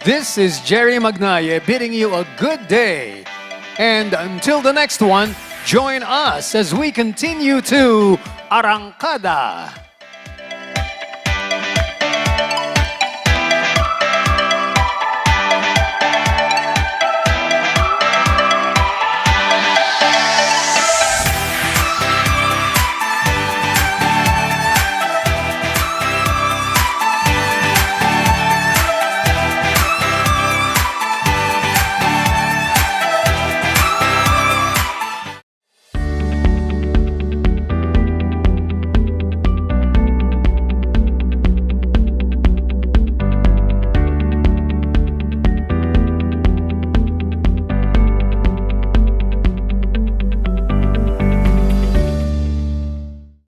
This is Jerry Magnaye bidding you a good day. And until the next one, join us as we continue to Arangkada.